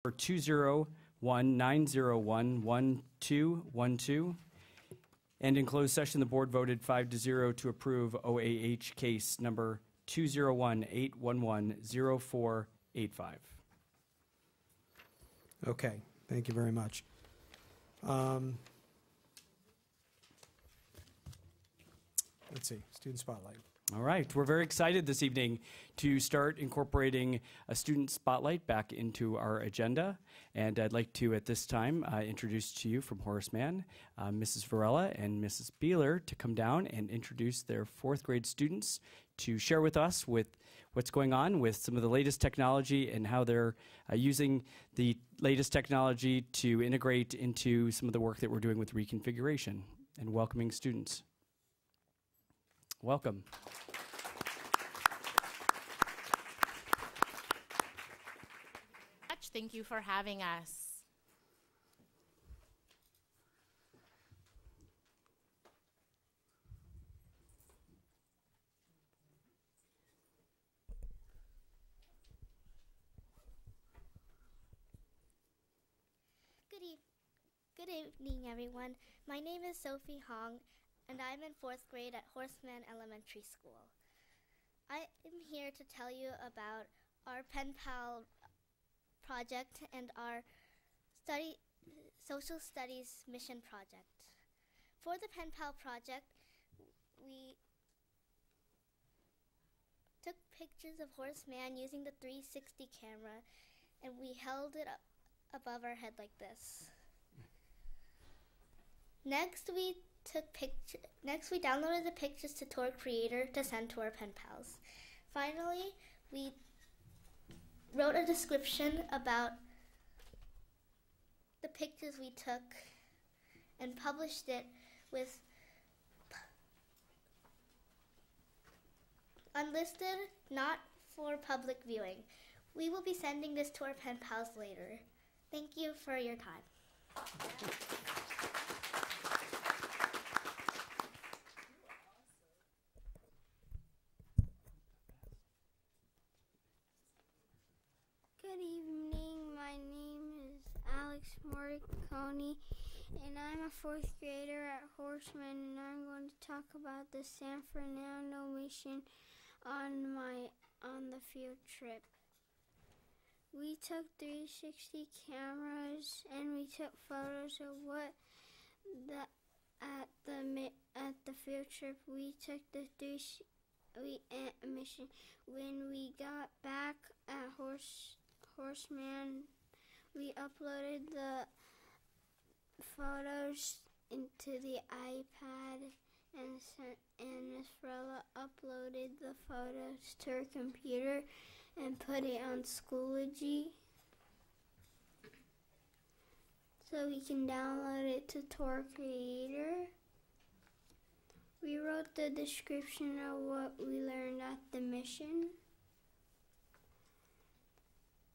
201-901-1212. And in closed session, the board voted 5-0 to approve OAH case number 201-811-0485. Okay, thank you very much. Let's see, student spotlight. All right, we're very excited this evening to start incorporating a student spotlight back into our agenda. And I'd like to, at this time, introduce to you from Horace Mann, Mrs. Varela and Mrs. Beeler to come down and introduce their fourth grade students to share with us with what's going on with some of the latest technology and how they're using the latest technology to integrate into some of the work that we're doing with reconfiguration and welcoming students. Welcome. Thank you for having us. Good evening, everyone. My name is Sophie Hong, and I'm in fourth grade at Horace Mann Elementary School. I am here to tell you about our Pen Pal project and our social studies mission project. For the Pen Pal project, we took pictures of Horace Mann using the 360 camera, and we held it up above our head like this. Next, we downloaded the pictures to Tor Creator to send to our pen pals. Finally, we wrote a description about the pictures we took and published it with unlisted, not for public viewing. We will be sending this to our pen pals later. Thank you for your time. Good evening, my name is Alex Morricone, and I'm a fourth grader at Horace Mann, and I'm going to talk about the San Fernando mission on the field trip. We took 360 cameras, and we took photos of at the field trip. We took the mission. When we got back at Horace Mann, we uploaded the photos into the iPad, and Miss Frella uploaded the photos to her computer and put it on Schoology so we can download it to Tor Creator. We wrote the description of what we learned at the mission.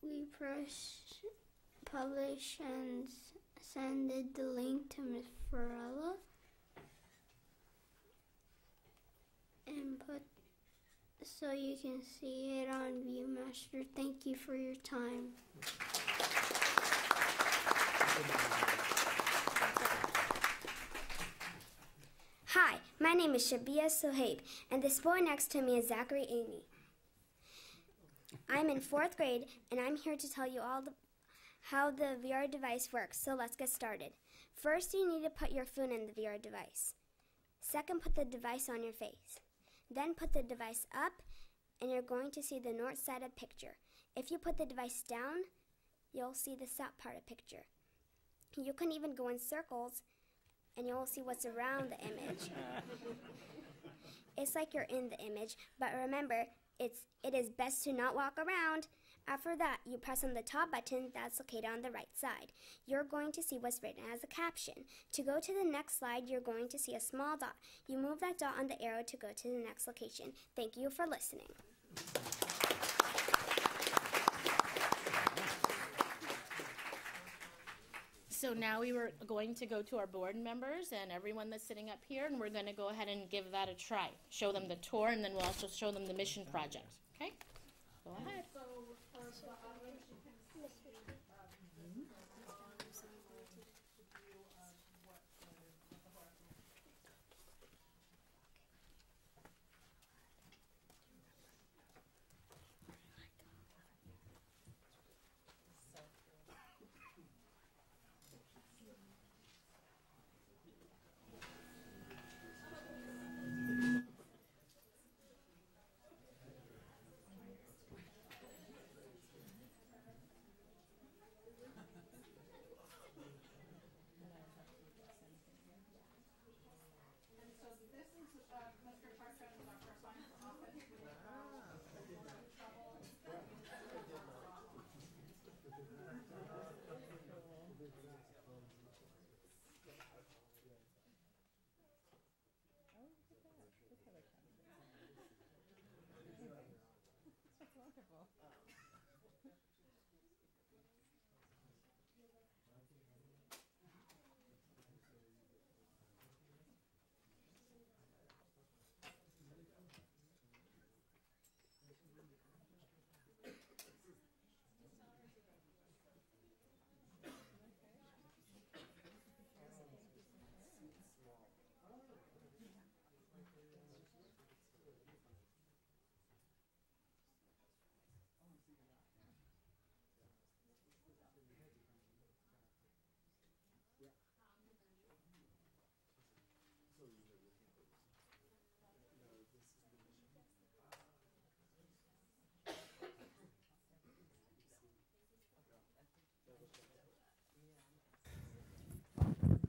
We pressed publish and sent the link to Miss Farella and put so you can see it on ViewMaster. Thank you for your time. Hi, my name is Shabia Sohaib, and this boy next to me is Zachary Amy. I'm in fourth grade, and I'm here to tell you how the VR device works, so let's get started. First, you need to put your phone in the VR device. Second, put the device on your face. Then put the device up, and you're going to see the north-sided picture. If you put the device down, you'll see the south part of the picture. You can even go in circles, and you'll see what's around the image. It's like you're in the image, but remember, it is best to not walk around. After that, you press on the top button that's located on the right side. You're going to see what's written as a caption. To go to the next slide, you're going to see a small dot. You move that dot on the arrow to go to the next location. Thank you for listening. So now we were going to go to our board members and everyone that's sitting up here, and we're going to go ahead and give that a try. Show them the tour, and then we'll also show them the mission project. Okay? Go ahead.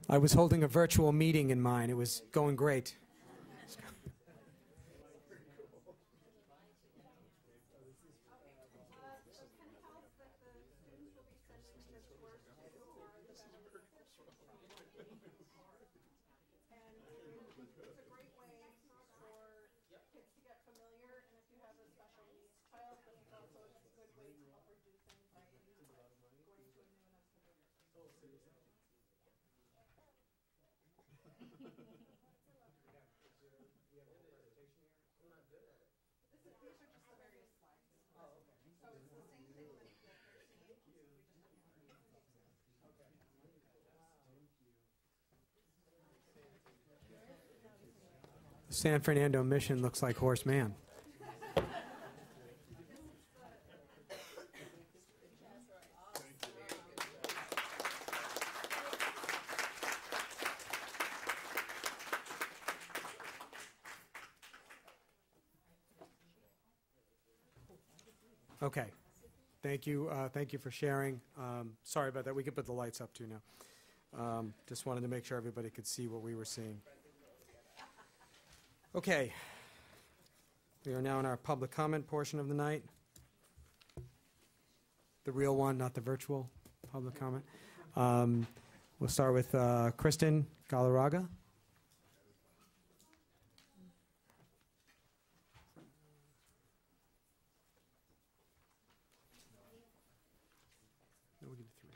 I was holding a virtual meeting in mind. It was going great. San Fernando Mission looks like Horace Mann. Okay. Thank you. Thank you for sharing. Sorry about that. We could put the lights up too now. Just wanted to make sure everybody could see what we were seeing. Okay. We are now in our public comment portion of the night. The real one, not the virtual public comment. We'll start with Kristen Galarraga. No, we can do three.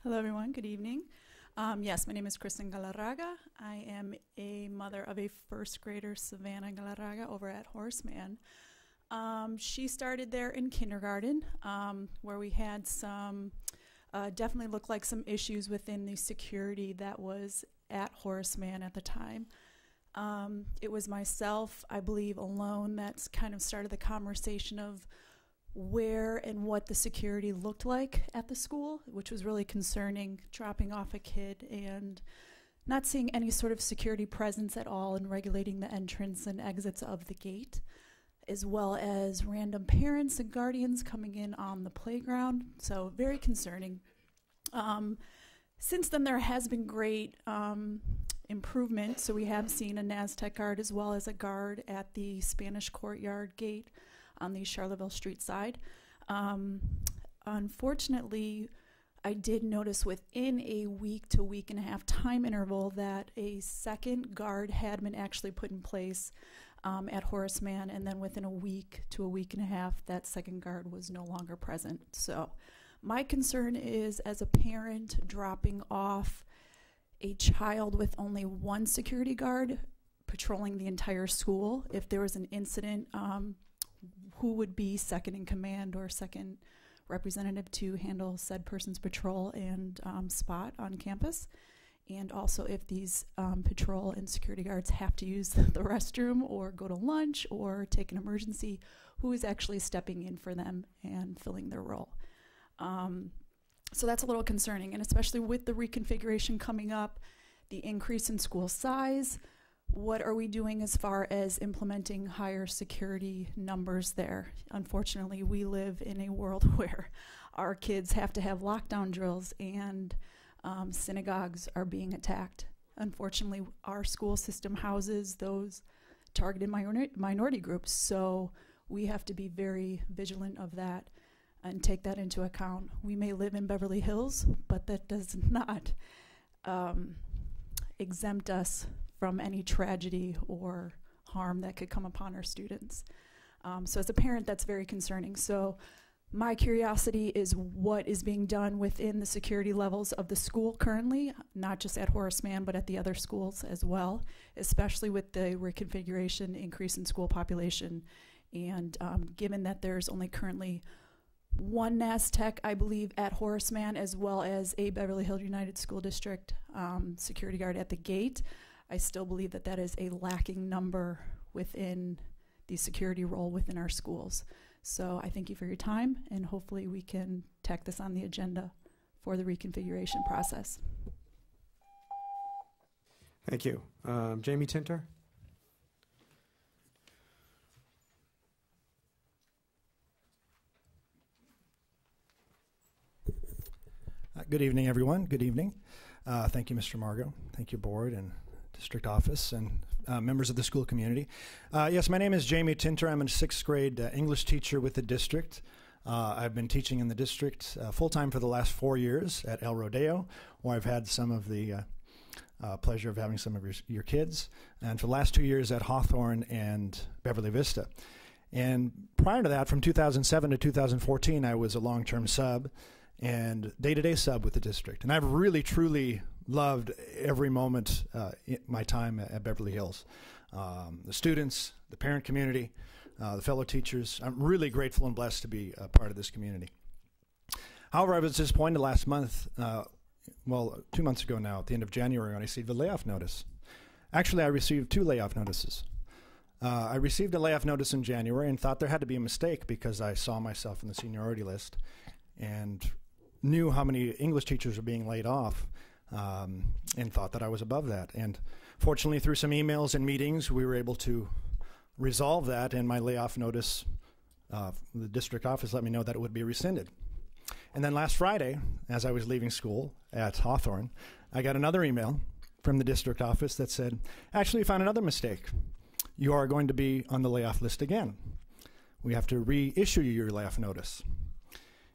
Hello, everyone. Good evening. Yes, my name is Kristen Galarraga. I am a mother of a first grader, Savannah Galarraga, over at Horace Mann. She started there in kindergarten, where we had some, definitely looked like some issues within the security that was at Horace Mann at the time. It was myself, I believe, alone that's kind of started the conversation of where and what the security looked like at the school, which was really concerning, dropping off a kid and not seeing any sort of security presence at all and regulating the entrance and exits of the gate, as well as random parents and guardians coming in on the playground. So very concerning. Since then, there has been great improvement. So we have seen a NASTEC guard as well as a guard at the Spanish Courtyard gate on the Charlottesville Street side. Unfortunately, I did notice within a week to week and a half time interval that a second guard had been actually put in place at Horace Mann, and then within a week to a week and a half, that second guard was no longer present. So my concern is, as a parent dropping off a child with only one security guard patrolling the entire school, if there was an incident, who would be second in command or second representative to handle said person's patrol and spot on campus. And also if these patrol and security guards have to use the restroom or go to lunch or take an emergency, who is actually stepping in for them and filling their role. So that's a little concerning, and especially with the reconfiguration coming up, the increase in school size, what are we doing as far as implementing higher security numbers there? Unfortunately, we live in a world where our kids have to have lockdown drills, and synagogues are being attacked. Unfortunately, our school system houses those targeted minority groups, so we have to be very vigilant of that and take that into account. We may live in Beverly Hills, but that does not exempt us from any tragedy or harm that could come upon our students. So as a parent, that's very concerning. So my curiosity is what is being done within the security levels of the school currently, not just at Horace Mann, but at the other schools as well, especially with the reconfiguration, increase in school population. And given that there's only currently one NASTech, I believe, at Horace Mann, as well as a Beverly Hills United School District security guard at the gate, I still believe that that is a lacking number within the security role within our schools. So I thank you for your time, and hopefully we can tack this on the agenda for the reconfiguration process. Thank you. Jamie Tinter? Good evening, everyone. Good evening. Thank you, Mr. Margot. Thank you, board and district office and members of the school community. Yes, my name is Jamie Tinter. I'm a 6th grade English teacher with the district. I've been teaching in the district full-time for the last 4 years at El Rodeo, where I've had some of the pleasure of having some of your kids, and for the last 2 years at Hawthorne and Beverly Vista. And prior to that, from 2007 to 2014, I was a long-term sub and day-to-day sub with the district. And I've really, truly loved every moment in my time at Beverly Hills. The students, the parent community, the fellow teachers. I'm really grateful and blessed to be a part of this community. However, I was disappointed last month, 2 months ago now, at the end of January, when I received a layoff notice. Actually, I received 2 layoff notices. I received a layoff notice in January and thought there had to be a mistake because I saw myself in the seniority list and knew how many English teachers were being laid off, and thought that I was above that. And fortunately, through some emails and meetings, we were able to resolve that, and my layoff notice, the district office let me know that it would be rescinded. And then last Friday, as I was leaving school at Hawthorne, I got another email from the district office that said, actually, you found another mistake. You are going to be on the layoff list again. We have to reissue you your layoff notice.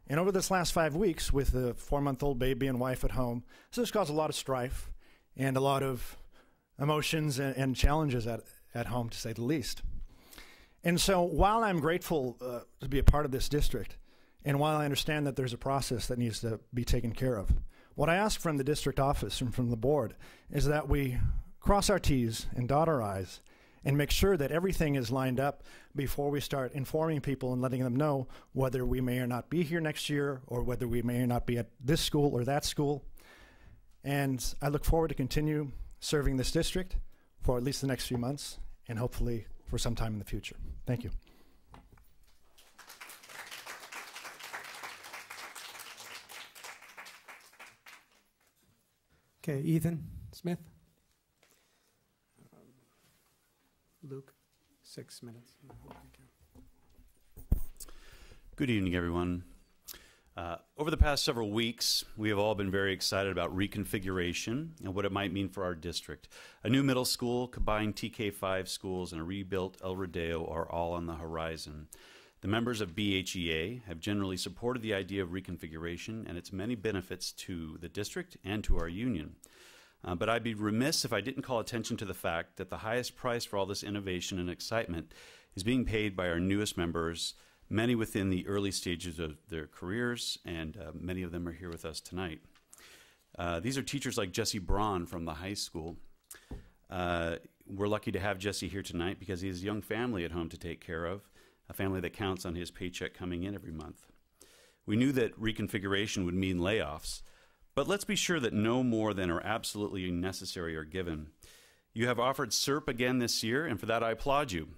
And over this last 5 weeks, with a 4-month-old baby and wife at home, so this caused a lot of strife and a lot of emotions and challenges at home, to say the least. And so while I'm grateful to be a part of this district, and while I understand that there's a process that needs to be taken care of, what I ask from the district office and from the board is that we cross our T's and dot our I's and make sure that everything is lined up before we start informing people and letting them know whether we may or not be here next year or whether we may or not be at this school or that school. And I look forward to continue serving this district for at least the next few months and hopefully for some time in the future. Thank you. Okay, Ethan Smith. Luke, 6 minutes. Good evening, everyone. Over the past several weeks, we have all been very excited about reconfiguration and what it might mean for our district. A new middle school, combined TK5 schools, and a rebuilt El Rodeo are all on the horizon. The members of BHEA have generally supported the idea of reconfiguration and its many benefits to the district and to our union. But I'd be remiss if I didn't call attention to the fact that the highest price for all this innovation and excitement is being paid by our newest members, many within the early stages of their careers, and many of them are here with us tonight. These are teachers like Jesse Braun from the high school. We're lucky to have Jesse here tonight because he has a young family at home to take care of, a family that counts on his paycheck coming in every month. We knew that reconfiguration would mean layoffs, but let's be sure that no more than are absolutely necessary are given. You have offered SERP again this year, and for that I applaud you.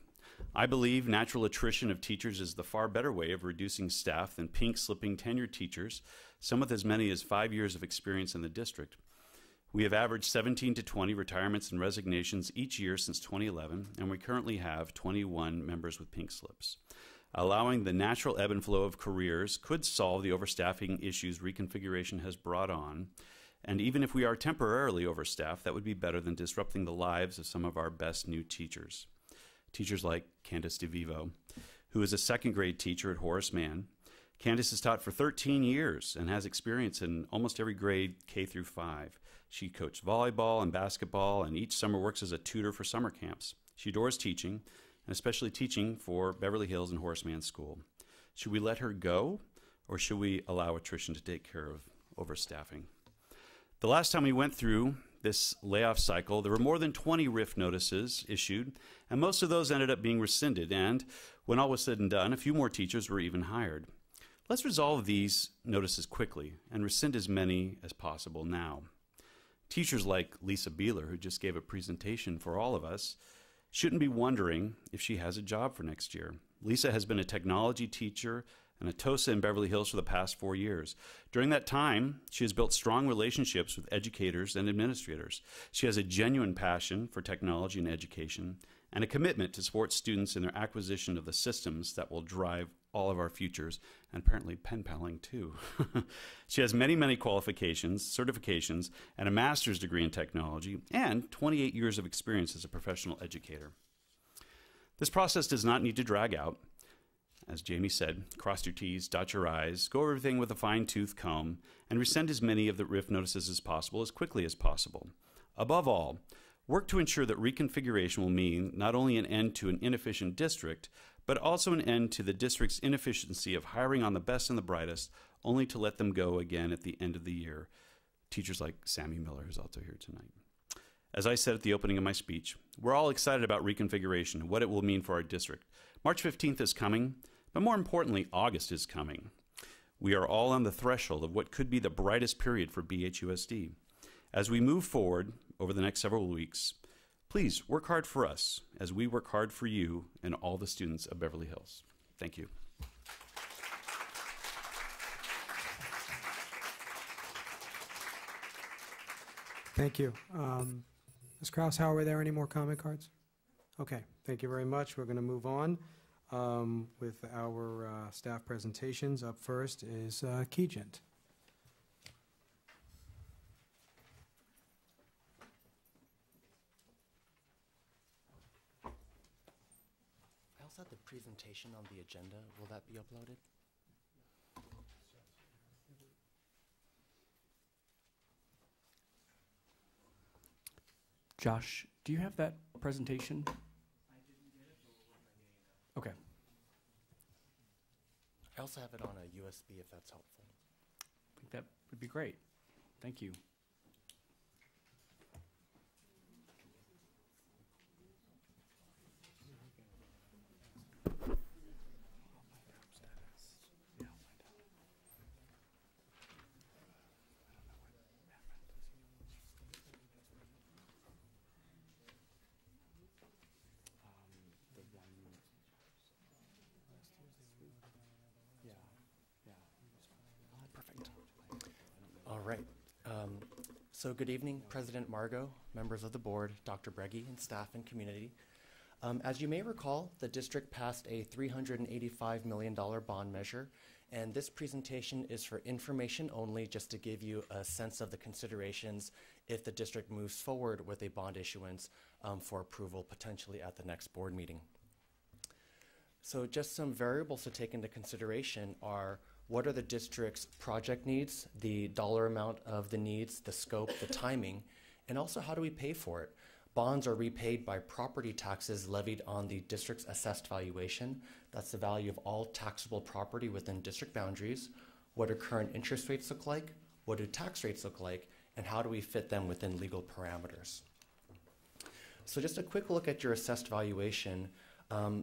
I believe natural attrition of teachers is the far better way of reducing staff than pink-slipping tenured teachers, some with as many as 5 years of experience in the district. We have averaged 17 to 20 retirements and resignations each year since 2011, and we currently have 21 members with pink slips. Allowing the natural ebb and flow of careers could solve the overstaffing issues reconfiguration has brought on. And even if we are temporarily overstaffed, that would be better than disrupting the lives of some of our best new teachers. Teachers like Candace DeVivo, who is a second grade teacher at Horace Mann. Candace has taught for 13 years and has experience in almost every grade K through 5. She coached volleyball and basketball, and each summer works as a tutor for summer camps. She adores teaching, and especially teaching for Beverly Hills and Horace Mann School. Should we let her go, or should we allow attrition to take care of overstaffing? The last time we went through this layoff cycle, there were more than 20 RIF notices issued, and most of those ended up being rescinded, and when all was said and done, a few more teachers were even hired. Let's resolve these notices quickly and rescind as many as possible now. Teachers like Lisa Beeler, who just gave a presentation for all of us, shouldn't be wondering if she has a job for next year. Lisa has been a technology teacher and a TOSA in Beverly Hills for the past 4 years. During that time, she has built strong relationships with educators and administrators. She has a genuine passion for technology and education and a commitment to support students in their acquisition of the systems that will drive all of our futures, and apparently pen paling too. She has many, many qualifications, certifications, and a master's degree in technology, and 28 years of experience as a professional educator. This process does not need to drag out. As Jamie said, cross your T's, dot your I's, go over everything with a fine-tooth comb, and rescind as many of the RIF notices as possible as quickly as possible. Above all, work to ensure that reconfiguration will mean not only an end to an inefficient district, but also an end to the district's inefficiency of hiring on the best and the brightest, only to let them go again at the end of the year. Teachers like Sammy Miller, who's also here tonight. As I said at the opening of my speech, we're all excited about reconfiguration and what it will mean for our district. March 15th is coming, but more importantly, August is coming. We are all on the threshold of what could be the brightest period for BHUSD. As we move forward over the next several weeks, please work hard for us as we work hard for you and all the students of Beverly Hills. Thank you. Thank you. Ms. Krause, how are there any more comment cards? Okay, thank you very much. We're going to move on with our staff presentations. Up first is Keegent. I also had the presentation on the agenda. Will that be uploaded? Josh, do you have that presentation? I didn't get it, but we'll work on getting it. Okay. I also have it on a USB if that's helpful. I think that would be great. Thank you. All right. So good evening, President Margot, members of the board, Dr. Breggy, and staff and community. As you may recall, the district passed a $385 million bond measure, and this presentation is for information only, just to give you a sense of the considerations if the district moves forward with a bond issuance for approval potentially at the next board meeting. So just some variables to take into consideration are: what are the district's project needs, the dollar amount of the needs, the scope, the timing, and also how do we pay for it? Bonds are repaid by property taxes levied on the district's assessed valuation. That's the value of all taxable property within district boundaries. What do current interest rates look like? What do tax rates look like? And how do we fit them within legal parameters? So just a quick look at your assessed valuation.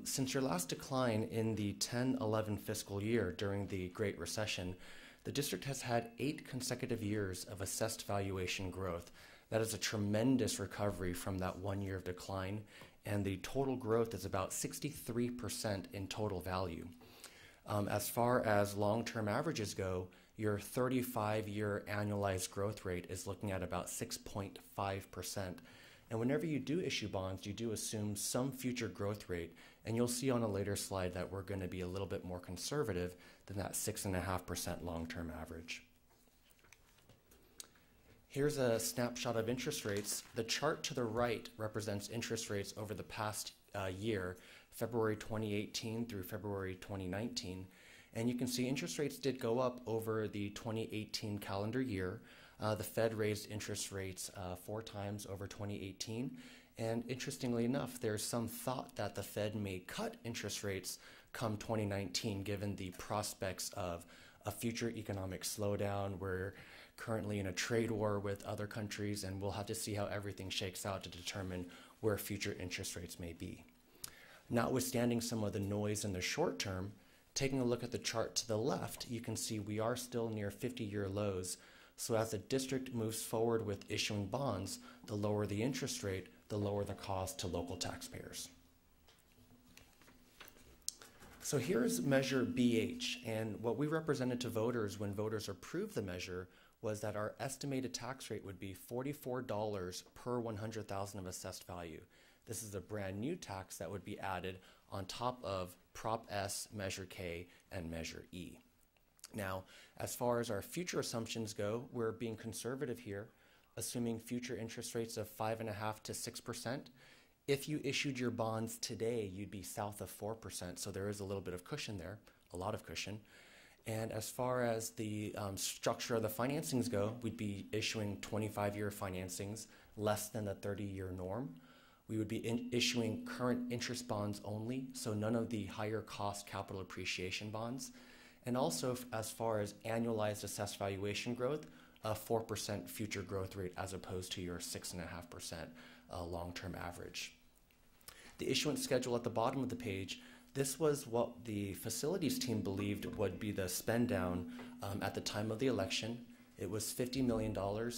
Since your last decline in the 10-11 fiscal year during the Great Recession, the district has had 8 consecutive years of assessed valuation growth. That is a tremendous recovery from that 1 year of decline, and the total growth is about 63% in total value. As far as long-term averages go, your 35-year annualized growth rate is looking at about 6.5%. And whenever you do issue bonds, you do assume some future growth rate And you'll see on a later slide that we're going to be a little bit more conservative than that 6.5% long-term average. Here's a snapshot of interest rates. The chart to the right represents interest rates over the past year, February 2018 through February 2019. And you can see interest rates did go up over the 2018 calendar year. The Fed raised interest rates 4 times over 2018. And interestingly enough, there's some thought that the Fed may cut interest rates come 2019, given the prospects of a future economic slowdown. We're currently in a trade war with other countries, and we'll have to see how everything shakes out to determine where future interest rates may be. Notwithstanding some of the noise in the short term, taking a look at the chart to the left, you can see we are still near 50-year lows. So as the district moves forward with issuing bonds, the lower the interest rate, the lower the cost to local taxpayers. So here's measure BH, and what we represented to voters when voters approved the measure was that our estimated tax rate would be $44 per 100,000 of assessed value. This is a brand new tax that would be added on top of Prop S, Measure K, and Measure E. Now, as far as our future assumptions go, we're being conservative here, assuming future interest rates of 5.5% to 6%. If you issued your bonds today, you'd be south of 4%, so there is a little bit of cushion there, a lot of cushion. And as far as the structure of the financings go, we'd be issuing 25-year financings, less than the 30-year norm. We would be issuing current interest bonds only, so none of the higher cost capital appreciation bonds. And also, as far as annualized assessed valuation growth, a 4% future growth rate as opposed to your 6.5% long-term average. The issuance schedule at the bottom of the page, this was what the facilities team believed would be the spend down at the time of the election. It was $50 million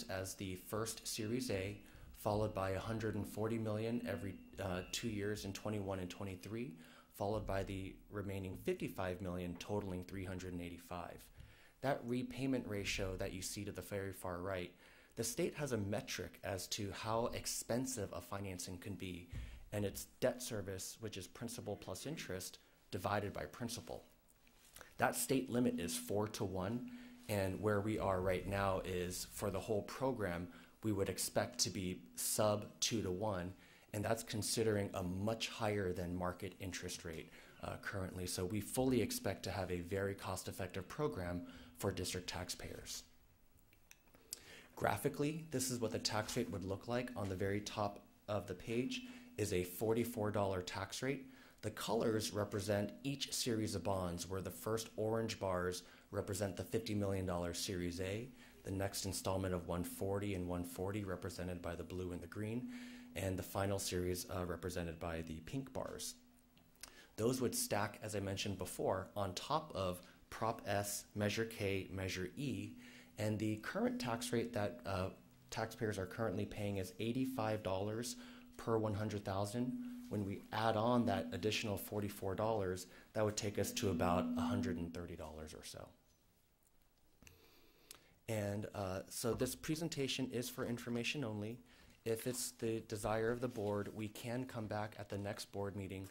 as the first Series A, followed by $140 million every 2 years in 21 and 23, followed by the remaining $55 million, totaling $385. That repayment ratio that you see to the very far right, the state has a metric as to how expensive a financing can be, and it's debt service, which is principal plus interest, divided by principal. That state limit is 4-to-1, and where we are right now is, for the whole program, we would expect to be sub 2-to-1, and that's considering a much higher than market interest rate currently. So we fully expect to have a very cost-effective program for district taxpayers. Graphically, this is what the tax rate would look like. On the very top of the page is a $44 tax rate. The colors represent each series of bonds, where the first orange bars represent the $50 million Series A, the next installment of 140 and 140 represented by the blue and the green, and the final series represented by the pink bars. Those would stack, as I mentioned before, on top of Prop S, Measure K, Measure E, and the current tax rate that taxpayers are currently paying is $85 per 100,000. When we add on that additional $44, that would take us to about $130 or so. And so this presentation is for information only. If it's the desire of the board, we can come back at the next board meeting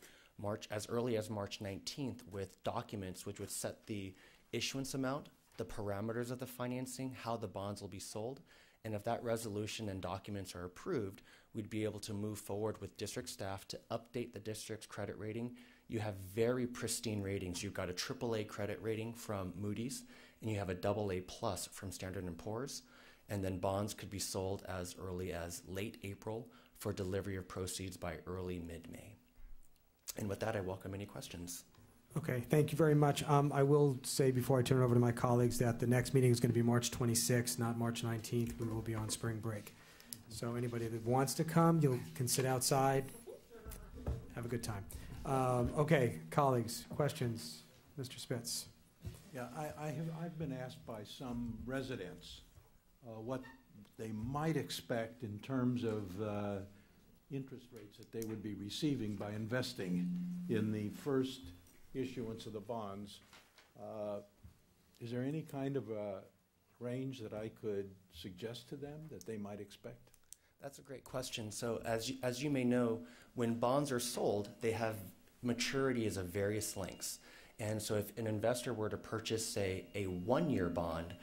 as early as March 19th with documents which would set the issuance amount, the parameters of the financing, how the bonds will be sold, and if that resolution and documents are approved, we'd be able to move forward with district staff to update the district's credit rating. You have very pristine ratings. You've got a AAA credit rating from Moody's, and you have a AA plus from Standard & Poor's, and then bonds could be sold as early as late April for delivery of proceeds by early mid-May. And with that, I welcome any questions. Okay, thank you very much. I will say before I turn it over to my colleagues that the next meeting is going to be March 26th, not March 19th. We will be on spring break. So anybody that wants to come, you can sit outside. Have a good time. Okay, colleagues, questions? Mr. Spitz. Yeah, I've been asked by some residents what they might expect in terms of interest rates that they would be receiving by investing in the first issuance of the bonds. Is there any kind of a range that I could suggest to them that they might expect? That's a great question. So as you may know, when bonds are sold, they have maturity is of various lengths. And so if an investor were to purchase, say, a 1-year bond,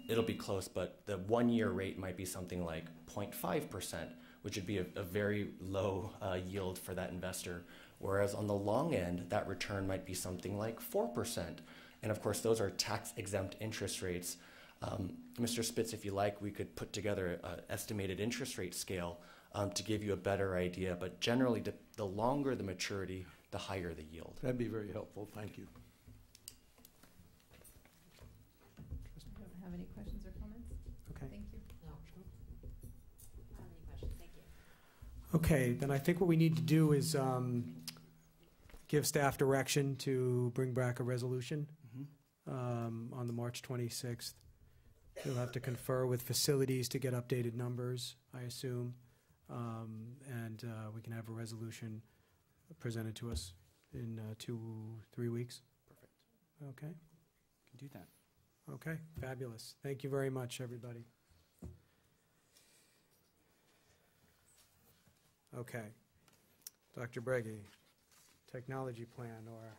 it'll be close, but the 1-year rate might be something like 0.5%, which would be a very low yield for that investor. Whereas on the long end, that return might be something like 4%. And of course, those are tax-exempt interest rates. Mr. Spitz, if you like, we could put together an estimated interest rate scale to give you a better idea. But generally, the longer the maturity, the higher the yield. That'd be very helpful. Thank you. I don't have any questions or comments. Okay. Thank you. No. I don't have any questions. Thank you. Okay, then I think what we need to do is give staff direction to bring back a resolution on the March 26th. We'll have to confer with facilities to get updated numbers, I assume, and we can have a resolution presented to us in 2-3 weeks. Perfect. Okay. Can do that. Okay, fabulous. Thank you very much, everybody. Okay. Dr. Breggy, technology plan or...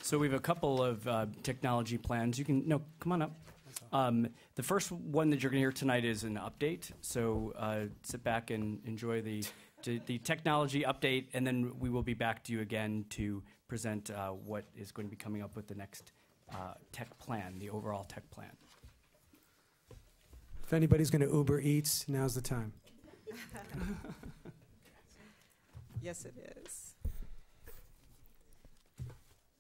So we have a couple of technology plans. You can, no, come on up. The first one that you're going to hear tonight is an update. So sit back and enjoy the technology update, and then we will be back to you again to present what is going to be coming up with the next tech plan, the overall tech plan. If anybody's going to Uber Eats, now's the time. Yes, it is.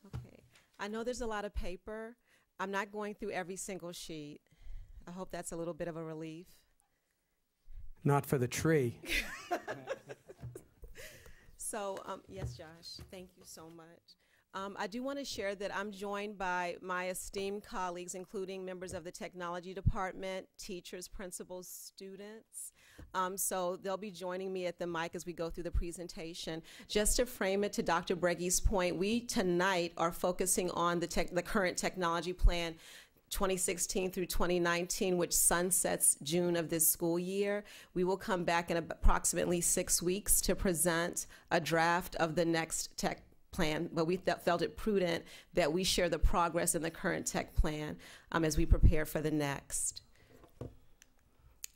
Okay. I know there's a lot of paper. I'm not going through every single sheet. I hope that's a little bit of a relief. Not for the tree. So, yes, Josh, thank you so much. I do want to share that I'm joined by my esteemed colleagues, including members of the technology department, teachers, principals, students. So they'll be joining me at the mic as we go through the presentation. Just to frame it to Dr. Breggy's point, we tonight are focusing on the current technology plan 2016 through 2019, which sunsets June of this school year. We will come back in approximately 6 weeks to present a draft of the next tech plan, but we felt it prudent that we share the progress in the current tech plan as we prepare for the next.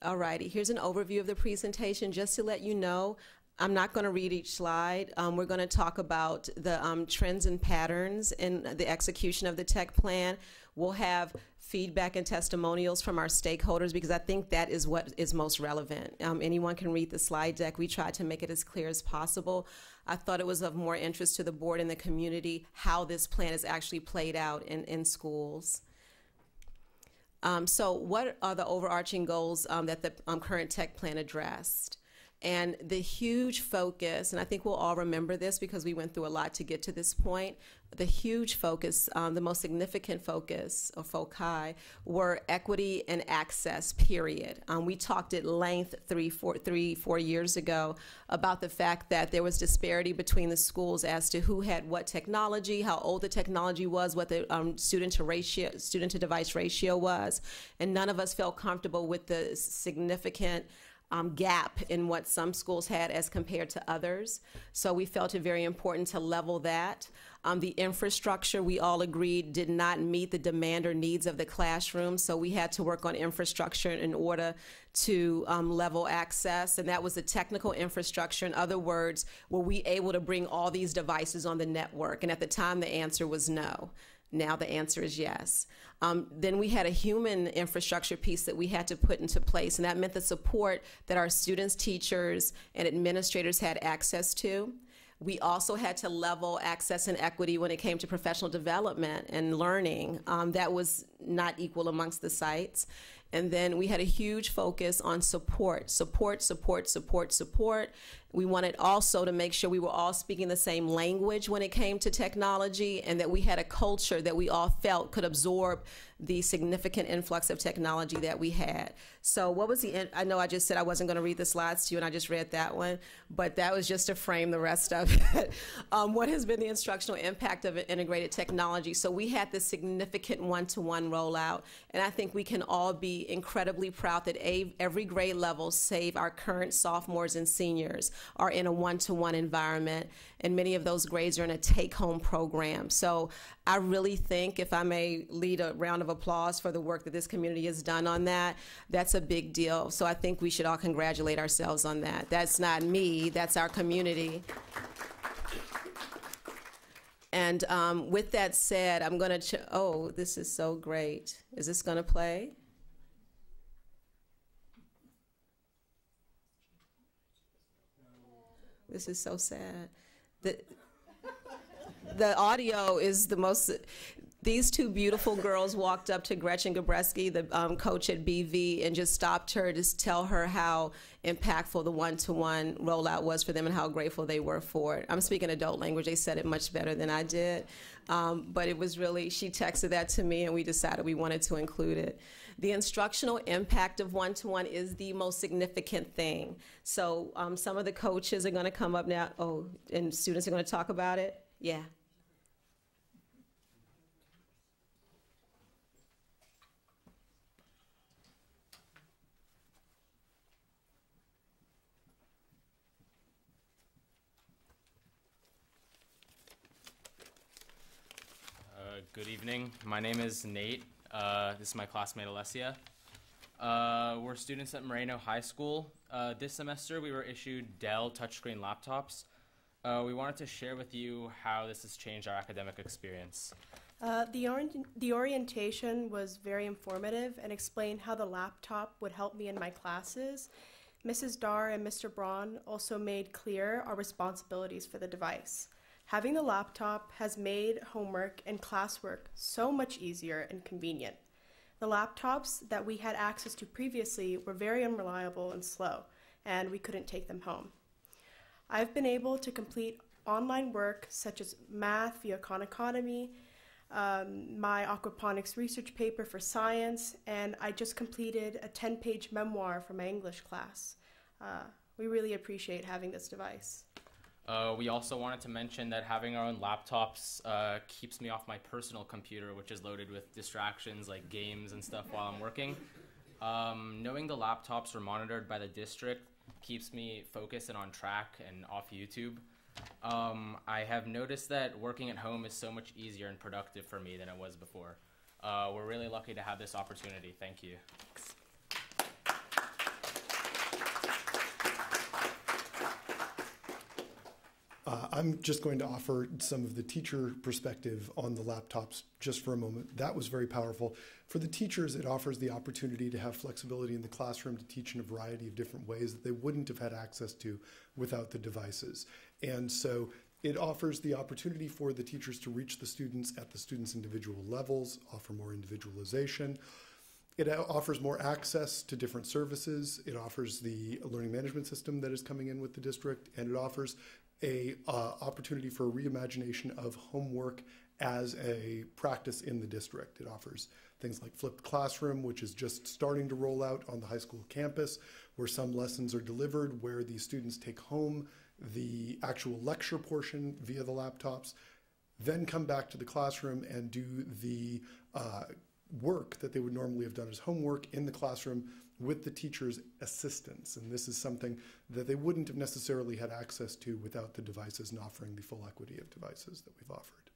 All righty, here's an overview of the presentation. Just to let you know, I'm not going to read each slide. We're going to talk about the trends and patterns in the execution of the tech plan. We'll have feedback and testimonials from our stakeholders because I think that is what is most relevant. Anyone can read the slide deck. We tried to make it as clear as possible. I thought it was of more interest to the board and the community how this plan is actually played out in schools. So what are the overarching goals that the current tech plan addressed? And the huge focus, and I think we'll all remember this because we went through a lot to get to this point, the huge focus, the most significant focus or foci were equity and access, period. We talked at length 4 years ago about the fact that there was disparity between the schools as to who had what technology, how old the technology was, what the student to device ratio was, and none of us felt comfortable with the significant gap in what some schools had as compared to others. So we felt it very important to level that. The infrastructure, we all agreed, did not meet the demand or needs of the classroom, so we had to work on infrastructure in order to level access, and that was the technical infrastructure. In other words, were we able to bring all these devices on the network? And at the time, the answer was no. Now the answer is yes. Then we had a human infrastructure piece that we had to put into place, and that meant the support that our students, teachers, and administrators had access to. We also had to level access and equity when it came to professional development and learning. That was not equal amongst the sites. And then we had a huge focus on support. We wanted also to make sure we were all speaking the same language when it came to technology, and that we had a culture that we all felt could absorb the significant influx of technology that we had. So what was I know I just said I wasn't going to read the slides to you, and I just read that one, but that was just to frame the rest of it. What has been the instructional impact of integrated technology? So we had this significant one-to-one rollout, and I think we can all be be incredibly proud that every grade level, save our current sophomores and seniors, are in a one-to-one environment, and many of those grades are in a take-home program. So I really think, if I may lead a round of applause for the work that this community has done on that, that's a big deal. So I think we should all congratulate ourselves on that. That's not me, that's our community. And with that said, I'm going to, oh, this is so great. Is this going to play? This is so sad. The audio is the most, these two beautiful girls walked up to Gretchen Gabreski, the coach at BV, and just stopped her to tell her how impactful the one-to-one rollout was for them and how grateful they were for it. I'm speaking adult language. They said it much better than I did. But it was really, she texted that to me, and we decided we wanted to include it. The instructional impact of one-to-one is the most significant thing. So some of the coaches are going to come up now. Oh, and students are going to talk about it? Yeah. Good evening. My name is Nate. This is my classmate Alessia. We're students at Moreno High School. This semester we were issued Dell touchscreen laptops. We wanted to share with you how this has changed our academic experience. The orientation was very informative and explained how the laptop would help me in my classes. Mrs. Dar and Mr. Braun also made clear our responsibilities for the device. Having the laptop has made homework and classwork so much easier and convenient. The laptops that we had access to previously were very unreliable and slow, and we couldn't take them home. I've been able to complete online work such as math via Khan Academy, my aquaponics research paper for science, and I just completed a 10-page memoir for my English class. We really appreciate having this device. We also wanted to mention that having our own laptops keeps me off my personal computer, which is loaded with distractions like games and stuff while I'm working. Knowing the laptops are monitored by the district keeps me focused and on track and off YouTube. I have noticed that working at home is so much easier and productive for me than it was before. We're really lucky to have this opportunity. Thank you. Thanks. I'm just going to offer some of the teacher perspective on the laptops just for a moment. That was very powerful. For the teachers, it offers the opportunity to have flexibility in the classroom to teach in a variety of different ways that they wouldn't have had access to without the devices. And so it offers the opportunity for the teachers to reach the students at the students' individual levels, offer more individualization. It offers more access to different services. It offers the learning management system that is coming in with the district, and it offers a opportunity for a reimagination of homework as a practice in the district. It offers things like flipped classroom, which is just starting to roll out on the high school campus, where some lessons are delivered, where the students take home the actual lecture portion via the laptops, then come back to the classroom and do the work that they would normally have done as homework in the classroom with the teacher's assistance. And this is something that they wouldn't have necessarily had access to without the devices and offering the full equity of devices that we've offered.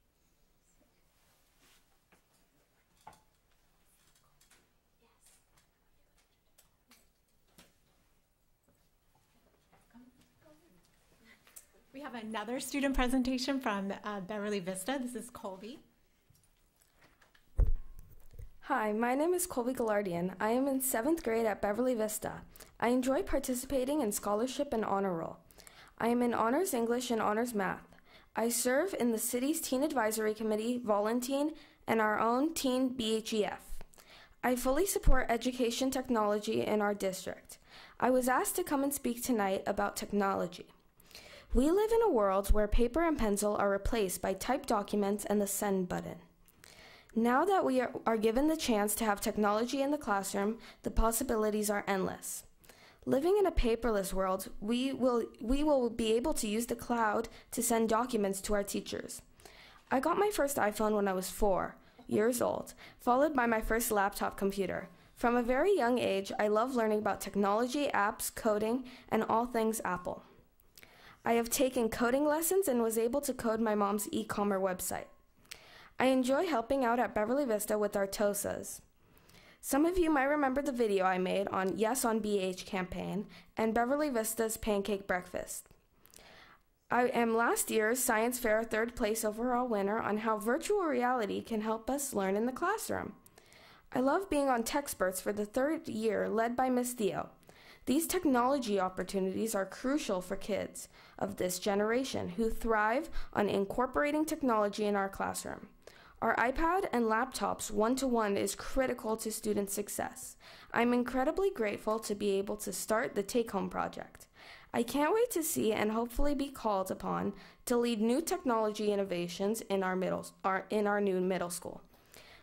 We have another student presentation from Beverly Vista. This is Colby. Hi, my name is Colby Gallardian. I am in 7th grade at Beverly Vista. I enjoy participating in scholarship and honor roll. I am in Honors English and Honors Math. I serve in the city's Teen Advisory Committee, Volunteen, and our own Teen BHEF. I fully support education technology in our district. I was asked to come and speak tonight about technology. We live in a world where paper and pencil are replaced by typed documents and the send button. Now that we are given the chance to have technology in the classroom, the possibilities are endless. Living in a paperless world, we will be able to use the cloud to send documents to our teachers. I got my first iPhone when I was 4 years old, followed by my first laptop computer. From a very young age, I love learning about technology, apps, coding, and all things Apple. I have taken coding lessons and was able to code my mom's e-commerce website. I enjoy helping out at Beverly Vista with our TOSAs. Some of you might remember the video I made on Yes on BH campaign and Beverly Vista's pancake breakfast. I am last year's Science Fair third place overall winner on how virtual reality can help us learn in the classroom. I love being on Techsperts for the third year, led by Ms. Theo. These technology opportunities are crucial for kids of this generation who thrive on incorporating technology in our classroom. Our iPad and laptops one-to-one is critical to student success. I'm incredibly grateful to be able to start the take-home project. I can't wait to see and hopefully be called upon to lead new technology innovations in our new middle school.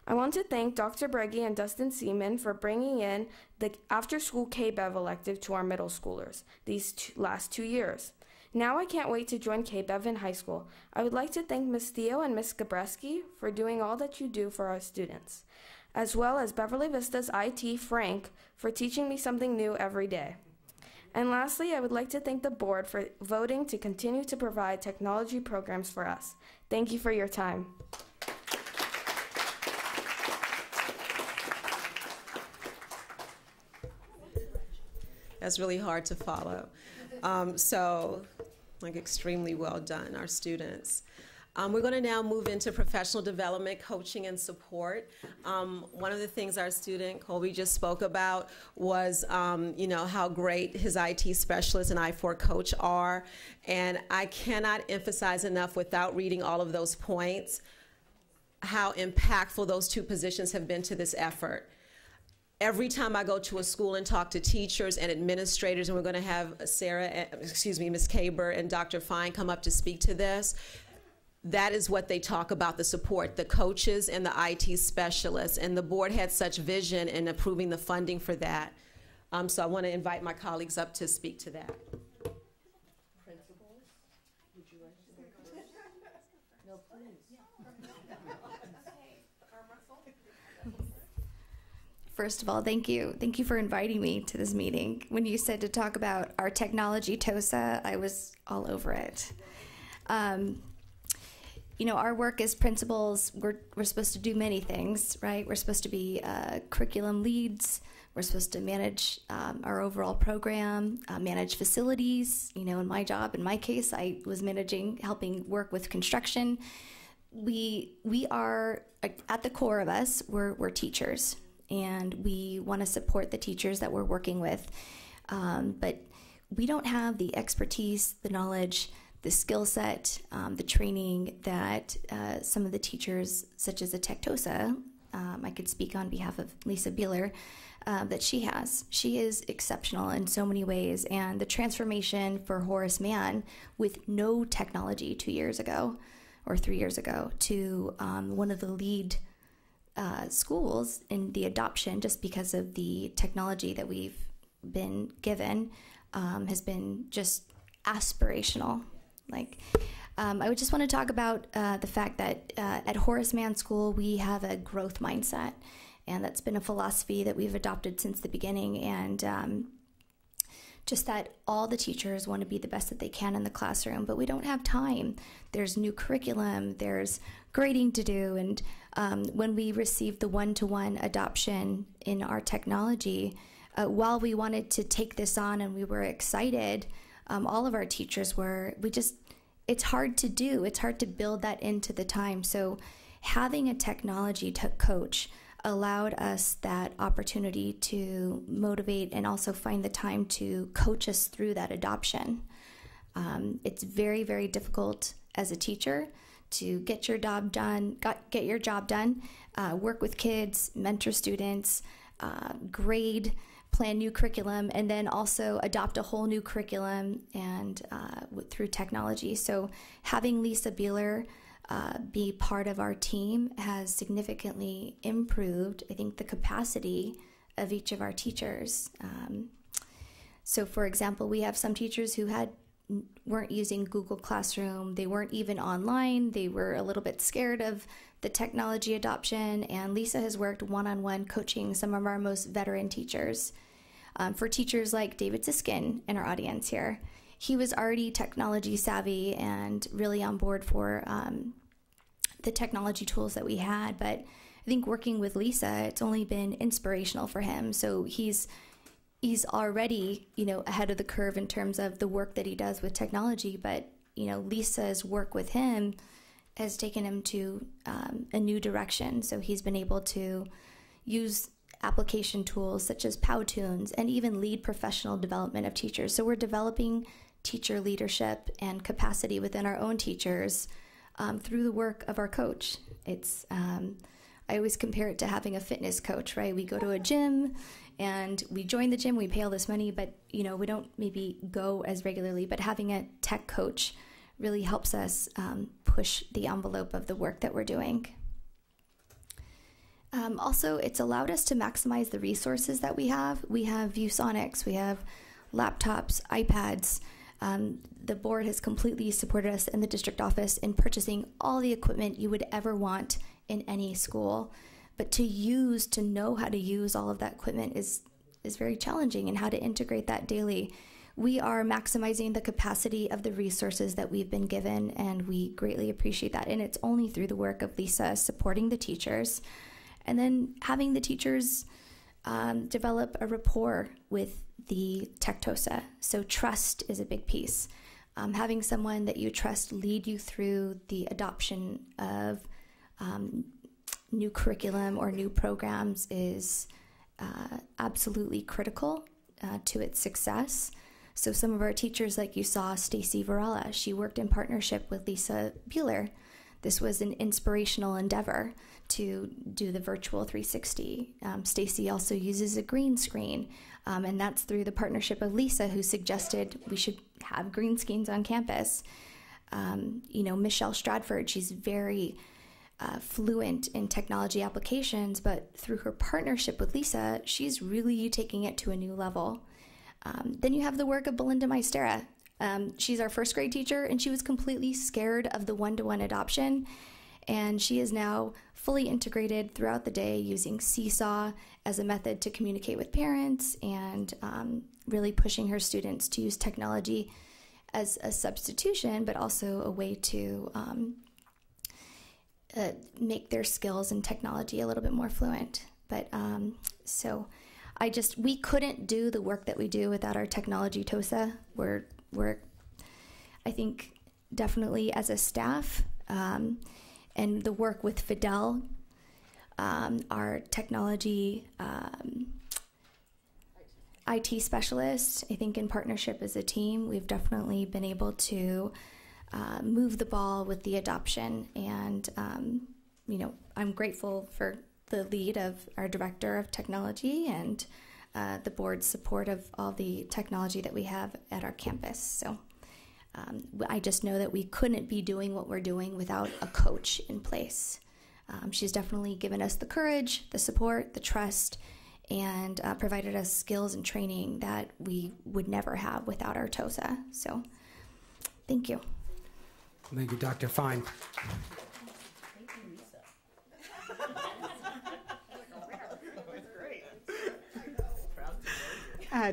I want to thank Dr. Breggy and Dustin Seaman for bringing in the after-school Kbev elective to our middle schoolers these last 2 years. Now I can't wait to join Kbev in high school. I would like to thank Ms. Theo and Ms. Gabreski for doing all that you do for our students, as well as Beverly Vista's IT, Frank, for teaching me something new every day. And lastly, I would like to thank the board for voting to continue to provide technology programs for us. Thank you for your time. That's really hard to follow. Extremely well done, our students. We're going to now move into professional development, coaching, and support. One of the things our student Colby just spoke about was, how great his IT specialist and I4 coach are. And I cannot emphasize enough, without reading all of those points, how impactful those two positions have been to this effort. Every time I go to a school and talk to teachers and administrators, and we're going to have Ms. Kaber and Dr. Fine come up to speak to this, that is what they talk about, the support, the coaches and the IT specialists. And the board had such vision in approving the funding for that. So I want to invite my colleagues up to speak to that. Principals, would you like to go first? No, please. First of all, thank you. Thank you for inviting me to this meeting. When you said to talk about our technology TOSA, I was all over it. Our work as principals, we're supposed to do many things, right? We're supposed to be curriculum leads. We're supposed to manage our overall program, manage facilities. In my job, in my case, I was helping work with construction. We are, at the core of us, we're teachers. And we want to support the teachers that we're working with. But we don't have the expertise, the knowledge, the skill set, the training that some of the teachers, such as a TechTOSA, I could speak on behalf of Lisa Beeler, that she has. She is exceptional in so many ways. And the transformation for Horace Mann with no technology 2 years ago or 3 years ago to one of the lead schools in the adoption, just because of the technology that we've been given, has been just aspirational. I would just want to talk about the fact that at Horace Mann School we have a growth mindset, and that's been a philosophy that we've adopted since the beginning, and just that all the teachers want to be the best that they can in the classroom, but we don't have time. There's new curriculum, there's grading to do, and when we received the one-to-one adoption in our technology, while we wanted to take this on and we were excited, all of our teachers were, it's hard to do. It's hard to build that into the time. So having a technology coach allowed us that opportunity to motivate and also find the time to coach us through that adoption. It's very, very difficult as a teacher to get your job done, work with kids, mentor students, grade, plan new curriculum, and then also adopt a whole new curriculum and through technology. So having Lisa Beeler be part of our team has significantly improved, I think, the capacity of each of our teachers. So for example, we have some teachers who had weren't using Google Classroom. They weren't even online. They were a little bit scared of the technology adoption, and Lisa has worked one-on-one coaching some of our most veteran teachers. For teachers like David Susskind in our audience here, he was already technology savvy and really on board for the technology tools that we had, but I think working with Lisa, it's only been inspirational for him. So he's already, ahead of the curve in terms of the work that he does with technology, but, Lisa's work with him has taken him to a new direction. So he's been able to use application tools such as Powtoons and even lead professional development of teachers. So we're developing teacher leadership and capacity within our own teachers through the work of our coach. It's I always compare it to having a fitness coach, right? We go to a gym and we join the gym, we pay all this money, but we don't maybe go as regularly. But having a tech coach really helps us push the envelope of the work that we're doing. Also, it's allowed us to maximize the resources that we have. We have ViewSonics, we have laptops, iPads. The board has completely supported us in the district office in purchasing all the equipment you would ever want in any school. But to know how to use all of that equipment is very challenging, and how to integrate that daily. We are maximizing the capacity of the resources that we've been given, and we greatly appreciate that. And it's only through the work of Lisa supporting the teachers, and then having the teachers develop a rapport with the TechTOSA. So trust is a big piece. Having someone that you trust lead you through the adoption of new curriculum or new programs is absolutely critical to its success. So some of our teachers, like you saw, Stacy Varela, she worked in partnership with Lisa Beeler. This was an inspirational endeavor to do the virtual 360. Stacy also uses a green screen, and that's through the partnership of Lisa, who suggested we should have green screens on campus. Michelle Stradford, she's very fluent in technology applications, but through her partnership with Lisa, she's really taking it to a new level. Then you have the work of Belinda Maestera. She's our first grade teacher, and she was completely scared of the one-to-one adoption, and she is now fully integrated throughout the day using Seesaw as a method to communicate with parents, and really pushing her students to use technology as a substitution, but also a way to make their skills in technology a little bit more fluent. But we couldn't do the work that we do without our technology TOSA. We're I think, definitely as a staff, and the work with Fidel, our technology IT specialist, I think in partnership as a team, we've definitely been able to move the ball with the adoption. And, I'm grateful for the lead of our director of technology and the board's support of all the technology that we have at our campus. So I just know that we couldn't be doing what we're doing without a coach in place. She's definitely given us the courage, the support, the trust, and provided us skills and training that we would never have without our TOSA. So thank you. Thank you, Dr. Fine.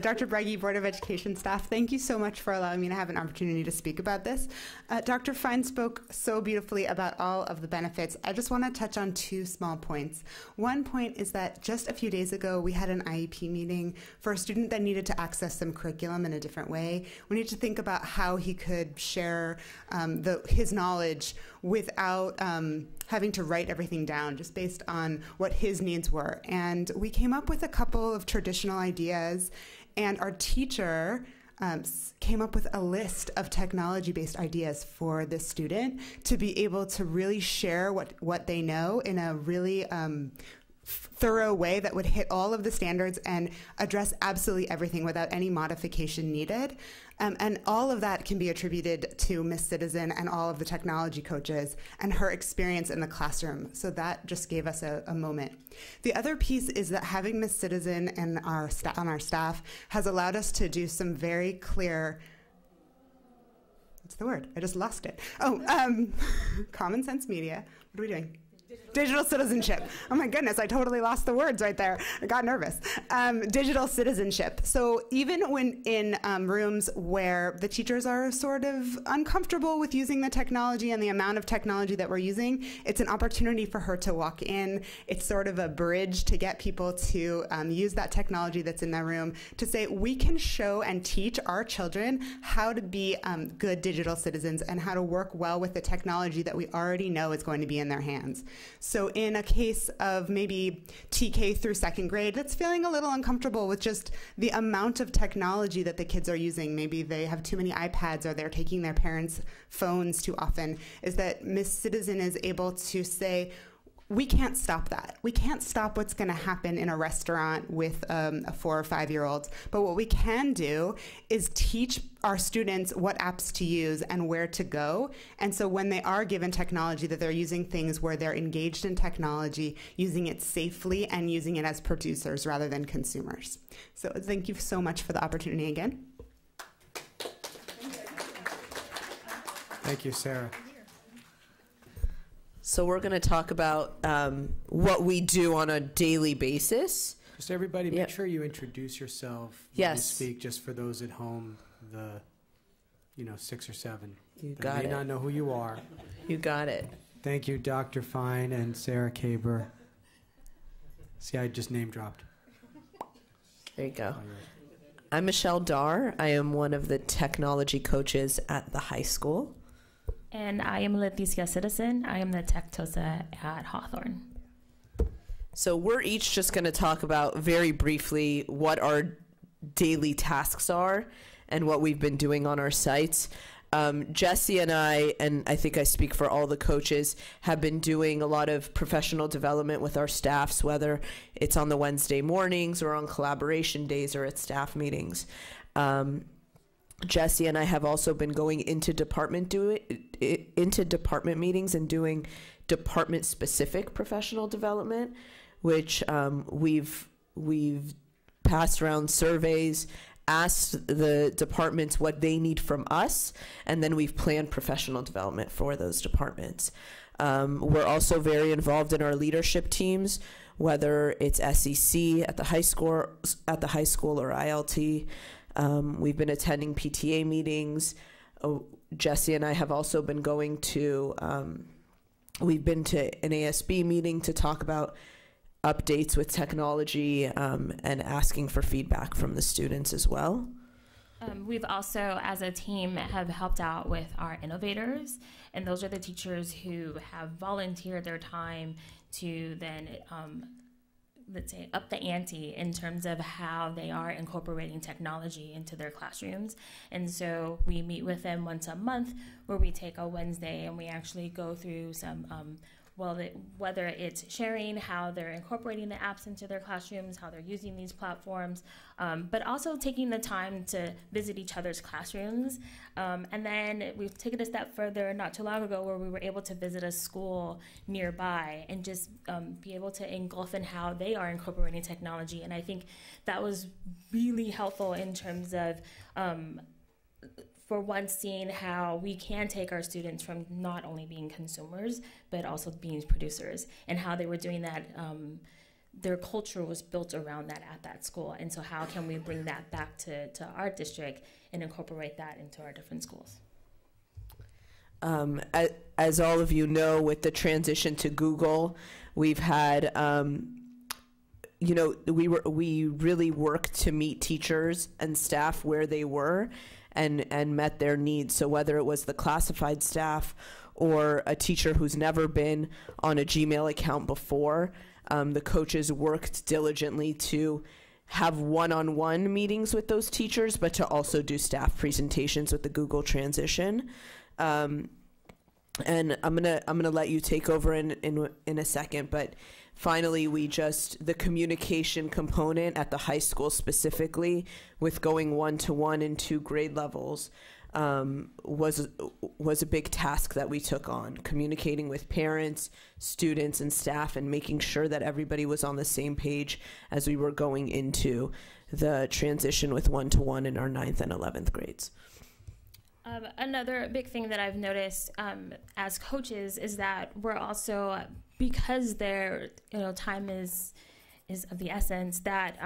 Dr. Breggy, Board of Education staff, thank you so much for allowing me to have an opportunity to speak about this. Dr. Fine spoke so beautifully about all of the benefits. I just want to touch on two small points. One point is that just a few days ago, we had an IEP meeting for a student that needed to access some curriculum in a different way. We need to think about how he could share his knowledge without having to write everything down, just based on what his needs were. And we came up with a couple of traditional ideas, and our teacher came up with a list of technology-based ideas for this student to be able to really share what they know in a really thorough way that would hit all of the standards and address absolutely everything without any modification needed. And all of that can be attributed to Miss Citizen and all of the technology coaches and her experience in the classroom. So that just gave us a moment. The other piece is that having Miss Citizen and on our staff has allowed us to do some very clear what's the word? I just lost it. Oh, common sense media. What are we doing? Digital citizenship. Oh my goodness, I totally lost the words right there. I got nervous. Digital citizenship. So even when in rooms where the teachers are sort of uncomfortable with using the technology and the amount of technology that we're using, it's an opportunity for her to walk in. It's sort of a bridge to get people to use that technology that's in their room to say, we can show and teach our children how to be good digital citizens and how to work well with the technology that we already know is going to be in their hands. So in a case of maybe TK through second grade that's feeling a little uncomfortable with just the amount of technology that the kids are using, maybe they have too many iPads or they're taking their parents' phones too often, is that Miss Citizen is able to say, we can't stop that. We can't stop what's going to happen in a restaurant with a 4 or 5 year old. But what we can do is teach our students what apps to use and where to go. And so when they are given technology, that they're using things where they're engaged in technology, using it safely and using it as producers rather than consumers. So thank you so much for the opportunity again. Thank you, Sarah. So we're going to talk about what we do on a daily basis. Just everybody, make sure you introduce yourself when you speak, just for those at home, the 6 or 7 that may not know who you are. You got it. Thank you, Dr. Fine and Sarah Kbev. See, I just name dropped. There you go. I'm Michelle Dar. I am one of the technology coaches at the high school. And I am Leticia Citizen. I am the tech TOSA at Hawthorne. So we're each just going to talk about very briefly what our daily tasks are and what we've been doing on our sites. Jesse and I think I speak for all the coaches, have been doing a lot of professional development with our staffs, whether it's on the Wednesday mornings or on collaboration days or at staff meetings. Jesse and I have also been going into department meetings and doing department-specific professional development, which we've passed around surveys, asked the departments what they need from us, and then we've planned professional development for those departments. We're also very involved in our leadership teams, whether it's SEC at the high school or ILT. We've been attending PTA meetings. Jesse and I have also been going to, we've been to an ASB meeting to talk about updates with technology and asking for feedback from the students as well. We've also, as a team, have helped out with our innovators, and those are the teachers who have volunteered their time to then let's say, up the ante in terms of how they are incorporating technology into their classrooms. And so we meet with them once a month where we take a Wednesday and we actually go through some, whether it's sharing how they're incorporating the apps into their classrooms, how they're using these platforms, but also taking the time to visit each other's classrooms. And then we've taken a step further not too long ago where we were able to visit a school nearby and just be able to engulf in how they are incorporating technology. And I think that was really helpful in terms of for once seeing how we can take our students from not only being consumers, but also being producers, and how they were doing that. Their culture was built around that at that school. And so how can we bring that back to our district and incorporate that into our different schools? As all of you know, with the transition to Google, we've had, we really worked to meet teachers and staff where they were and met their needs. So whether it was the classified staff or a teacher who's never been on a Gmail account before, the coaches worked diligently to have one-on-one meetings with those teachers, but to also do staff presentations with the Google transition. And I'm gonna let you take over in a second, but finally, the communication component at the high school specifically, with going 1-to-1 in 2 grade levels, was a big task that we took on, communicating with parents, students, and staff, and making sure that everybody was on the same page as we were going into the transition with 1-to-1 in our 9th and 11th grades. Another big thing that I've noticed as coaches is that we're also, because time is of the essence, that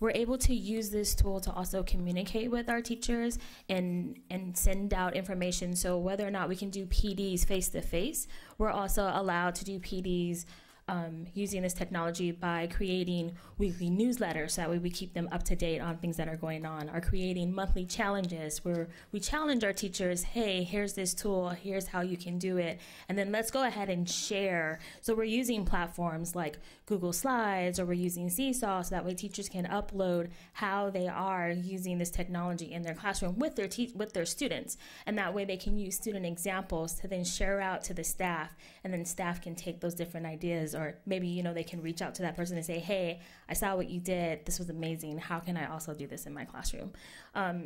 we're able to use this tool to also communicate with our teachers and send out information. So whether or not we can do PDs face-to-face, we're also allowed to do PDs using this technology by creating weekly newsletters, so that way we keep them up to date on things that are going on, or creating monthly challenges where we challenge our teachers, hey, here's this tool, here's how you can do it, and then let's go ahead and share. So we're using platforms like Google Slides, or we're using Seesaw, so that way teachers can upload how they are using this technology in their classroom with their students, and that way they can use student examples to then share out to the staff, and then staff can take those different ideas, or maybe they can reach out to that person and say, hey, I saw what you did, this was amazing, how can I also do this in my classroom?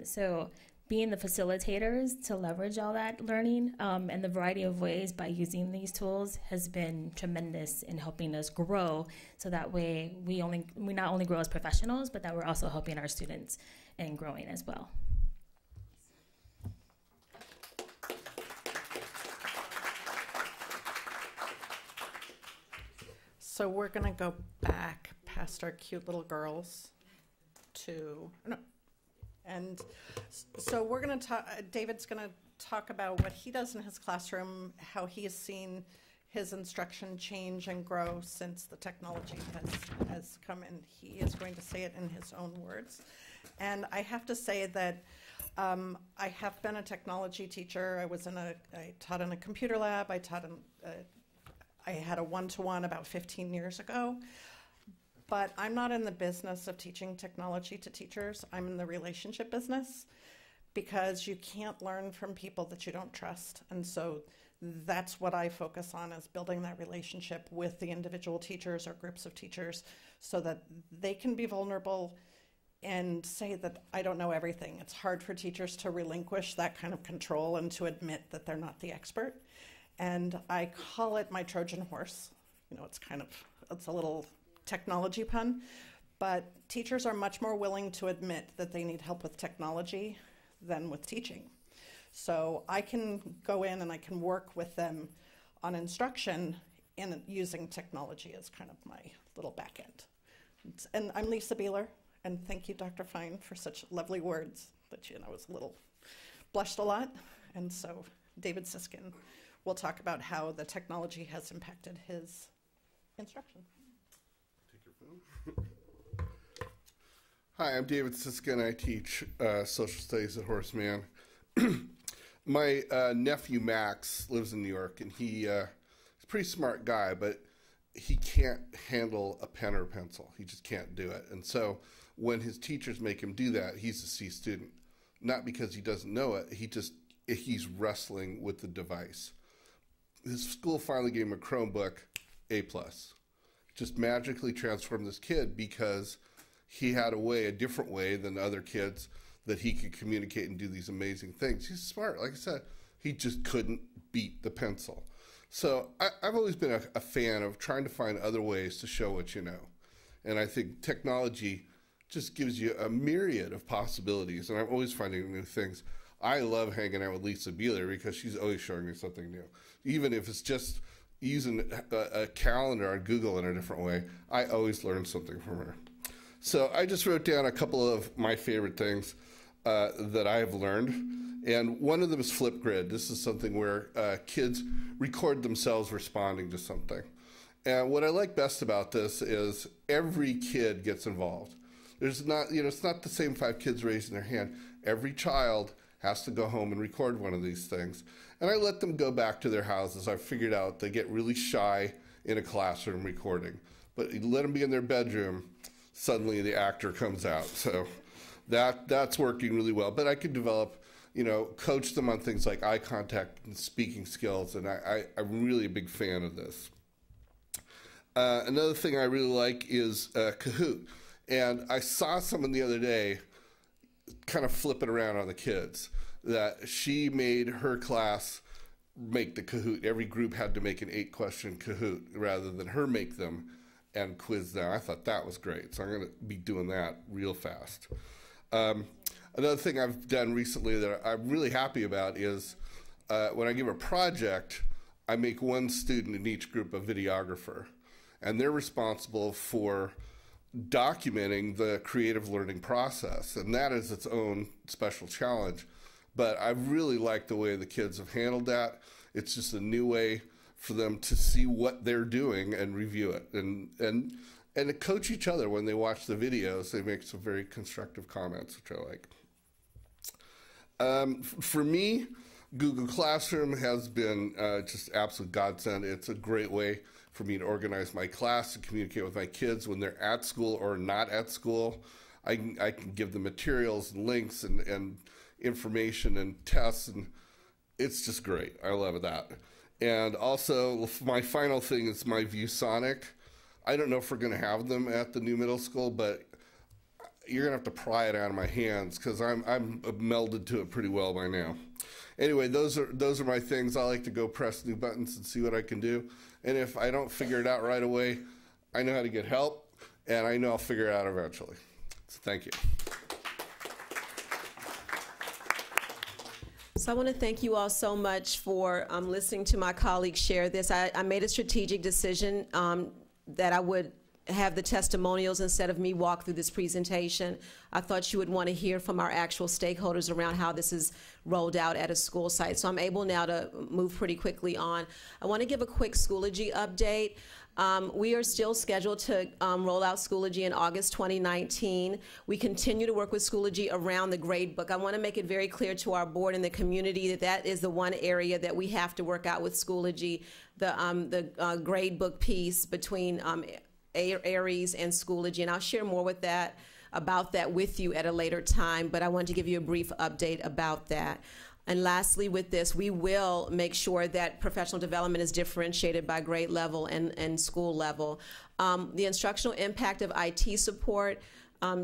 So being the facilitators to leverage all that learning and the variety of ways by using these tools has been tremendous in helping us grow, so that way we not only grow as professionals, but that we're also helping our students and growing as well. So we're going to go back past our cute little girls so we're going to talk, David's going to talk about what he does in his classroom, how he has seen his instruction change and grow since the technology has come, and he is going to say it in his own words. And I have to say that I have been a technology teacher. I taught in a computer lab. I had a one-to-one about 15 years ago, but I'm not in the business of teaching technology to teachers. I'm in the relationship business, because you can't learn from people that you don't trust. And so that's what I focus on, is building that relationship with the individual teachers or groups of teachers, so that they can be vulnerable and say that I don't know everything. It's hard for teachers to relinquish that kind of control and to admit that they're not the expert. And I call it my Trojan horse. It's a little technology pun, but teachers are much more willing to admit that they need help with technology than with teaching. So I can go in and I can work with them on instruction in using technology as kind of my little back end. And I'm Lisa Beeler, and thank you, Dr. Fine, for such lovely words that was a little, blushed a lot. And so David Susskind will talk about how the technology has impacted his instruction. Take your phone. Hi, I'm David Susskind. I teach social studies at Horace Mann. My nephew Max lives in New York, and he's a pretty smart guy, but he can't handle a pen or a pencil. He just can't do it. And so when his teachers make him do that, he's a C student. Not because he doesn't know it, he's wrestling with the device. His school finally gave him a Chromebook, A+. Just magically transformed this kid because he had a different way than other kids that he could communicate and do these amazing things. He's smart. Like I said, he just couldn't beat the pencil. So I've always been a fan of trying to find other ways to show what you know. And I think technology just gives you a myriad of possibilities, and I'm always finding new things. I love hanging out with Lisa Beeler because she's always showing me something new. Even if it's just using a calendar on Google in a different way, I always learn something from her. So I just wrote down a couple of my favorite things that I have learned. And one of them is Flipgrid. This is something where kids record themselves responding to something. And what I like best about this is every kid gets involved. There's not, it's not the same 5 kids raising their hand. Every child has to go home and record one of these things. And I let them go back to their houses. I figured out they get really shy in a classroom recording. But you let them be in their bedroom, suddenly the actor comes out. So that's working really well. But I could develop, coach them on things like eye contact and speaking skills. And I'm really a big fan of this. Another thing I really like is Kahoot. And I saw someone the other day kind of flipping around on the kids, that she made her class make the Kahoot. Every group had to make an 8-question Kahoot rather than her make them and quiz them. I thought that was great. So I'm going to be doing that real fast. Another thing I've done recently that I'm really happy about is when I give a project, I make one student in each group a videographer, and they're responsible for documenting the creative learning process, and that is its own special challenge. But I really like the way the kids have handled that. It's just a new way for them to see what they're doing and review it, and to coach each other when they watch the videos. They make some very constructive comments, which I like. For me, Google Classroom has been just absolute godsend. It's a great way for me to organize my class and communicate with my kids when they're at school or not at school. I can give them materials and links and information and tests, and it's just great. I love that. And also, my final thing is my ViewSonic. I don't know if we're going to have them at the new middle school, but you're going to have to pry it out of my hands because I'm melded to it pretty well by now. Anyway, those are my things. I like to go press new buttons and see what I can do. And if I don't figure it out right away, I know how to get help, and I know I'll figure it out eventually. So thank you. So I want to thank you all so much for listening to my colleagues share this. I made a strategic decision that I would have the testimonials instead of me walk through this presentation. I thought you would want to hear from our actual stakeholders around how this is rolled out at a school site. So I'm able now to move pretty quickly on. I want to give a quick Schoology update. We are still scheduled to roll out Schoology in August 2019. We continue to work with Schoology around the grade book. I want to make it very clear to our board and the community that that is the one area that we have to work out with Schoology, the grade book piece between Aries and Schoology, and I'll share more about that with you at a later time, but I wanted to give you a brief update about that. And lastly, with this, we will make sure that professional development is differentiated by grade level and school level. The instructional impact of IT support,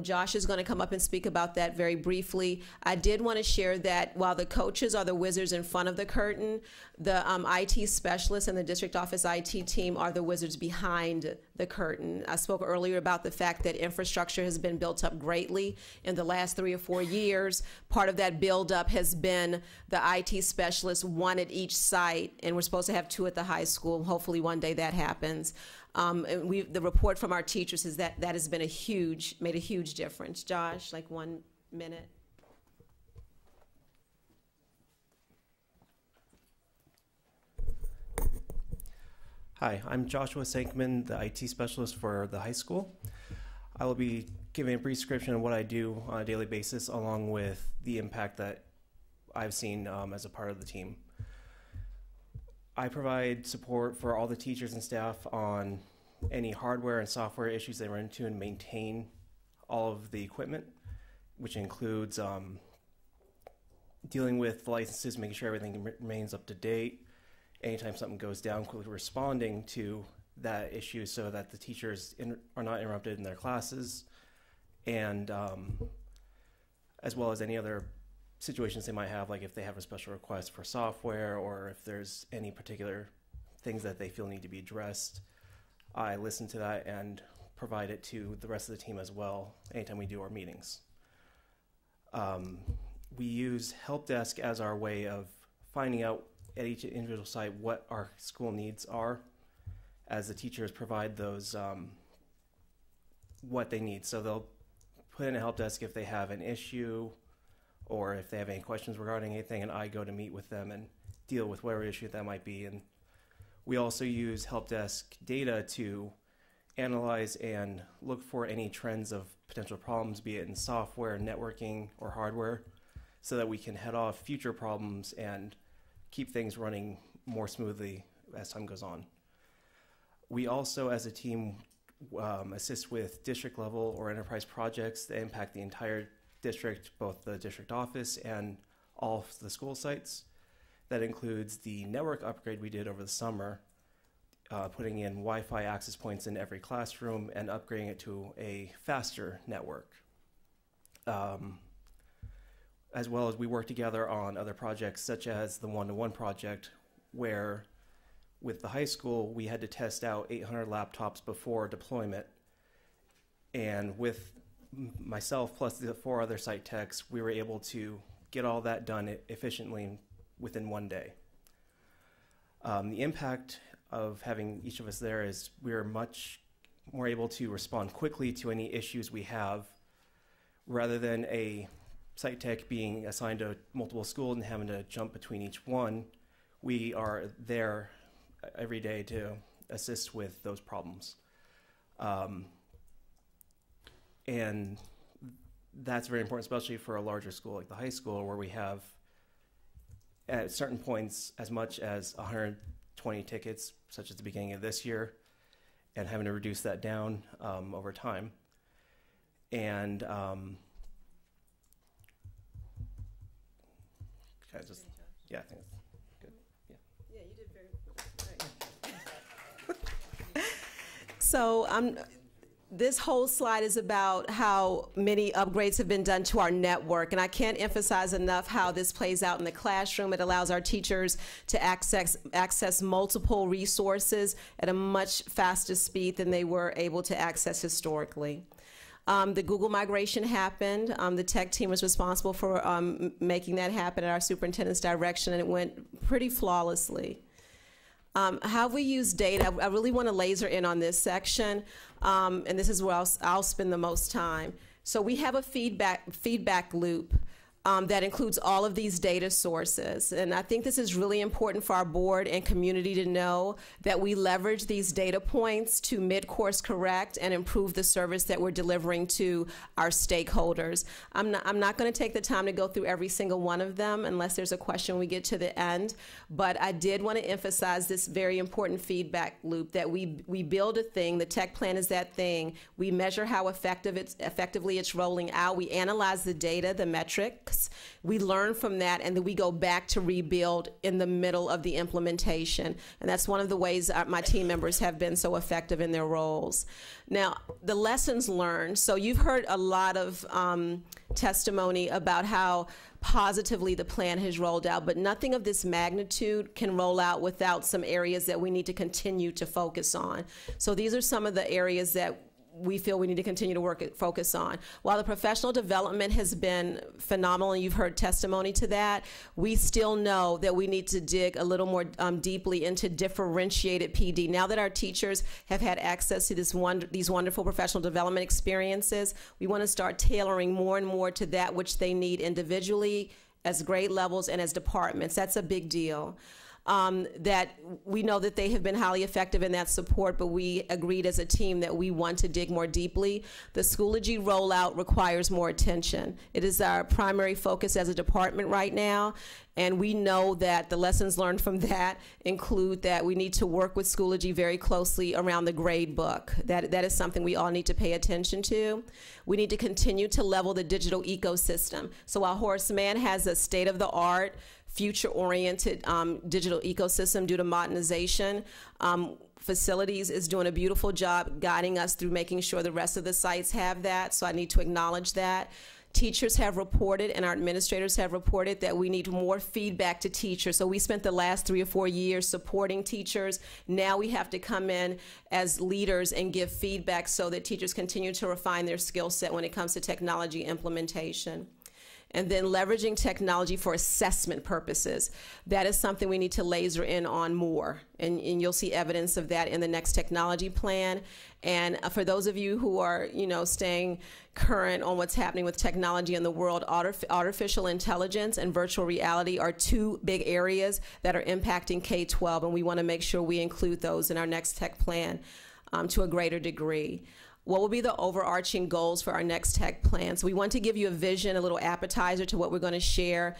Josh is going to come up and speak about that very briefly. I did want to share that while the coaches are the wizards in front of the curtain, the IT specialists and the district office IT team are the wizards behind the curtain. I spoke earlier about the fact that infrastructure has been built up greatly in the last 3 or 4 years. Part of that buildup has been the IT specialists, one at each site, and we're supposed to have 2 at the high school. Hopefully one day that happens. The report from our teachers is that has been made a huge difference. Josh, like 1 minute. Hi, I'm Joshua Sankman, the IT specialist for the high school. I will be giving a brief description of what I do on a daily basis, along with the impact that I've seen as a part of the team. I provide support for all the teachers and staff on any hardware and software issues they run into and maintain all of the equipment, which includes dealing with licenses, making sure everything remains up to date. Anytime something goes down, quickly responding to that issue so that the teachers are not interrupted in their classes, and as well as any other situations they might have, like if they have a special request for software or if there's any particular things that they feel need to be addressed. I listen to that and provide it to the rest of the team as well anytime we do our meetings. We use Help Desk as our way of finding out at each individual site what our school needs are, as the teachers provide those what they need. So they'll put in a help desk if they have an issue or if they have any questions regarding anything, and I go to meet with them and deal with whatever issue that might be. And we also use help desk data to analyze and look for any trends of potential problems, be it in software, networking, or hardware, so that we can head off future problems and keep things running more smoothly as time goes on. We also, as a team, assist with district level or enterprise projects that impact the entire district, both the district office and all of the school sites. That includes the network upgrade we did over the summer, putting in Wi-Fi access points in every classroom and upgrading it to a faster network. As well as we work together on other projects such as the OnetoOne project, where with the high school we had to test out 800 laptops before deployment. And with myself plus the 4 other site techs, we were able to get all that done efficiently within 1 day. The impact of having each of us there is we're much more able to respond quickly to any issues we have, rather than a site tech being assigned to multiple schools and having to jump between each one. We are there every day to assist with those problems. And that's very important, especially for a larger school like the high school, where we have at certain points as much as 120 tickets, such as the beginning of this year, and having to reduce that down over time. And I just, yeah, I think it's good. Yeah. Yeah, you did very good. So this whole slide is about how many upgrades have been done to our network, and I can't emphasize enough how this plays out in the classroom. It allows our teachers to access multiple resources at a much faster speed than they were able to access historically. The Google migration happened. The tech team was responsible for making that happen at our superintendent's direction, and it went pretty flawlessly. How we use data, I really want to laser in on this section, and this is where I'll spend the most time. So we have a feedback loop that includes all of these data sources. And I think this is really important for our board and community to know that we leverage these data points to mid-course correct and improve the service that we're delivering to our stakeholders. I'm not going to take the time to go through every single one of them unless there's a question when we get to the end. But I did want to emphasize this very important feedback loop, that we build a thing, the tech plan is that thing, we measure how effectively it's rolling out, we analyze the data, the metrics, we learn from that, and then we go back to rebuild in the middle of the implementation. And that's one of the ways my team members have been so effective in their roles. Now, the lessons learned. So you've heard a lot of testimony about how positively the plan has rolled out, but nothing of this magnitude can roll out without some areas that we need to continue to focus on. So these are some of the areas that we feel we need to continue to focus on. While the professional development has been phenomenal, and you've heard testimony to that, we still know that we need to dig a little more deeply into differentiated PD. Now that our teachers have had access to these wonderful professional development experiences, we want to start tailoring more and more to that which they need individually, as grade levels, and as departments. That's a big deal. That we know that they have been highly effective in that support, but we agreed as a team that we want to dig more deeply. The Schoology rollout requires more attention. It is our primary focus as a department right now, and we know that the lessons learned from that include that we need to work with Schoology very closely around the grade book. That is something we all need to pay attention to. We need to continue to level the digital ecosystem. So while Horace Mann has a state-of-the-art, future-oriented digital ecosystem due to modernization, Facilities is doing a beautiful job guiding us through making sure the rest of the sites have that, so I need to acknowledge that. Teachers have reported and our administrators have reported that we need more feedback to teachers. So we spent the last 3 or 4 years supporting teachers. Now we have to come in as leaders and give feedback so that teachers continue to refine their skill set when it comes to technology implementation. And then leveraging technology for assessment purposes. That is something we need to laser in on more. And you'll see evidence of that in the next technology plan. And for those of you who are, staying current on what's happening with technology in the world, artificial intelligence and virtual reality are 2 big areas that are impacting K-12, and we want to make sure we include those in our next tech plan to a greater degree. What will be the overarching goals for our next tech plan? So we want to give you a vision, a little appetizer to what we're going to share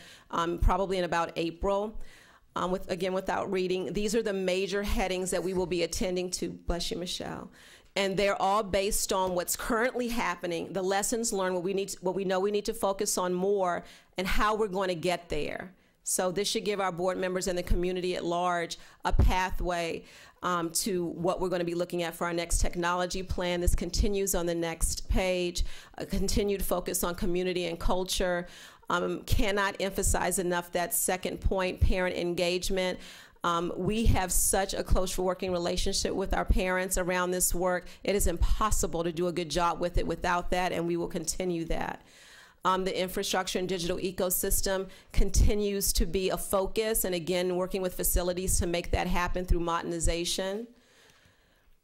probably in about April. Without reading, these are the major headings that we will be attending to. Bless you, Michelle. And they're all based on what's currently happening, the lessons learned, what we know we need to focus on more, and how we're going to get there. So this should give our board members and the community at large a pathway to what we're going to be looking at for our next technology plan. This continues on the next page, a continued focus on community and culture. Cannot emphasize enough that second point, parent engagement. We have such a close working relationship with our parents around this work. It is impossible to do a good job with it without that, and we will continue that. The infrastructure and digital ecosystem continues to be a focus, and again, working with facilities to make that happen through modernization.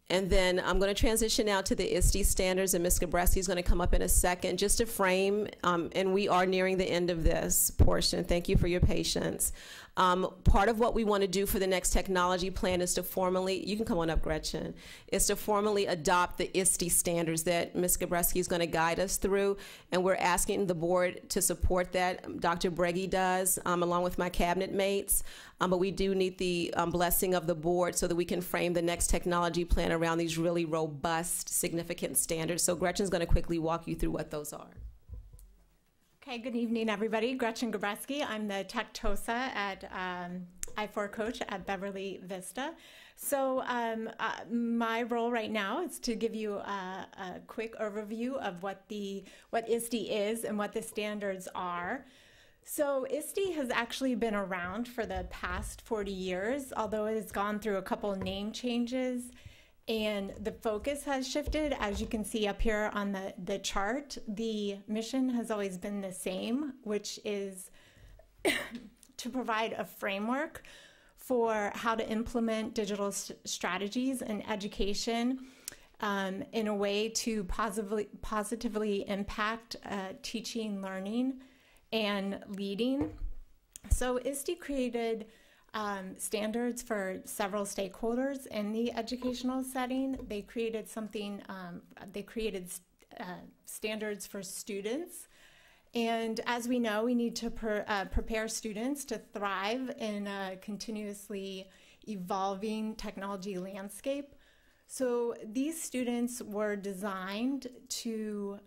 And then I'm going to transition now to the ISD standards, and Ms. Kbev is going to come up in a second, just to frame, and we are nearing the end of this portion. Thank you for your patience. Part of what we want to do for the next technology plan is to formally, you can come on up, Gretchen, is to formally adopt the ISD standards that Ms. Kbev is going to guide us through, and we're asking the board to support that. Dr. Breggy does, along with my cabinet mates, but we do need the blessing of the board so that we can frame the next technology plan around these really robust, significant standards. So Gretchen's going to quickly walk you through what those are. Okay, good evening, everybody. Gretchen Kbev. I'm the Tech TOSA at I4 coach at Beverly Vista. So my role right now is to give you a quick overview of what ISD is and what the standards are. So ISD has actually been around for the past 40 years, although it has gone through a couple name changes. And the focus has shifted, as you can see up here on the chart. The mission has always been the same, which is to provide a framework for how to implement digital strategies in education in a way to positively impact teaching, learning, and leading. So ISD created standards for several stakeholders in the educational setting. They created standards for students. And as we know, we need to prepare students to thrive in a continuously evolving technology landscape. So these students were designed to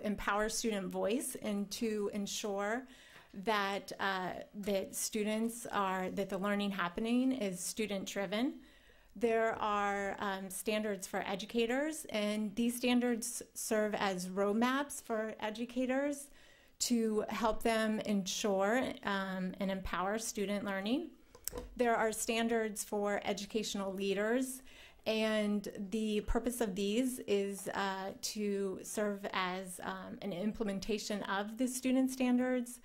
empower student voice and to ensure that that the learning happening is student driven. There are standards for educators, and these standards serve as roadmaps for educators to help them ensure and empower student learning. There are standards for educational leaders, and the purpose of these is to serve as an implementation of the student standards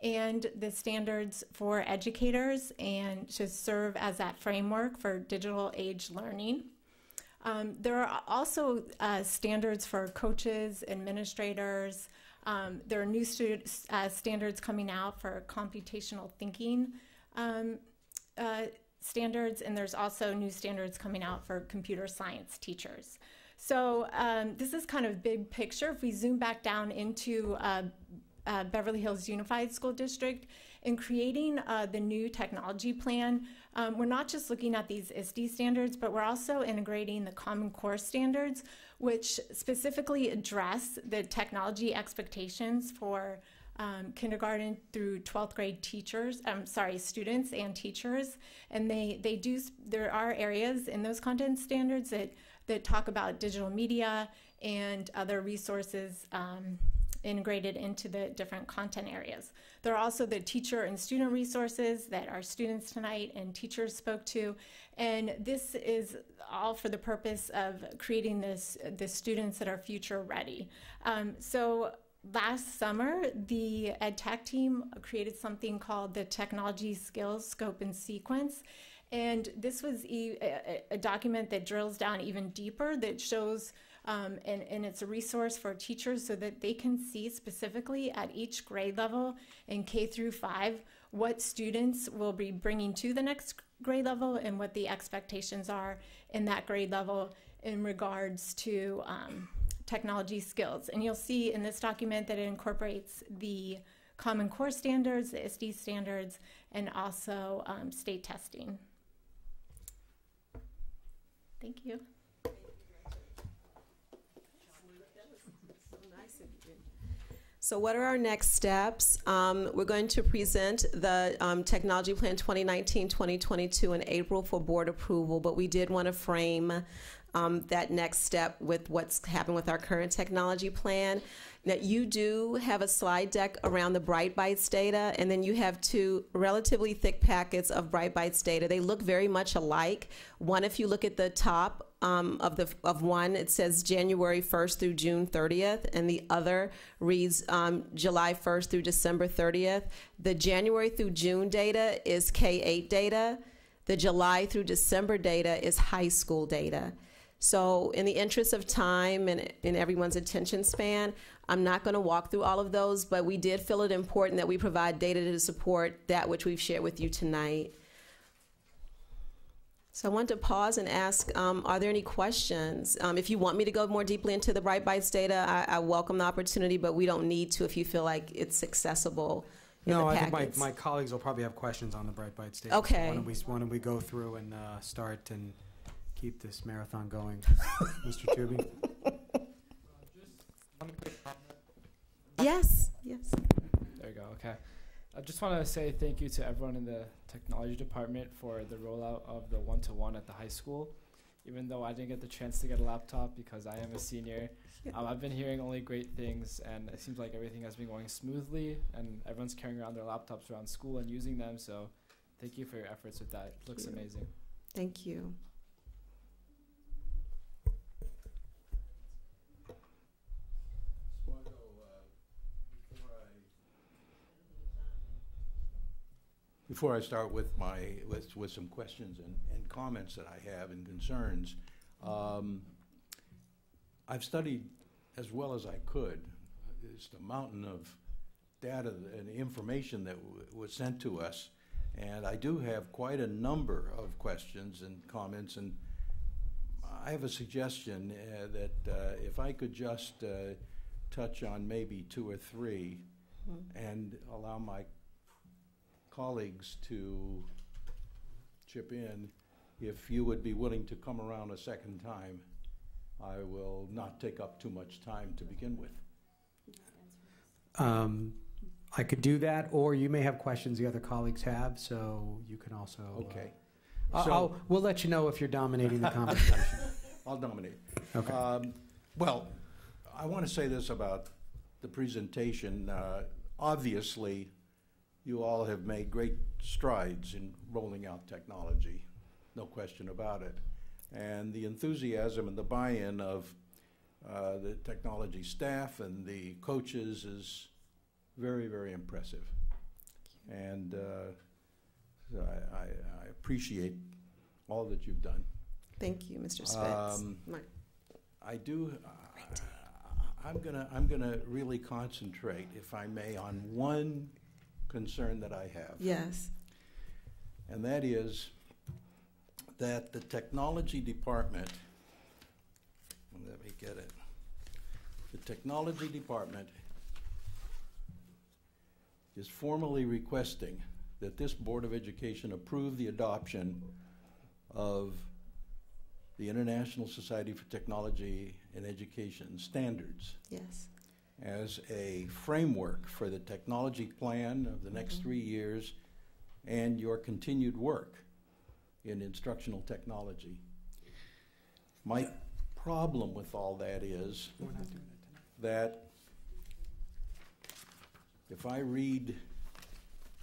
and the standards for educators, and to serve as that framework for digital age learning. There are also standards for coaches, administrators. There are new standards coming out for computational thinking standards, and there's also new standards coming out for computer science teachers. So this is kind of big picture. If we zoom back down into Beverly Hills Unified School District, in creating the new technology plan, we're not just looking at these ISD standards, but we're also integrating the Common Core standards, which specifically address the technology expectations for kindergarten through 12th grade students and teachers. And there are areas in those content standards that talk about digital media and other resources integrated into the different content areas. There are also the teacher and student resources that our students tonight and teachers spoke to, and this is all for the purpose of creating the students that are future ready. So last summer, the Ed Tech team created something called the Technology Skills Scope and Sequence, and this was a document that drills down even deeper, that shows and it's a resource for teachers so that they can see specifically at each grade level in K through 5 what students will be bringing to the next grade level and what the expectations are in that grade level in regards to technology skills. And you'll see in this document that it incorporates the Common Core standards, the ISD standards, and also state testing. Thank you. So what are our next steps? We're going to present the Technology Plan 2019-2022 in April for board approval, but we did want to frame that next step with what's happened with our current technology plan. Now, you do have a slide deck around the Bright Bites data, and then you have two relatively thick packets of Bright Bites data. They look very much alike. One, if you look at the top of one, it says January 1st through June 30th, and the other reads July 1st through December 30th. The January through June data is K-8 data. The July through December data is high school data. So in the interest of time and in everyone's attention span, I'm not going to walk through all of those, but we did feel it important that we provide data to support that which we've shared with you tonight. So I wanted to pause and ask, are there any questions? If you want me to go more deeply into the Bright Bites data, I welcome the opportunity, but we don't need to if you feel like it's accessible in No, the I packets. think my colleagues will probably have questions on the Bright Bites data. Okay. Why don't we go through and start and keep this marathon going? Mr. Tubey? Yes, yes. There you go, okay. I just want to say thank you to everyone in the technology department for the rollout of the one-to-one at the high school. Even though I didn't get the chance to get a laptop because I am a senior, I've been hearing only great things, and it seems like everything has been going smoothly, and everyone's carrying around their laptops around school and using them, so thank you for your efforts with that. It looks amazing. Thank you. Before I start with with some questions and comments that I have and concerns, I've studied as well as I could just a mountain of data and information that was sent to us, and I do have quite a number of questions and comments, and I have a suggestion that if I could just touch on maybe two or three and allow my colleagues to chip in. If you would be willing to come around a second time, I will not take up too much time to begin with. I could do that, or you may have questions the other colleagues have, so you can also. Okay. We'll let you know if you're dominating the conversation. I'll dominate. Okay. Well, I want to say this about the presentation. Obviously, you all have made great strides in rolling out technology, no question about it. And the enthusiasm and the buy-in of the technology staff and the coaches is very, very impressive. And I appreciate all that you've done. Thank you, Mr. Spitz. I do. I'm gonna really concentrate, if I may, on one concern that I have. Yes. And that is that the technology department, let me get it, the technology department is formally requesting that this Board of Education approve the adoption of the International Society for Technology and Education standards. Yes. As a framework for the technology plan of the next 3 years and your continued work in instructional technology. My problem with all that is that if I read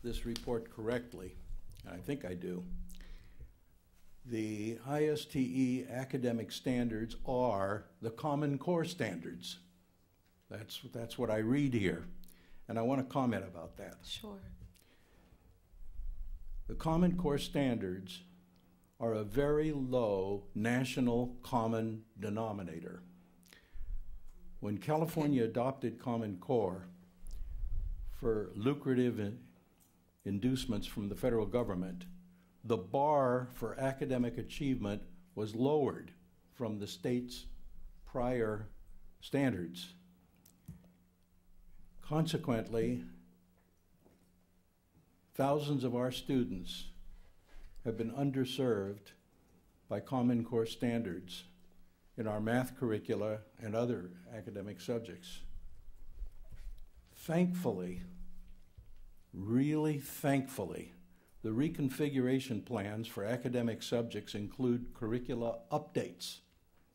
this report correctly, and I think I do, the ISTE academic standards are the Common Core standards. That's what I read here, and I want to comment about that. Sure. The Common Core standards are a very low national common denominator. When California adopted Common Core for lucrative inducements from the federal government, the bar for academic achievement was lowered from the state's prior standards. Consequently, thousands of our students have been underserved by Common Core standards in our math curricula and other academic subjects. Thankfully, really thankfully, the reconfiguration plans for academic subjects include curricula updates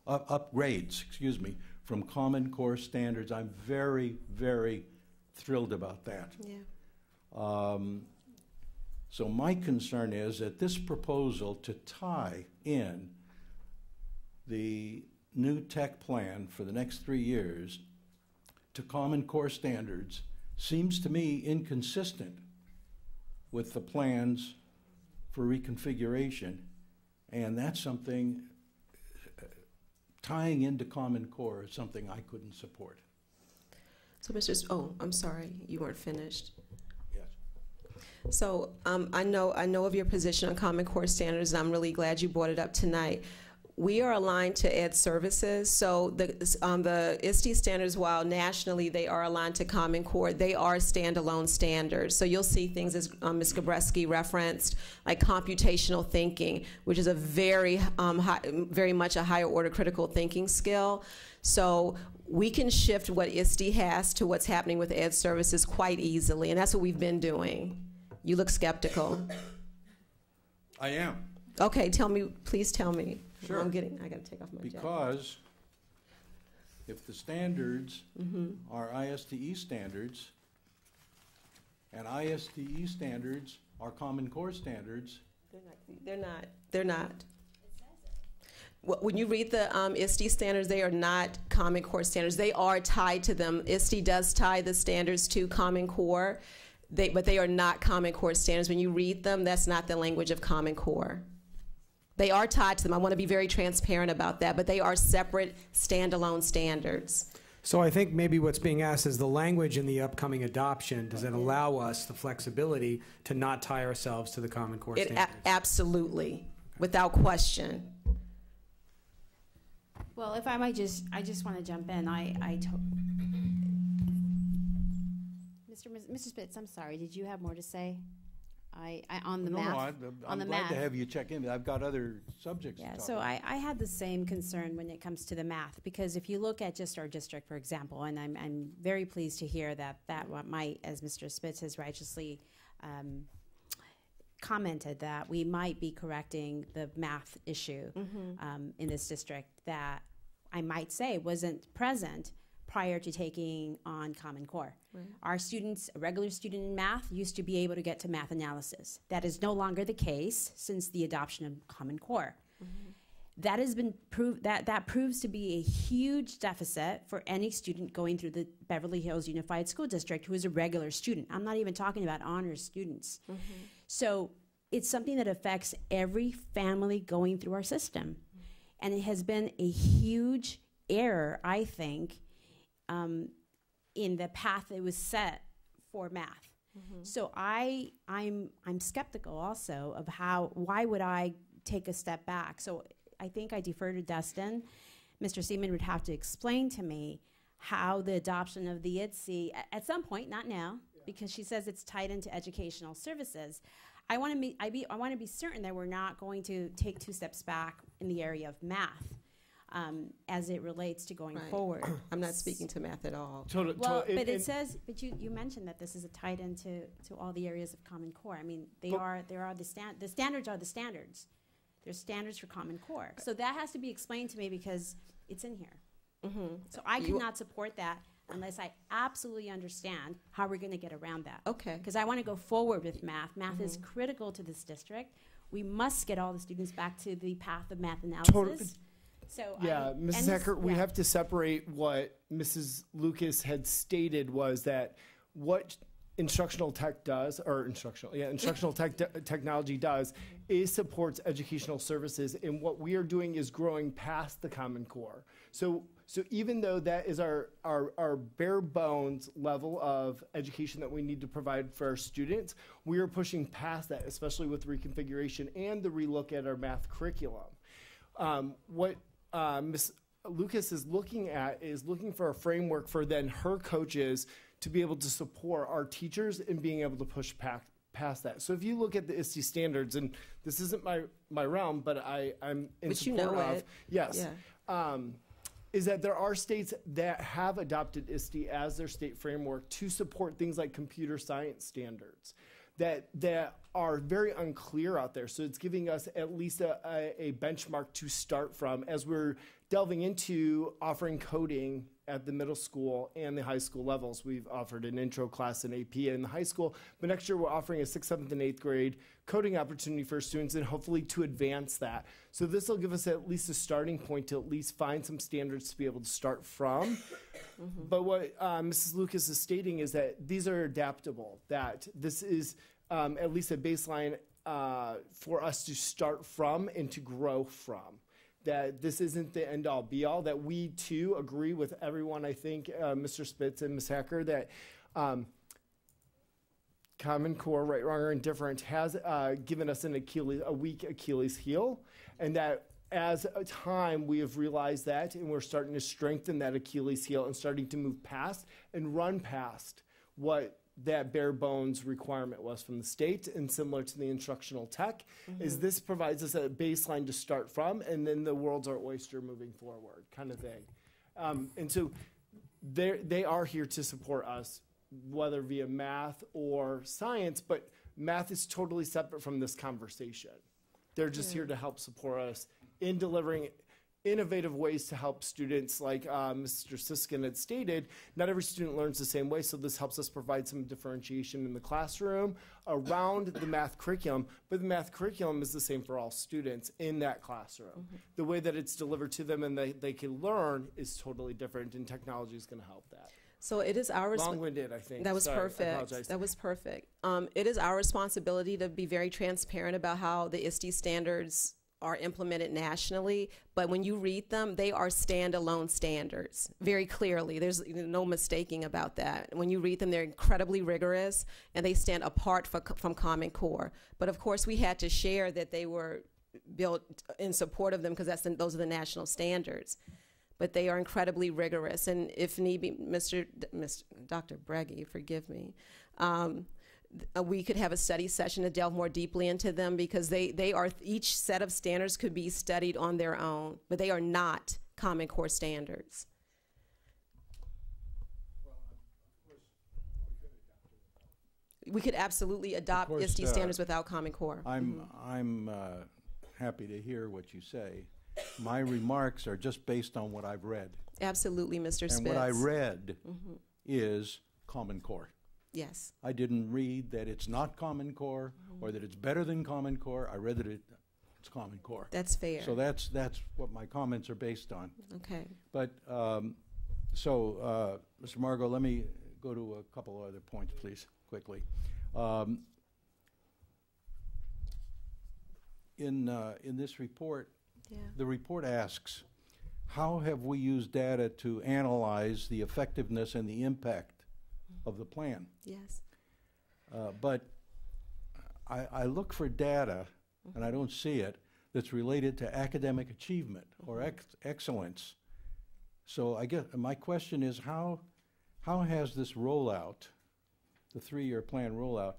upgrades, excuse me, from Common Core standards. I'm very, very thrilled about that. Yeah. So my concern is that this proposal to tie in the new tech plan for the next 3 years to Common Core standards seems to me inconsistent with the plans for reconfiguration, and that's something, tying into Common Core is something I couldn't support. So, oh, I'm sorry, you weren't finished. Yes. So I know of your position on Common Core standards, and I'm really glad you brought it up tonight. We are aligned to Ed Services, so the ISD standards, while nationally they are aligned to Common Core, they are standalone standards. So you'll see things, as Ms. Gabreski referenced, like computational thinking, which is a very much a higher order critical thinking skill. So we can shift what ISD has to what's happening with Ed Services quite easily, and that's what we've been doing. You look skeptical. I am. Okay, please tell me. Sure. I got to take off my jacket. Because if the standards are ISTE standards, and ISTE standards are Common Core standards. They're not. When you read the ISTE standards, they are not Common Core standards. They are tied to them. ISTE does tie the standards to Common Core, but they are not Common Core standards. When you read them, that's not the language of Common Core. They are tied to them. I want to be very transparent about that, but they are separate, standalone standards. So I think maybe what's being asked is the language in the upcoming adoption, does it allow us the flexibility to not tie ourselves to the Common Core standards? Absolutely, without question. Well, if I might I just want to jump in. Mr. Spitz, I'm sorry. Did you have more to say? On the math. I'm glad to have you check in. I've got other subjects to talk so about. I had the same concern when it comes to the math, because if you look at just our district, for example, and I'm very pleased to hear that might, as Mr. Spitz has righteously commented, that we might be correcting the math issue in this district that I might say wasn't present prior to taking on Common Core. Right. Our students, a regular student in math, used to be able to get to math analysis. That is no longer the case since the adoption of Common Core. That has been proved, that proves to be a huge deficit for any student going through the Beverly Hills Unified School District who is a regular student. I'm not even talking about honors students. So it's something that affects every family going through our system. And it has been a huge error, I think, in the path that was set for math. So I'm skeptical also of why would I take a step back? So I think I defer to Dustin. Mr. Seaman would have to explain to me how the adoption of the ITSE, at some point, not now, because she says it's tied into educational services. I want to be certain that we're not going to take 2 steps back in the area of math. As it relates to going forward. I'm not speaking to math at all. But you mentioned that this is tied into all the areas of Common Core. I mean, the standards are the standards. There's standards for Common Core. So that has to be explained to me because it's in here. So I cannot support that unless I absolutely understand how we're going to get around that. Okay. Because I want to go forward with math. Math is critical to this district. We must get all the students back to the path of math analysis. So Mrs. Hecker, we have to separate what Mrs. Lucas had stated was that what instructional tech does, or instructional technology does, is supports educational services, and what we are doing is growing past the Common Core. So even though that is our bare bones level of education that we need to provide for our students, we are pushing past that, especially with reconfiguration and the relook at our math curriculum. What Ms. Lucas is looking for a framework for then her coaches to be able to support our teachers in being able to push past that. So if you look at the ISTE standards, and this isn't my realm, but I'm in support of. Yes. Yeah. Is that there are states that have adopted ISTE as their state framework to support things like computer science standards that are very unclear out there. So it's giving us at least a benchmark to start from as we're delving into offering coding at the middle school and the high school levels. We've offered an intro class in AP in the high school, but next year we're offering a 6th, 7th, and 8th grade coding opportunity for students and hopefully to advance that. So this will give us at least a starting point to at least find some standards to be able to start from. But what Mrs. Lucas is stating is that these are adaptable, that this is at least a baseline for us to start from and to grow from. That this isn't the end-all, be-all, that we, too, agree with everyone, I think, Mr. Spitz and Ms. Hacker, that Common Core, right, wrong, or indifferent has given us a weak Achilles heel, and that as a time we have realized that, and we're starting to strengthen that Achilles heel and starting to move past and run past what that bare bones requirement was from the state, and similar to the instructional tech, is this provides us a baseline to start from, and then the world's our oyster moving forward, kind of thing. And so they are here to support us, whether via math or science, but math is totally separate from this conversation. They're just here to help support us in delivering innovative ways to help students, like Mr. Susskind had stated. Not every student learns the same way, so this helps us provide some differentiation in the classroom around the math curriculum, but the math curriculum is the same for all students in that classroom. The way that it's delivered to them and they can learn is totally different, and technology is going to help that. So it is our long-winded, I think. That was Sorry, I perfect. apologize. That was perfect. It is our responsibility to be very transparent about how the ISD standards are implemented nationally, but when you read them, they are standalone standards, very clearly. There's no mistaking about that. When you read them, they're incredibly rigorous, and they stand apart from Common Core. But of course, we had to share that they were built in support of them because those are the national standards. But they are incredibly rigorous, and if need be, Dr. Breggy, forgive me, we could have a study session to delve more deeply into them, because they are, each set of standards could be studied on their own, but they are not Common Core standards. We could absolutely adopt ISD standards without Common Core. I'm happy to hear what you say. My remarks are just based on what I've read. Absolutely, Mr. Spitz. And what I read is Common Core. Yes. I didn't read that it's not Common Core or that it's better than Common Core. I read that it's Common Core. That's fair. So that's what my comments are based on. Okay. But Mr. Margot, let me go to a couple other points, please, quickly. In this report, the report asks, how have we used data to analyze the effectiveness and the impact of the plan? Yes. But I look for data, and I don't see it, that's related to academic achievement or excellence. So I guess my question is, how has this rollout, the 3-year plan rollout,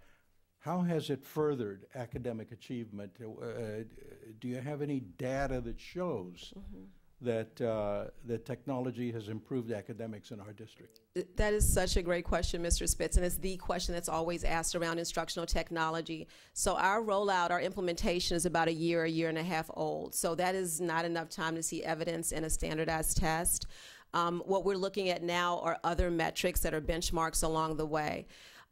how has it furthered academic achievement? Do you have any data that shows that technology has improved academics in our district? That is such a great question, Mr. Spitz, and it's the question that's always asked around instructional technology. So our rollout, our implementation is about a year and a half old. So that is not enough time to see evidence in a standardized test. What we're looking at now are other metrics that are benchmarks along the way.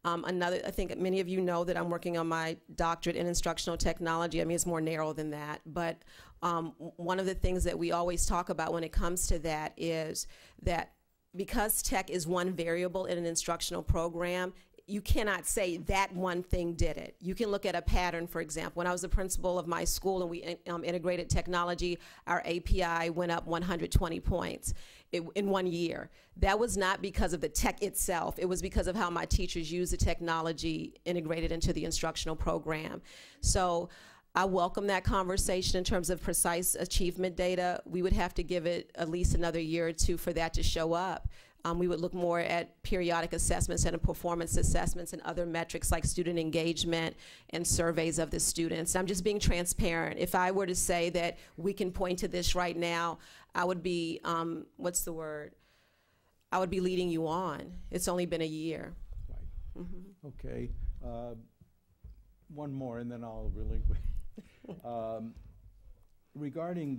I think many of you know that I'm working on my doctorate in instructional technology. I mean, it's more narrow than that, but one of the things that we always talk about when it comes to that is that because tech is one variable in an instructional program, you cannot say that one thing did it. You can look at a pattern, for example. When I was the principal of my school and we integrated technology, our API went up 120 points in 1 year. That was not because of the tech itself. It was because of how my teachers used the technology integrated into the instructional program. So I welcome that conversation in terms of precise achievement data. We would have to give it at least another year or two for that to show up. We would look more at periodic assessments and performance assessments and other metrics like student engagement and surveys of the students. I'm just being transparent. If I were to say that we can point to this right now, I would be, what's the word? I would be leading you on. It's only been a year. Right. Okay. one more, and then I'll relinquish. Regarding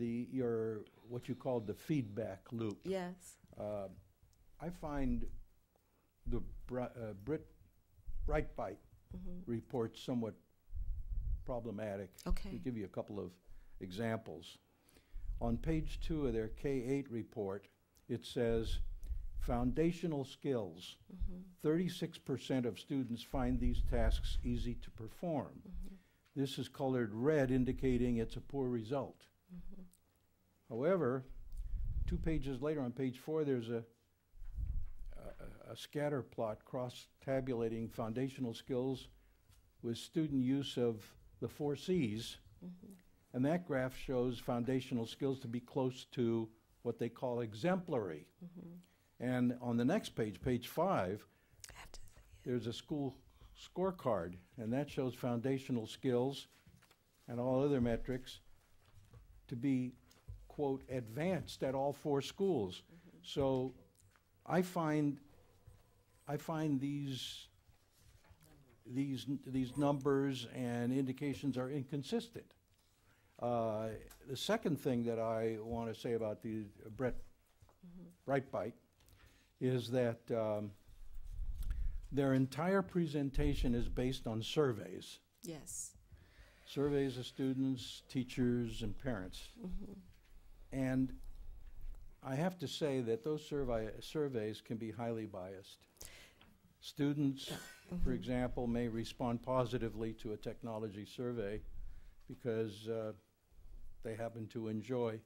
what you called the feedback loop. Yes. I find the Brightbite report somewhat problematic. Okay. To give you a couple of examples. On page 2 of their K-8 report, it says, foundational skills. 36% of students find these tasks easy to perform. This is colored red, indicating it's a poor result. However, 2 pages later on page 4, there's a scatter plot cross-tabulating foundational skills with student use of the 4 C's. And that graph shows foundational skills to be close to what they call exemplary. And on the next page, page 5, there's a school scorecard, and that shows foundational skills and all other metrics to be, quote, advanced at all 4 schools. So I find these numbers and indications are inconsistent. The second thing that I want to say about the Brightbite is that their entire presentation is based on surveys. Yes. Surveys of students, teachers, and parents. And I have to say that those surveys can be highly biased. Students, for example, may respond positively to a technology survey because they happen to enjoy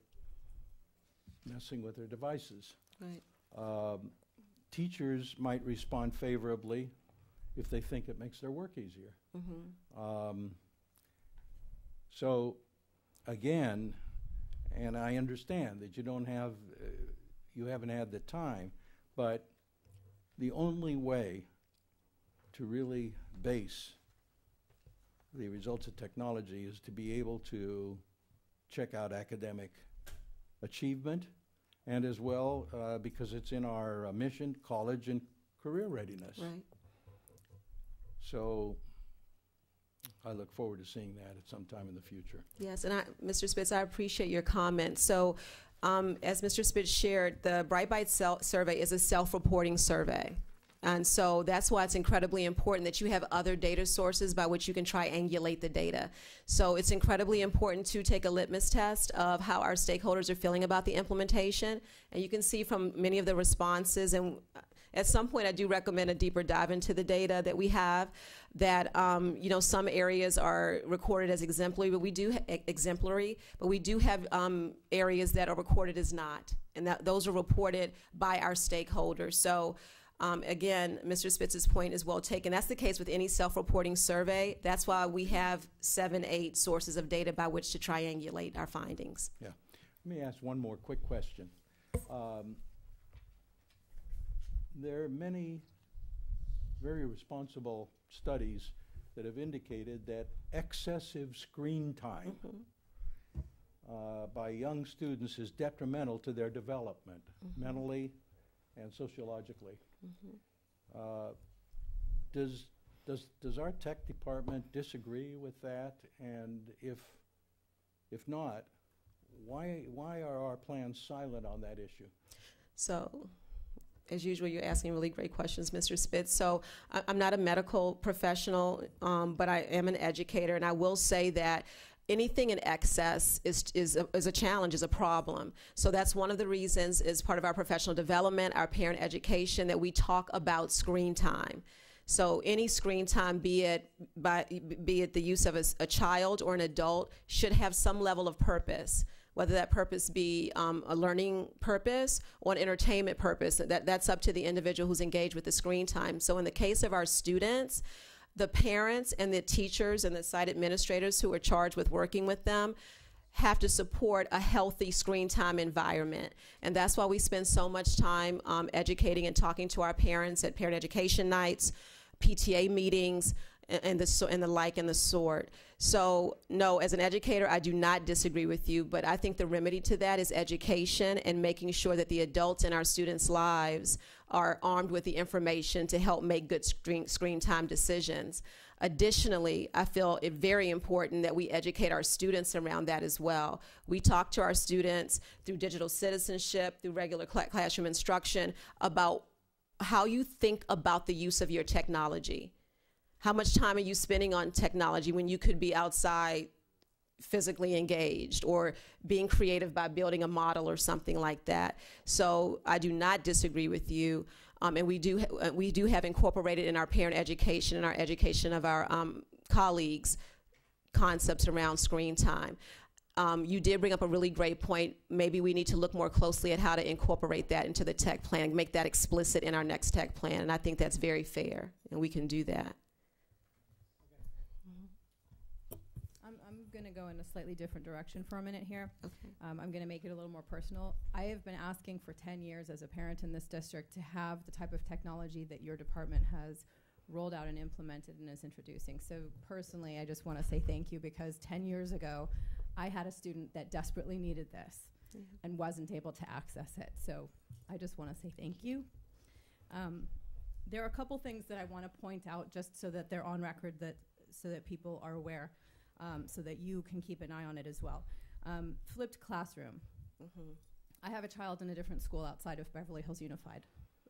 messing with their devices. Right. Teachers might respond favorably if they think it makes their work easier. So again, and I understand that you haven't had the time, but the only way to really base the results of technology is to be able to check out academic achievement, and as well, because it's in our mission, college and career readiness. Right. So I look forward to seeing that at some time in the future. Yes, and Mr. Spitz, I appreciate your comment. So as Mr. Spitz shared, the Brightbite survey is a self-reporting survey. And so that's why it's incredibly important that you have other data sources by which you can triangulate the data. So it's incredibly important to take a litmus test of how our stakeholders are feeling about the implementation. And you can see from many of the responses, and at some point I do recommend a deeper dive into the data that we have, that some areas are recorded as exemplary, but we do have areas that are recorded as not, and that those are reported by our stakeholders. So again, Mr. Spitz's point is well taken. That's the case with any self-reporting survey. That's why we have 7, 8 sources of data by which to triangulate our findings. Yeah. Let me ask one more quick question. There are many very responsible studies that have indicated that excessive screen time by young students is detrimental to their development, mentally and sociologically. Does our tech department disagree with that? And if not, why are our plans silent on that issue? So, as usual, you're asking really great questions, Mr. Spitz. So I'm not a medical professional, but I am an educator, and I will say that anything in excess is a challenge, is a problem. So that's one of the reasons, as part of our professional development, our parent education, that we talk about screen time. So any screen time, be it the use of a child or an adult, should have some level of purpose. Whether that purpose be a learning purpose or an entertainment purpose, that's up to the individual who's engaged with the screen time. So in the case of our students, the parents and the teachers and the site administrators who are charged with working with them have to support a healthy screen time environment. And that's why we spend so much time educating and talking to our parents at parent education nights, PTA meetings, and the like and the sort. So no, as an educator, I do not disagree with you, but I think the remedy to that is education and making sure that the adults in our students' lives are armed with the information to help make good screen time decisions. Additionally, I feel it very important that we educate our students around that as well. We talk to our students through digital citizenship, through regular classroom instruction, about how you think about the use of your technology. How much time are you spending on technology when you could be outside physically engaged or being creative by building a model or something like that? So I do not disagree with you. And we do have incorporated in our parent education and our education of our colleagues concepts around screen time. You did bring up a really great point. Maybe we need to look more closely at how to incorporate that into the tech plan, make that explicit in our next tech plan, and I think that's very fair, and we can do that. I'm going to go in a slightly different direction for a minute here. Okay. I'm going to make it a little more personal. I have been asking for 10 years as a parent in this district to have the type of technology that your department has rolled out and implemented and is introducing. So personally, I just want to say thank you, because 10 years ago, I had a student that desperately needed this and wasn't able to access it. So I just want to say thank you. There are a couple things that I want to point out just so that they're on record, so that people are aware. So that you can keep an eye on it as well. Flipped classroom. I have a child in a different school outside of Beverly Hills Unified.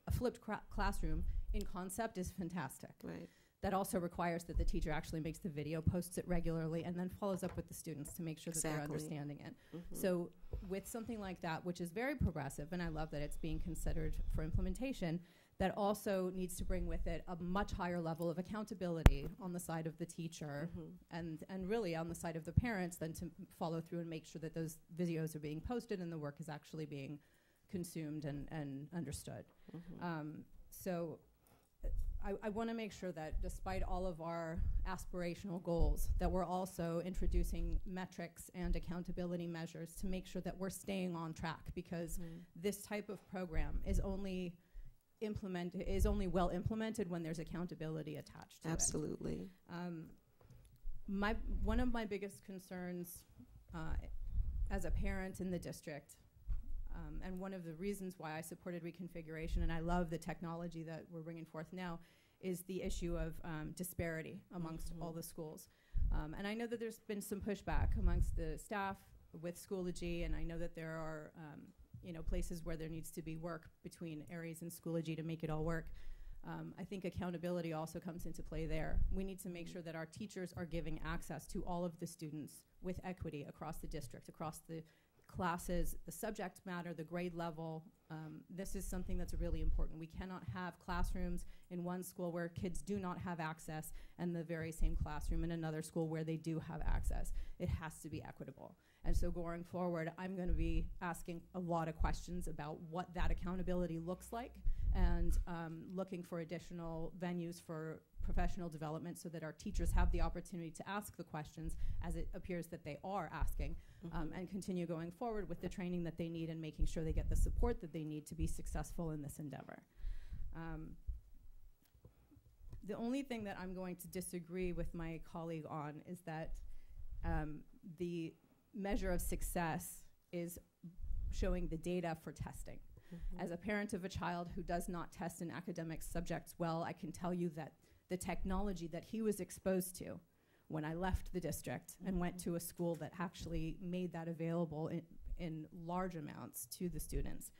A flipped classroom in concept is fantastic. Right. That also requires that the teacher actually makes the video, posts it regularly, and then follows up with the students to make sure that they're understanding it. So with something like that, which is very progressive, and I love that it's being considered for implementation, that also needs to bring with it a much higher level of accountability on the side of the teacher and really on the side of the parents than to follow through and make sure that those videos are being posted and the work is actually being consumed and understood. So I want to make sure that despite all of our aspirational goals, that we're also introducing metrics and accountability measures to make sure that we're staying on track, because this type of program is only well implemented when there's accountability attached to it. Absolutely. One of my biggest concerns as a parent in the district, and one of the reasons why I supported reconfiguration, and I love the technology that we're bringing forth now, is the issue of disparity amongst all the schools. And I know that there's been some pushback amongst the staff with Schoology, and I know that there are places where there needs to be work between Aries and Schoology to make it all work. I think accountability also comes into play there. We need to make sure that our teachers are giving access to all of the students with equity across the district, across the classes, the subject matter, the grade level. This is something that's really important. We cannot have classrooms in one school where kids do not have access and the very same classroom in another school where they do have access. It has to be equitable. And so going forward, I'm going to be asking a lot of questions about what that accountability looks like, and looking for additional venues for professional development so that our teachers have the opportunity to ask the questions as it appears that they are asking, and continue going forward with the training that they need and making sure they get the support that they need to be successful in this endeavor. The only thing that I'm going to disagree with my colleague on is that the measure of success is showing the data for testing. As a parent of a child who does not test in academic subjects well, I can tell you that the technology that he was exposed to when I left the district and went to a school that actually made that available in large amounts to the students,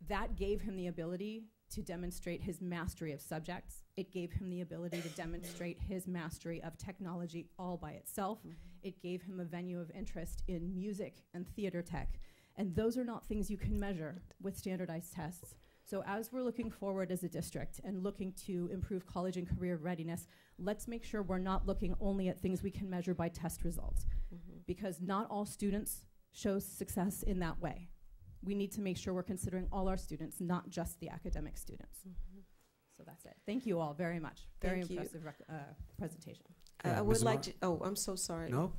that gave him the ability to demonstrate his mastery of subjects. It gave him the ability to demonstrate his mastery of technology all by itself. It gave him a venue of interest in music and theater tech. And those are not things you can measure with standardized tests. So as we're looking forward as a district and looking to improve college and career readiness, let's make sure we're not looking only at things we can measure by test results, because not all students show success in that way. We need to make sure we're considering all our students, not just the academic students. So that's it. Thank you all very much. Very impressive presentation. I would like to, I'm so sorry. No.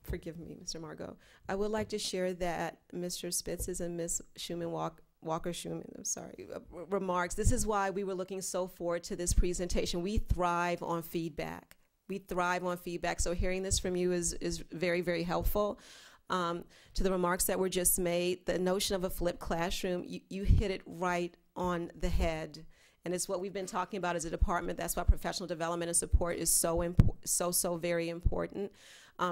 Forgive me, Mr. Margot. I would like to share that Mr. Spitz's and Ms. Remarks. This is why we were looking so forward to this presentation. We thrive on feedback. We thrive on feedback. So hearing this from you is very, very helpful. To the remarks that were just made, the notion of a flipped classroom, you hit it right on the head. And it's what we've been talking about as a department. That's why professional development and support is so very important.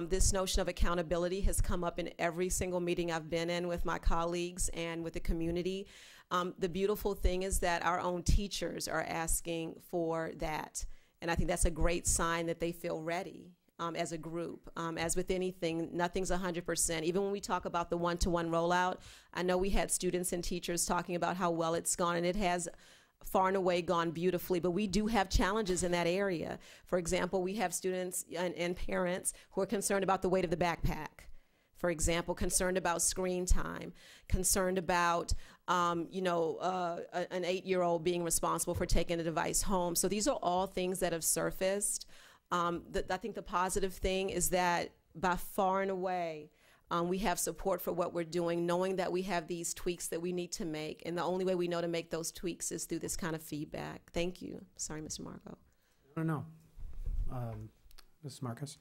This notion of accountability has come up in every single meeting I've been in with my colleagues and with the community. The beautiful thing is that our own teachers are asking for that. And I think that's a great sign that they feel ready as a group. As with anything, nothing's 100%. Even when we talk about the one-to-one rollout, I know we had students and teachers talking about how well it's gone, and it has far and away gone beautifully, but we do have challenges in that area. For example, we have students and parents who are concerned about the weight of the backpack. For example, concerned about screen time, concerned about an 8-year-old being responsible for taking a device home. So these are all things that have surfaced. I think the positive thing is that by far and away, we have support for what we're doing, knowing that we have these tweaks that we need to make. And the only way we know to make those tweaks is through this kind of feedback. Thank you. Sorry, Mr. Marco. No. Mrs. Marcus?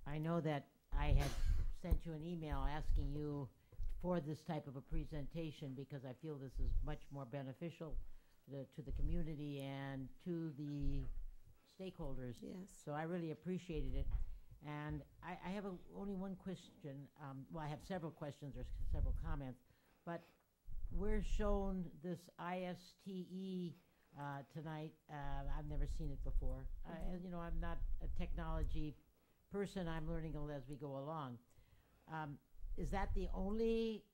I know that I had sent you an email asking you for this type of a presentation because I feel this is much more beneficial to the community and to the stakeholders. Yes. So I really appreciated it. And I have only one question. Well, I have several questions or several comments, but we're shown this ISTE tonight. I've never seen it before. I'm not a technology person. I'm learning as we go along. Is that the only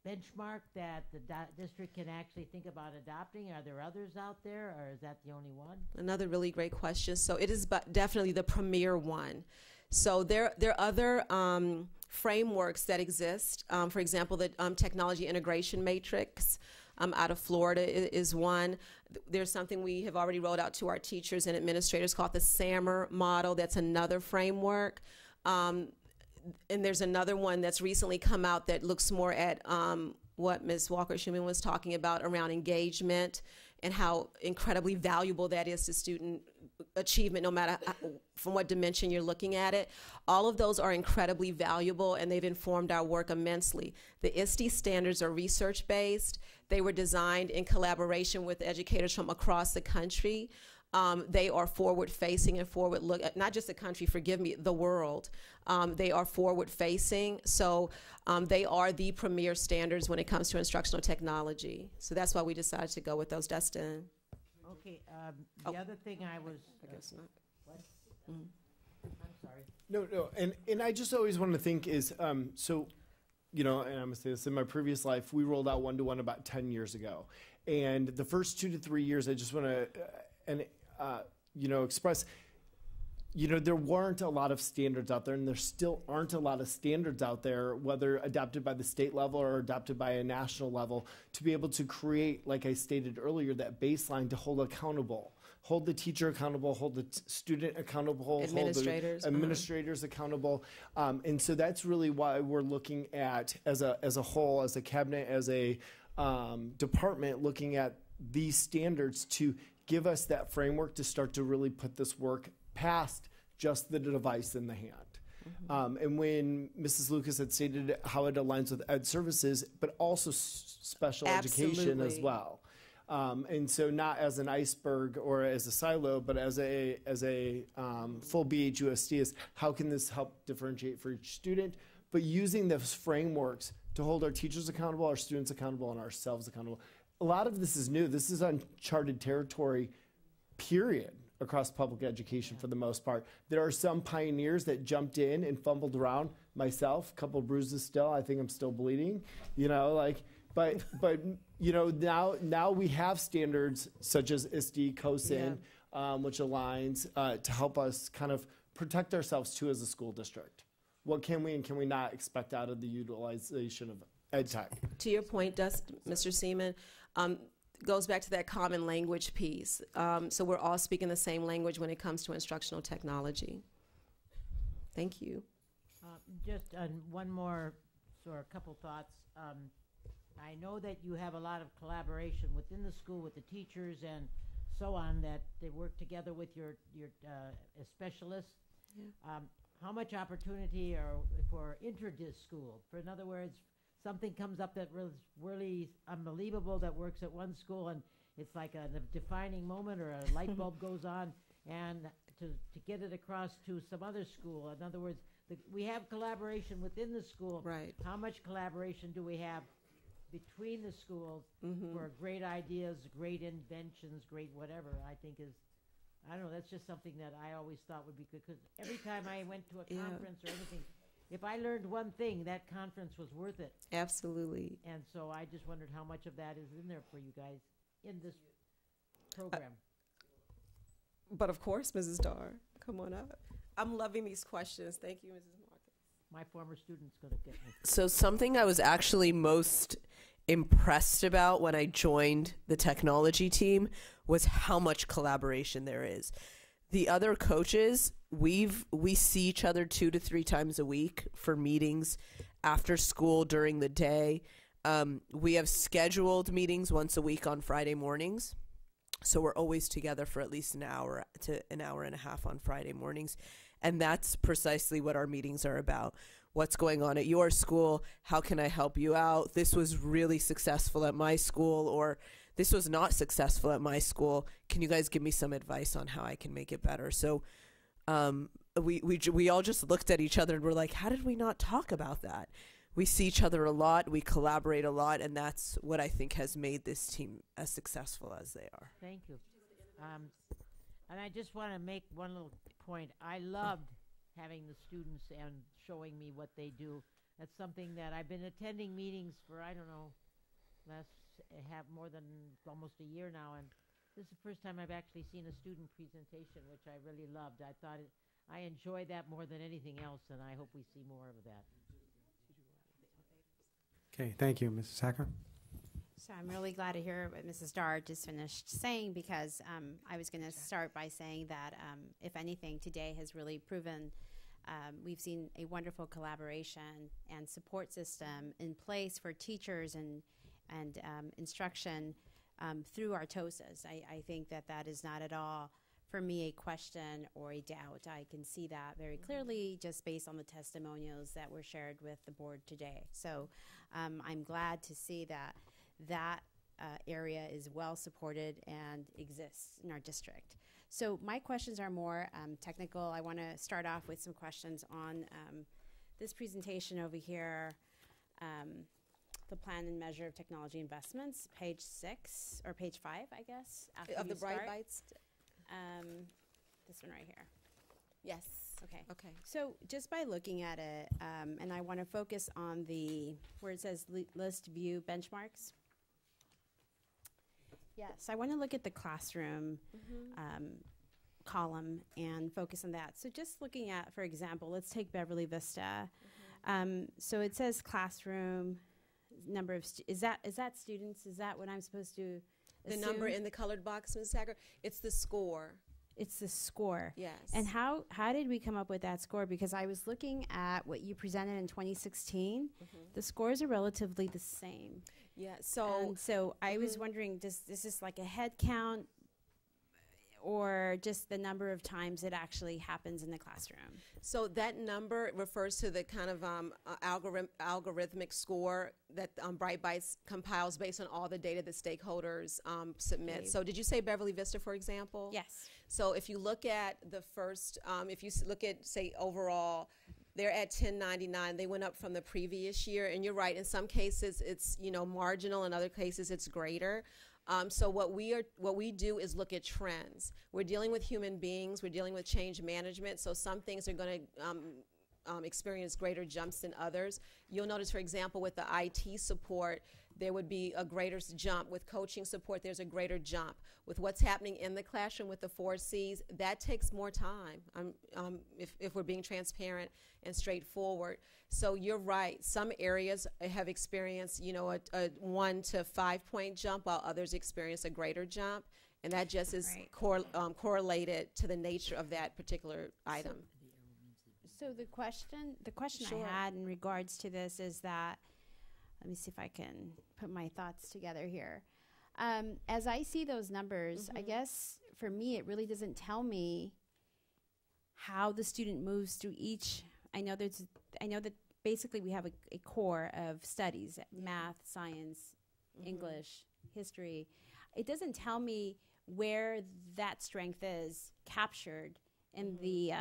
benchmark that the district can actually think about adopting? Are there others out there, or is that the only one? Another really great question. So it is definitely the premier one. So there are other frameworks that exist. For example, the technology integration matrix out of Florida is one. There's something we have already rolled out to our teachers and administrators called the SAMR model. That's another framework. And there's another one that's recently come out that looks more at what Ms. Walker-Schumann was talking about around engagement and how incredibly valuable that is to student achievement, no matter from what dimension you're looking at it. All of those are incredibly valuable, and they've informed our work immensely. The ISTE standards are research-based. They were designed in collaboration with educators from across the country. They are forward-facing and forward-look, not just the country, forgive me, the world. They are forward-facing, so they are the premier standards when it comes to instructional technology. So that's why we decided to go with those. Dustin. Okay, the other thing I guess not. What? I'm sorry. No, and I just always want to think is, and I'm going to say this, in my previous life, we rolled out one-to-one about 10 years ago. And the first 2 to 3 years, I just want to, express, there weren't a lot of standards out there, and there still aren't a lot of standards out there, whether adopted by the state level or adopted by a national level, to be able to create, like I stated earlier, that baseline to hold accountable. Hold the teacher accountable, hold the student accountable, administrators, hold the administrators accountable. And so that's really why we're looking at, as a whole, as a cabinet, as a department, looking at these standards to give us that framework to start to really put this work past just the device in the hand. Mm-hmm. And when Mrs. Lucas had stated how it aligns with ed services, but also special education as well. And so not as an iceberg or as a silo, but as a full BHUSD is how can this help differentiate for each student, but using those frameworks to hold our teachers accountable, our students accountable, and ourselves accountable. A lot of this is new. This is uncharted territory, period, across public education for the most part. There are some pioneers that jumped in and fumbled around. Myself, a couple bruises still. I think I'm still bleeding, But now we have standards such as ISTE, COSIN, which aligns to help us kind of protect ourselves too as a school district. What can we and can we not expect out of the utilization of ed tech? To your point, Mr. Seaman, goes back to that common language piece. So we're all speaking the same language when it comes to instructional technology. Thank you. Just one more, a couple thoughts. I know that you have a lot of collaboration within the school with the teachers and so on, that they work together with your specialists. Yeah. How much opportunity for inter-dis school? In other words, something comes up that was really unbelievable that works at one school, and it's like a defining moment or a light bulb goes on, and to get it across to some other school. In other words, we have collaboration within the school. Right. How much collaboration do we have between the schools for great ideas, great inventions, great whatever, I think is, I don't know, that's just something that I always thought would be good, because every time I went to a conference or anything, if I learned one thing, that conference was worth it. Absolutely. And so I just wondered how much of that is in there for you guys in this program. But of course, Mrs. Dar, come on up. I'm loving these questions. Thank you, Mrs. Marcus. My former student's going to get me. So something I was actually most impressed about when I joined the technology team was how much collaboration there is. The other coaches, we see each other 2 to 3 times a week for meetings after school, during the day. We have scheduled meetings once a week on Friday mornings. So we're always together for at least an hour to an hour and a half on Friday mornings. And that's precisely what our meetings are about. What's going on at your school? How can I help you out? This was really successful at my school, or this was not successful at my school. Can you guys give me some advice on how I can make it better? So we all just looked at each other and were like, how did we not talk about that? We see each other a lot, we collaborate a lot, and that's what I think has made this team as successful as they are. Thank you. And I just want to make one little point. I loved having the students and showing me what they do. That's something that I've been attending meetings for, I don't know, have more than almost a year now, and this is the first time I've actually seen a student presentation, which I really loved. I enjoyed that more than anything else, and I hope we see more of that. Okay, thank you, Mrs. Hacker. So I'm really glad to hear what Mrs. Dar just finished saying, because I was going to start by saying that, if anything, today has really proven we've seen a wonderful collaboration and support system in place for teachers and instruction through our TOSAs. I think that is not at all, for me, a question or a doubt. I can see that very clearly just based on the testimonials that were shared with the board today. So I'm glad to see that area is well supported and exists in our district. So my questions are more technical. I want to start off with some questions on this presentation over here, the plan and measure of technology investments, page 6 or page 5, I guess. Of the Bright Bites? This one right here. Yes. Okay. Okay. So just by looking at it, and I want to focus on where it says list view benchmarks. Yes, I want to look at the classroom column and focus on that. So just looking at, for example, let's take Beverly Vista. So it says classroom number of is that students? Is that what I'm supposed to assume? The number in the colored box, Ms. Hacker, it's the score. It's the score. Yes. And how did we come up with that score? Because I was looking at what you presented in 2016. The scores are relatively the same. Yeah. So I was wondering, is this like a head count, or just the number of times it actually happens in the classroom? So that number refers to the kind of algorithmic score that Bright Bites compiles based on all the data that stakeholders submit. Okay. So did you say Beverly Vista, for example? Yes. So if you look at the first, if you look at, say, overall, they're at 1099. They went up from the previous year, and you're right. In some cases, it's marginal. In other cases, it's greater. So what we do is look at trends. We're dealing with human beings. We're dealing with change management. So some things are going to experience greater jumps than others. You'll notice, for example, with the IT support, there would be a greater jump. With coaching support, there's a greater jump. With what's happening in the classroom with the 4 Cs, that takes more time, if we're being transparent and straightforward. So you're right. Some areas have experienced, a 1 to 5 point jump, while others experience a greater jump. And that just is correlated to the nature of that particular item. So the question Sure. I had in regards to this is that, let me see if I can put my thoughts together here. As I see those numbers, I guess for me, it really doesn't tell me how the student moves through each. I know that basically we have a core of studies, math, science, English, history. It doesn't tell me where that strength is captured in the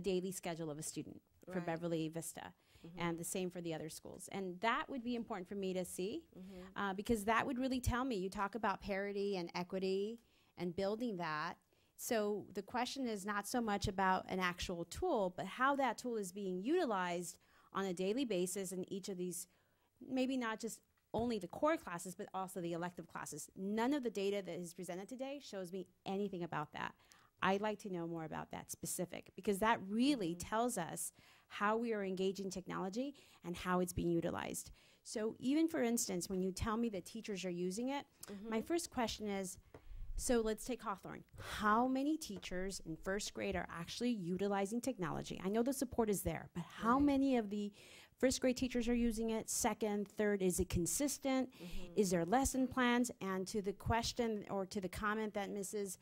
daily schedule of a student for Beverly Vista. And the same for the other schools. And that would be important for me to see because that would really tell me, you talk about parity and equity and building that. So the question is not so much about an actual tool, but how that tool is being utilized on a daily basis in each of these, maybe not just only the core classes, but also the elective classes. None of the data that is presented today shows me anything about that. I'd like to know more about that specific, because that really tells us how we are engaging technology and how it's being utilized. So even, for instance, when you tell me that teachers are using it, my first question is, so let's take Hawthorne. How many teachers in first grade are actually utilizing technology? I know the support is there, but how many of the first grade teachers are using it? Second, third, is it consistent? Is there lesson plans? And to the question or to the comment that Mrs.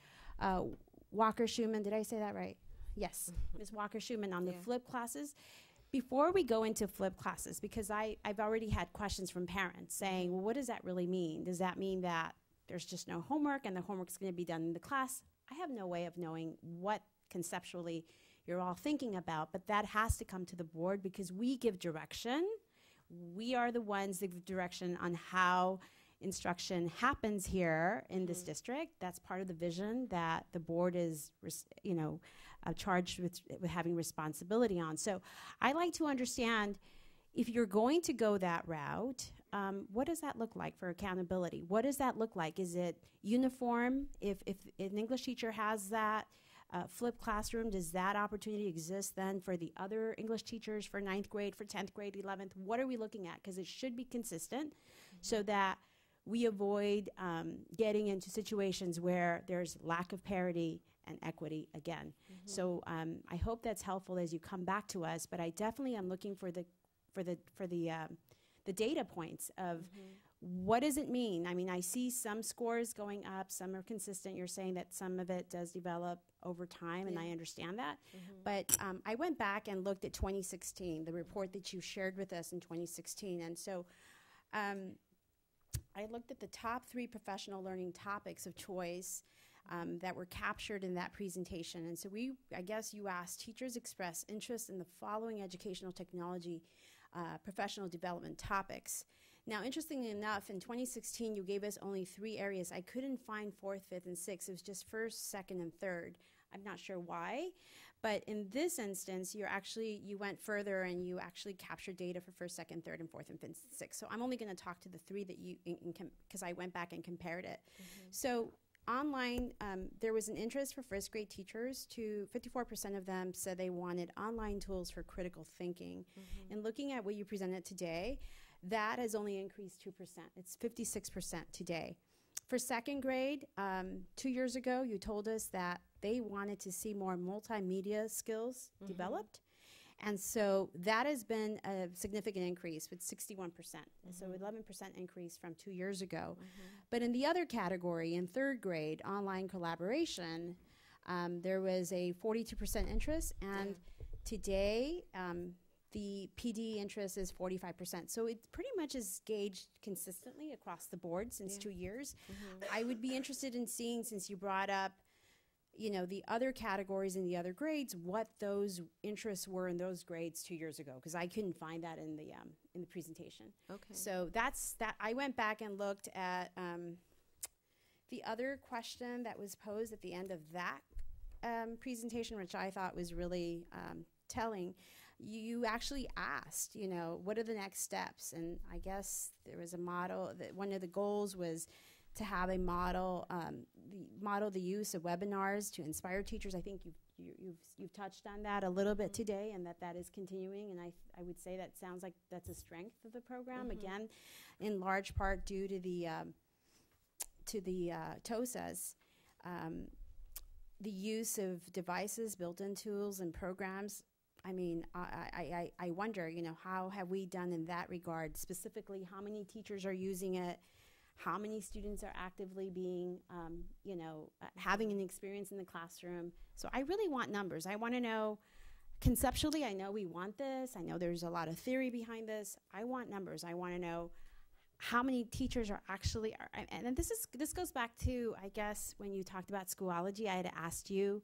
Walker-Schumann, did I say that right? Yes, Ms. Walker-Schumann on the flip classes. Before we go into flip classes, because I've already had questions from parents saying, well, what does that really mean? Does that mean that there's just no homework and the homework's going to be done in the class? I have no way of knowing what conceptually you're all thinking about, but that has to come to the board because we give direction. We are the ones that give direction on how instruction happens here in this district. That's part of the vision that the board is, charged with having responsibility on. So I like to understand, if you're going to go that route, what does that look like for accountability? What does that look like? Is it uniform? If an English teacher has that flipped classroom, does that opportunity exist then for the other English teachers for 9th grade, for 10th grade, 11th? What are we looking at? Because it should be consistent so that we avoid getting into situations where there's lack of parity and equity again. So I hope that's helpful as you come back to us, but I definitely am looking for the data points of what does it mean? I mean, I see some scores going up, some are consistent. You're saying that some of it does develop over time, and I understand that. But I went back and looked at 2016, the report that you shared with us in 2016. And so I looked at the top 3 professional learning topics of choice that were captured in that presentation. And so I guess you asked, teachers express interest in the following educational technology professional development topics. Now, interestingly enough, in 2016, you gave us only 3 areas. I couldn't find 4th, 5th, and 6th. It was just 1st, 2nd, and 3rd. I'm not sure why. But in this instance, you went further and you actually captured data for 1st, 2nd, 3rd, and 4th, and 5th, and 6th. So I'm only going to talk to the 3 that because I went back and compared it. So online, there was an interest for first grade teachers. 54% of them said they wanted online tools for critical thinking. And looking at what you presented today, that has only increased 2%. It's 56% today. For 2nd grade, 2 years ago, you told us that they wanted to see more multimedia skills developed. And so that has been a significant increase with 61%. So 11% increase from 2 years ago. But in the other category, in 3rd grade, online collaboration, there was a 42% interest. And today, the PD interest is 45%. So it pretty much is gauged consistently across the board since 2 years. I would be interested in seeing, since you brought up the other categories in the other grades, what those interests were in those grades 2 years ago, because I couldn't find that in the presentation. Okay. So that's that. I went back and looked at the other question that was posed at the end of that presentation, which I thought was really telling. You actually asked, what are the next steps? And I guess there was a model that one of the goals was to have a model the use of webinars to inspire teachers. I think you've touched on that a little bit today, and that is continuing. And I would say that sounds like that's a strength of the program. Again, in large part due to the BHUSD, the use of devices, built-in tools, and programs. I mean, I wonder, how have we done in that regard? Specifically, how many teachers are using it? How many students are actively being, having an experience in the classroom? So I really want numbers. I want to know conceptually, I know we want this. I know there's a lot of theory behind this. I want numbers. I want to know how many teachers are actually, and this goes back to, I guess, when you talked about Schoology, I had asked you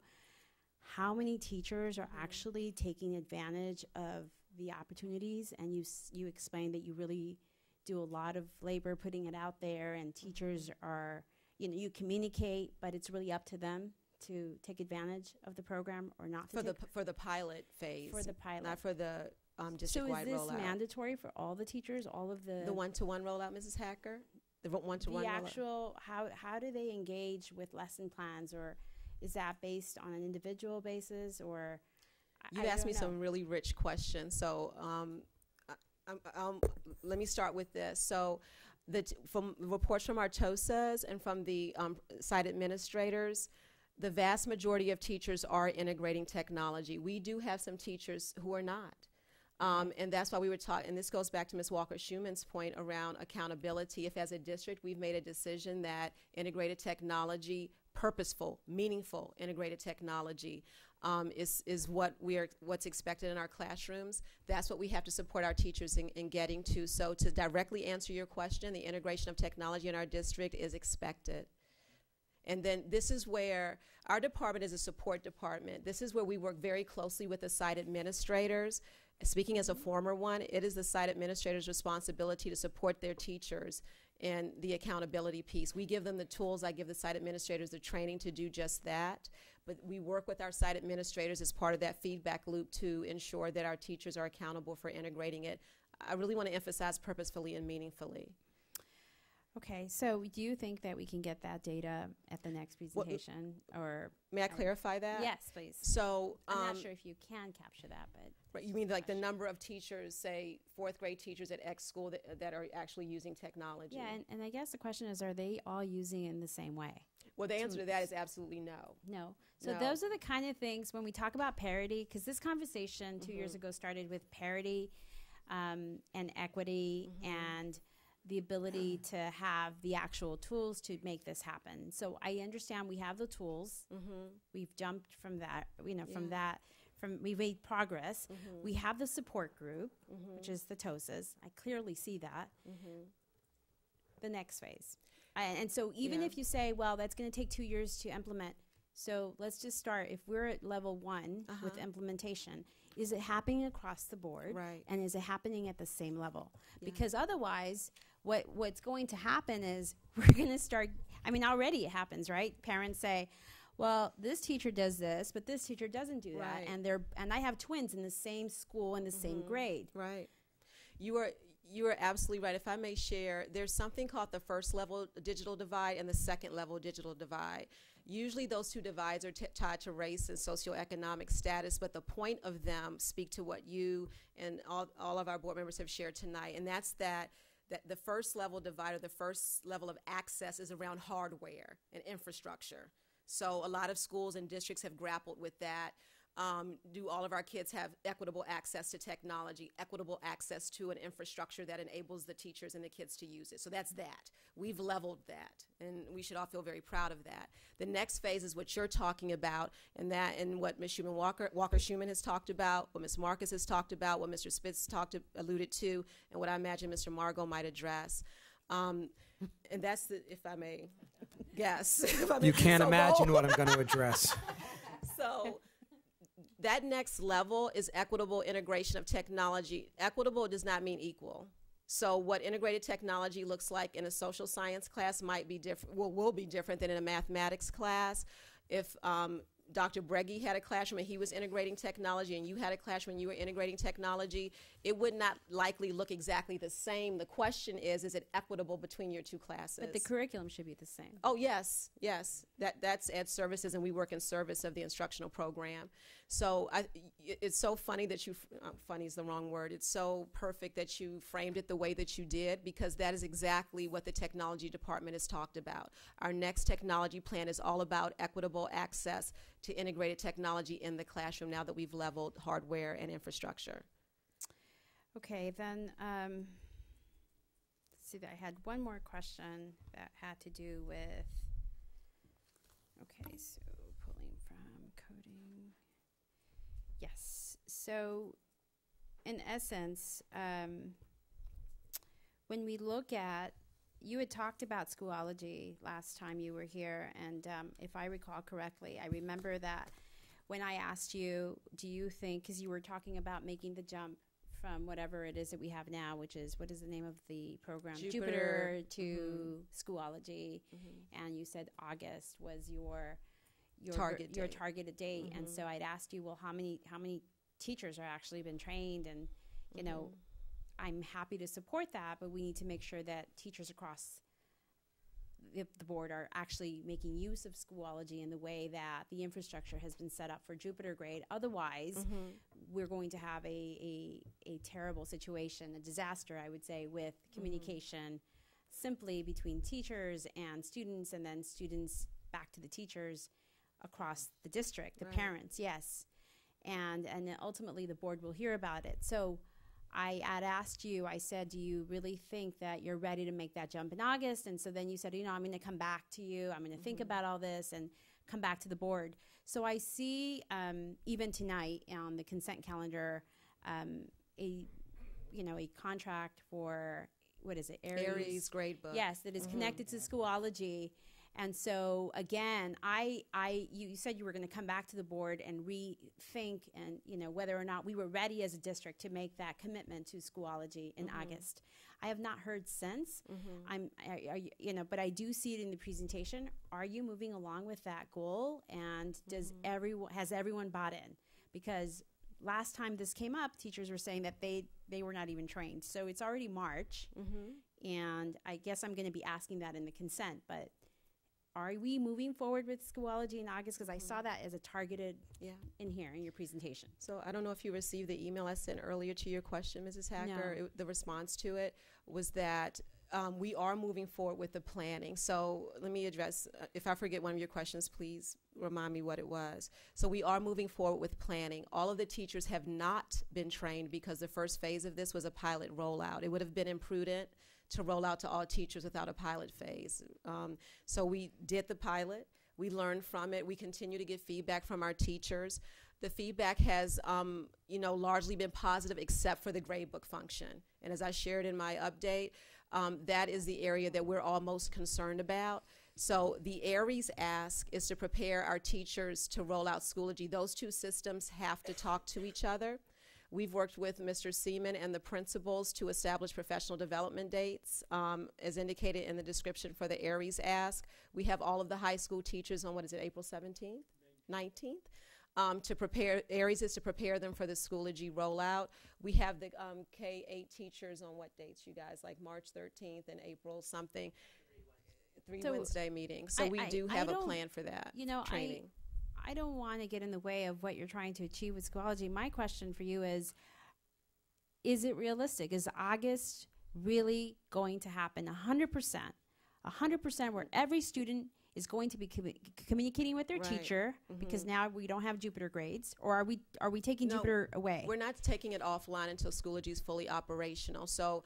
how many teachers are actually taking advantage of the opportunities, and you explained that you really do a lot of labor putting it out there, and teachers are, you communicate, but it's really up to them to take advantage of the program or not. For the pilot phase. For the pilot. Not for the district-wide rollout. So is this mandatory for all the teachers, all of the... The one-to-one rollout, Mrs. Hacker? The one-to-one rollout? The actual, how do they engage with lesson plans, or is that based on an individual basis, or... You asked me some really rich questions, so let me start with this. So from reports from our TOSAs and from the site administrators, the vast majority of teachers are integrating technology. We do have some teachers who are not. And that's why we were talking, and this goes back to Ms. Walker-Schumann's point around accountability. If as a district we've made a decision that integrated technology, purposeful, meaningful integrated technology is what's expected in our classrooms, that's what we have to support our teachers in getting to. So to directly answer your question, the integration of technology in our district is expected. And then this is where our department is a support department. This is where we work very closely with the site administrators. Speaking as a former one, it is the site administrator's responsibility to support their teachers in the accountability piece. We give them the tools. I give the site administrators the training to do just that. But we work with our site administrators as part of that feedback loop to ensure that our teachers are accountable for integrating it. I really want to emphasize purposefully and meaningfully. Okay, so do you think that we can get that data at the next presentation, or may I clarify that? Yes, please. So I'm not sure if you can capture that, but right, you mean like the number of teachers, say fourth grade teachers at X school that are actually using technology? Yeah, and I guess the question is, are they all using it in the same way? Well, the answer to that is absolutely no. No. So those are the kind of things when we talk about parity, because this conversation 2 years ago started with parity and equity and the ability to have the actual tools to make this happen. So I understand we have the tools. We've jumped from that, we've made progress. We have the support group, which is the TOSAs. I clearly see that. The next phase. And so even if you say, well, that's going to take 2 years to implement, so let's just start. If we're at level 1 with implementation, is it happening across the board? Right. And is it happening at the same level? Because otherwise, what's going to happen is we're going to start, I mean, already it happens, right? Parents say, well, this teacher does this, but this teacher doesn't do that. And I have twins in the same school in the same grade. Right. You are absolutely right. If I may share, there's something called the first level digital divide and the second level digital divide. Usually those two divides are tied to race and socioeconomic status, but the point of them speak to what you and all of our board members have shared tonight, and that's that the first level divide, or the first level of access, is around hardware and infrastructure. So a lot of schools and districts have grappled with that. Do all of our kids have equitable access to technology, equitable access to an infrastructure that enables the teachers and the kids to use it? So that's that. We've leveled that, and we should all feel very proud of that. The next phase is what you're talking about, and what Ms. Walker-Schumann has talked about, what Ms. Marcus has talked about, what Mr. Spitz alluded to, and what I imagine Mr. Margot might address. And that's if I may guess. You can't imagine what I'm going to address. So that next level is equitable integration of technology. Equitable does not mean equal. So what integrated technology looks like in a social science class might be different, will be different than in a mathematics class. If Dr. Breggy had a classroom and he was integrating technology, and you had a classroom and you were integrating technology, it would not likely look exactly the same. The question is it equitable between your two classes? But the curriculum should be the same. Oh, yes, yes. That's Ed Services, and we work in service of the instructional program. So it's so funny that funny is the wrong word. It's so perfect that you framed it the way that you did, because that is exactly what the technology department has talked about. Our next technology plan is all about equitable access to integrated technology in the classroom now that we've leveled hardware and infrastructure. Okay, then, let's see, I had one more question that had to do with, okay, so pulling from coding. Yes, So, in essence, when we look at, you had talked about Schoology last time you were here, and if I recall correctly, I remember that when I asked you, do you think, because you were talking about making the jump from whatever it is that we have now, which is, what is the name of the program? Jupiter to Schoology, and you said August was your targeted date, and so I'd asked you, well, how many teachers are actually been trained, and you know, I'm happy to support that, but we need to make sure that teachers across the board are actually making use of Schoology in the way that the infrastructure has been set up for Jupiter grade. Otherwise, we're going to have a terrible situation, a disaster, I would say, with communication simply between teachers and students, and then students back to the teachers across the district, the parents, yes. And then ultimately the board will hear about it. So I had asked you, I said, do you really think that you're ready to make that jump in August? And so then you said, you know, I'm going to come back to you. I'm going to think about all this and come back to the board. So I see even tonight on the consent calendar, a contract for, what is it? Aries gradebook. Yes, that is connected to Schoology. And so again, you said you were going to come back to the board and rethink, and you know, whether or not we were ready as a district to make that commitment to Schoology in August. I have not heard since. But I do see it in the presentation. Are you moving along with that goal? And has everyone bought in? Because last time this came up, teachers were saying that they were not even trained. So it's already March, and I guess I'm going to be asking that in the consent, but are we moving forward with Schoology in August? Because I saw that as a targeted in here in your presentation. So I don't know if you received the email I sent earlier to your question, Mrs. Hacker. No. The response to it was that we are moving forward with the planning. So let me address, if I forget one of your questions, please remind me what it was. So we are moving forward with planning. All of the teachers have not been trained because the first phase of this was a pilot rollout. It would have been imprudent to roll out to all teachers without a pilot phase. So we did the pilot. We learned from it. We continue to get feedback from our teachers. The feedback has, largely been positive except for the gradebook function. And as I shared in my update, that is the area that we're all most concerned about. So the Aries ask is to prepare our teachers to roll out Schoology. Those two systems have to talk to each other. We've worked with Mr. Seaman and the principals to establish professional development dates, as indicated in the description for the Aries ask. We have all of the high school teachers on, April 17th, 19th? To prepare, Aries is to prepare them for the Schoology rollout. We have the K-8 teachers on what dates, you guys, like March 13th and April something, three Wednesday meetings. So we do have a plan for that, training. I don't want to get in the way of what you're trying to achieve with Schoology. My question for you is it realistic? Is August really going to happen 100%? 100% where every student is going to be communicating with their teacher, because now we don't have Jupiter grades, or are we taking Jupiter away? We're not taking it offline until Schoology is fully operational. So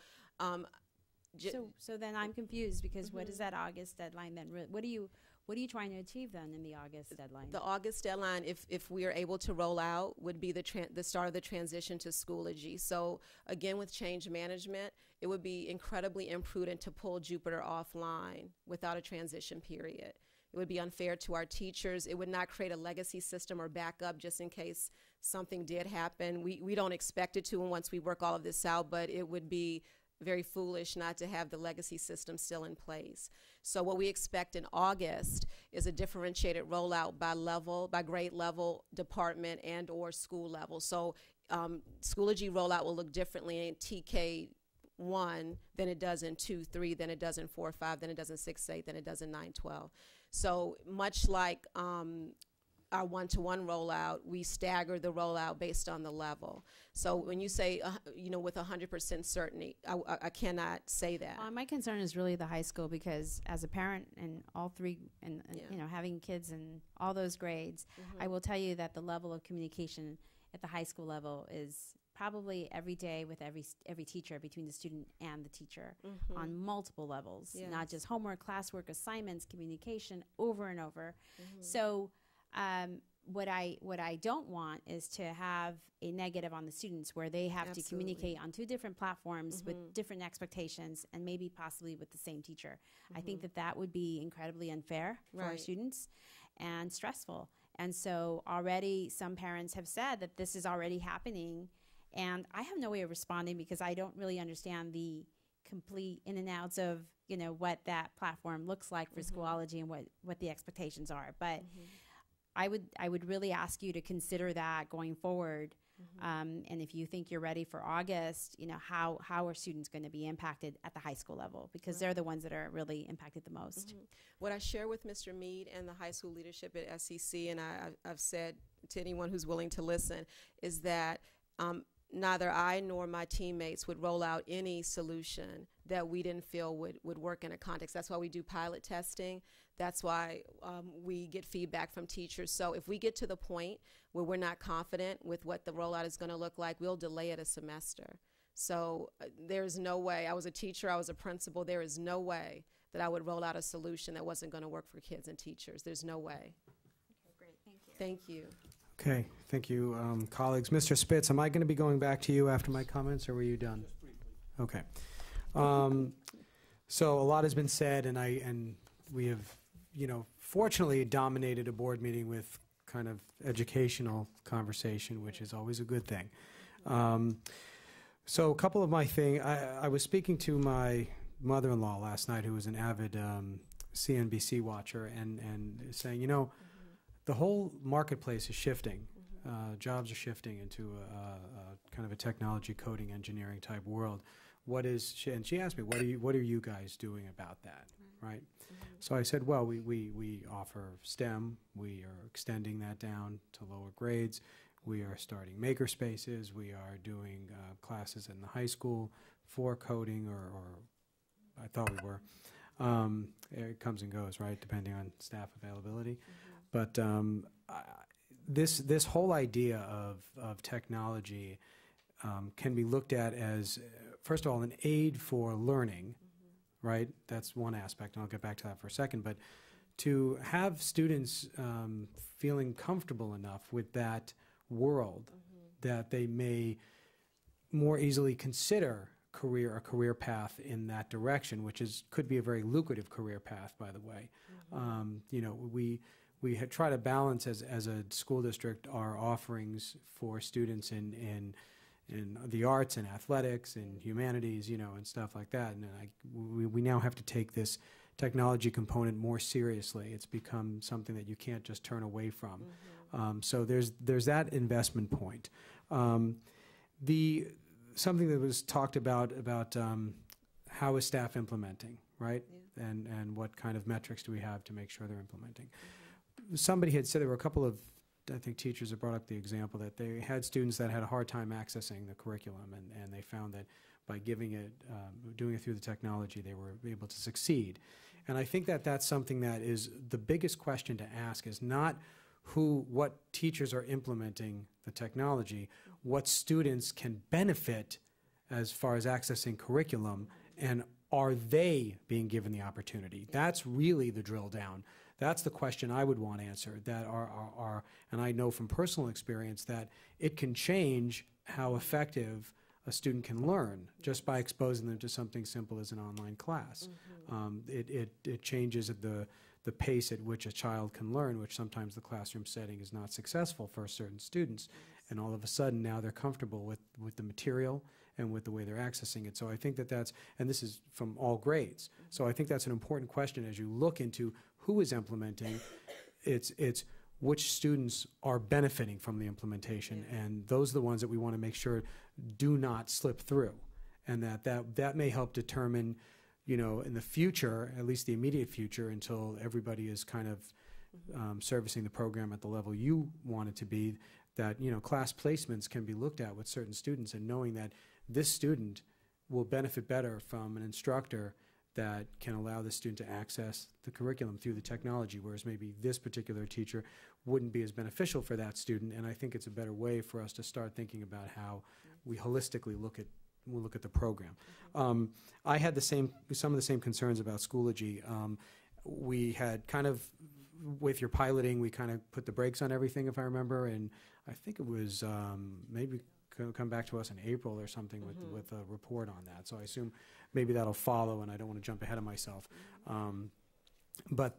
so then I'm confused, because what is that August deadline then? What are you trying to achieve then in the August deadline? The August deadline, if we are able to roll out, would be the start of the transition to Schoology. So again, with change management, it would be incredibly imprudent to pull Jupiter offline without a transition period. It would be unfair to our teachers. It would not create a legacy system or backup just in case something did happen. We don't expect it to once we work all of this out, but it would be very foolish not to have the legacy system still in place. So what we expect in August is a differentiated rollout by level, by grade level, department, and or school level. So Schoology rollout will look differently in TK1 than it does in 2-3, than it does in 4-5, than it does in 6-8, than it does in 9-12. So much like our one-to-one rollout, we stagger the rollout based on the level. So when you say, with 100% certainty, I cannot say that. My concern is really the high school, because as a parent and all three, and having kids in all those grades, I will tell you that the level of communication at the high school level is probably every day with every teacher, between the student and the teacher, on multiple levels, not just homework, classwork, assignments, communication, over and over. So what I don't want is to have a negative on the students where they have to communicate on two different platforms with different expectations and maybe possibly with the same teacher. I think that would be incredibly unfair for our students and stressful. And so already some parents have said that this is already happening, and I have no way of responding because I don't really understand the complete in and outs of, what that platform looks like for Schoology and what the expectations are. But I would really ask you to consider that going forward. And if you think you're ready for August, how are students going to be impacted at the high school level? Because they're the ones that are really impacted the most. What I share with Mr. Mead and the high school leadership at SEC, and I've said to anyone who's willing to listen, is that neither I nor my teammates would roll out any solution that we didn't feel would work in a context. That's why we do pilot testing. That's why we get feedback from teachers. So if we get to the point where we're not confident with what the rollout is going to look like, we'll delay it a semester. So there's no way. I was a teacher, I was a principal. There is no way that I would roll out a solution that wasn't going to work for kids and teachers. There's no way. Okay, great. Thank you. Thank you. Okay, thank you, colleagues. Mr. Spitz, am I going to be going back to you after my comments, or were you done? Just briefly. Okay. So a lot has been said, and we have, fortunately dominated a board meeting with kind of educational conversation, which is always a good thing. So a couple of my things, I was speaking to my mother-in-law last night, who was an avid CNBC watcher, and saying, the whole marketplace is shifting. Jobs are shifting into a kind of a technology, coding, engineering type world. And she asked me, what are you guys doing about that, right? So I said, well, we offer STEM. We are extending that down to lower grades. We are starting maker spaces. We are doing classes in the high school for coding, or I thought we were. It comes and goes, right, depending on staff availability. But this whole idea of technology can be looked at as, first of all, an aid for learning, right? That's one aspect, and I'll get back to that for a second. But to have students feeling comfortable enough with that world that they may more easily consider a career path in that direction, which could be a very lucrative career path, by the way. We had try to balance as a school district our offerings for students in the arts and athletics and humanities, and stuff like that. And we now have to take this technology component more seriously. It's become something that you can't just turn away from. So there's that investment point. Something that was talked about how is staff implementing, right? And what kind of metrics do we have to make sure they're implementing? Somebody had said there were a couple of, I think, teachers that brought up the example that they had students that had a hard time accessing the curriculum, and they found that by doing it through the technology, they were able to succeed. And I think that that's something that is the biggest question to ask, is not what teachers are implementing the technology, what students can benefit as far as accessing curriculum, and are they being given the opportunity? That's really the drill down. That's the question I would want answered, that and I know from personal experience that it can change how effective a student can learn just by exposing them to something simple as an online class. It changes the pace at which a child can learn, which sometimes the classroom setting is not successful for certain students. And all of a sudden now they're comfortable with the material and with the way they're accessing it. So I think that's, and this is from all grades. So I think that's an important question as you look into who is implementing. It's which students are benefiting from the implementation, and those are the ones that we want to make sure do not slip through, and that may help determine, in the future, at least the immediate future, until everybody is kind of servicing the program at the level you want it to be, that class placements can be looked at with certain students, and knowing that this student will benefit better from an instructor that can allow the student to access the curriculum through the technology, whereas maybe this particular teacher wouldn't be as beneficial for that student. And I think it's a better way for us to start thinking about how we holistically look at the program. I had some of the same concerns about Schoology. We had kind of with your piloting, we kind of put the brakes on everything, if I remember, and I think it was maybe come back to us in April or something with a report on that. So I assume maybe that'll follow, and I don't want to jump ahead of myself. But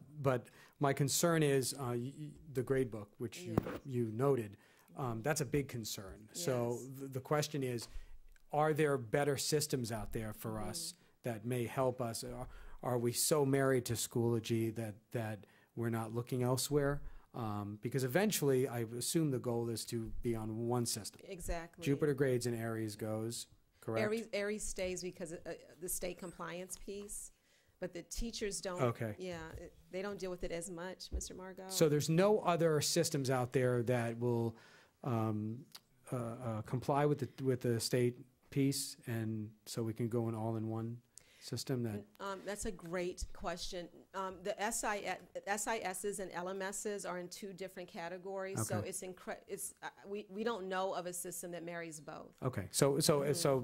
my concern is the grade book, which you noted. That's a big concern. Yes. So the question is, are there better systems out there for us that may help us? Are we so married to Schoology that we're not looking elsewhere? Because eventually, I assume the goal is to be on one system. Exactly. Jupiter Grades and Aries goes, correct? Aries stays because of the state compliance piece, but the teachers don't. Okay. Yeah, they don't deal with it as much, Mr. Margot. So there's no other systems out there that will comply with the state piece, and so we can go in all-in-one system. That's a great question. The SISs and LMSs are in two different categories, so it's we don't know of a system that marries both. Okay, so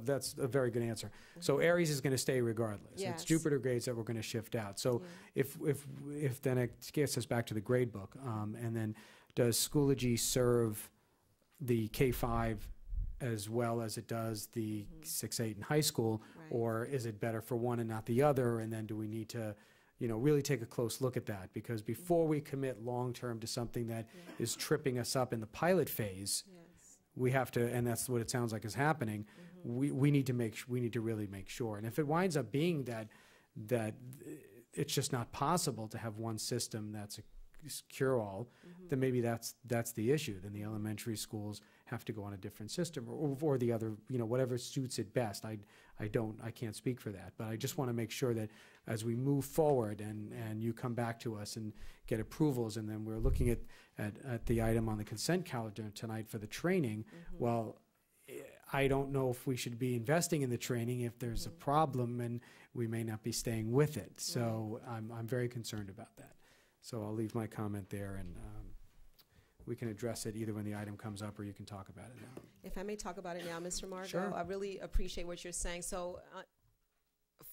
that's a very good answer. So Aries is going to stay regardless. Yes. It's Jupiter Grades that we're going to shift out. So if then it gets us back to the grade book, and then does Schoology serve the K-5 as well as it does the 6-8 in high school, or is it better for one and not the other? And then do we need to, really take a close look at that? Because before we commit long-term to something that is tripping us up in the pilot phase, we have to, and that's what it sounds like is happening. We need to really make sure. And if it winds up being that it's just not possible to have one system that's a cure-all, then maybe that's the issue. Then the elementary schools have to go on a different system, or the other, whatever suits it best. I can't speak for that, but I just want to make sure that as we move forward and you come back to us and get approvals, and then we're looking at the item on the consent calendar tonight for the training. Well, I don't know if we should be investing in the training if there's a problem, and we may not be staying with it. So I'm very concerned about that. So I'll leave my comment there, and we can address it either when the item comes up, or you can talk about it now. If I may talk about it now, Mr. Margot, Sure. I really appreciate what you're saying. So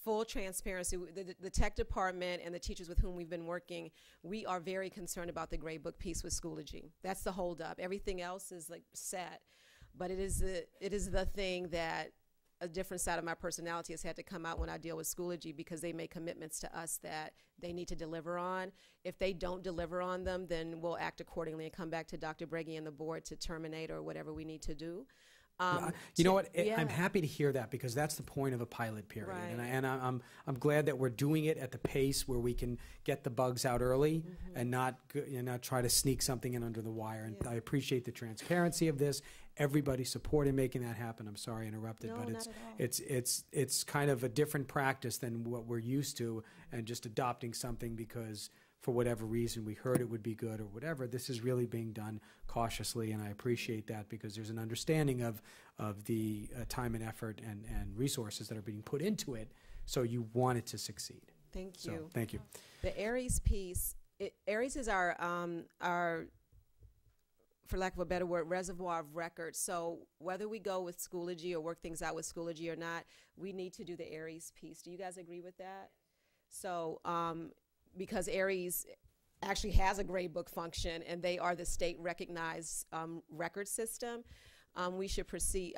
full transparency, the tech department and the teachers with whom we've been working, we are very concerned about the grade book piece with Schoology. That's the holdup. Everything else is like set, but it is the thing that a different side of my personality has had to come out when I deal with Schoology, because they make commitments to us that they need to deliver on. If they don't deliver on them, then we'll act accordingly and come back to Dr. Breggy and the board to terminate or whatever we need to do. You know what? I'm happy to hear that, because that's the point of a pilot period, and I'm glad that we're doing it at the pace where we can get the bugs out early and not try to sneak something in under the wire. And I appreciate the transparency of this. Everybody supported making that happen. I'm sorry I interrupted, but it's kind of a different practice than what we're used to, and just adopting something because for whatever reason we heard it would be good or whatever. This is really being done cautiously, and I appreciate that, because there's an understanding of the time and effort and resources that are being put into it, so you want it to succeed. Thank you. So, thank you. The Aries piece, Aries is our, for lack of a better word, reservoir of records. So whether we go with Schoology or work things out with Schoology or not, we need to do the Aries piece. Do you guys agree with that? So because Aries actually has a grade book function, and they are the state recognized record system, we should proceed,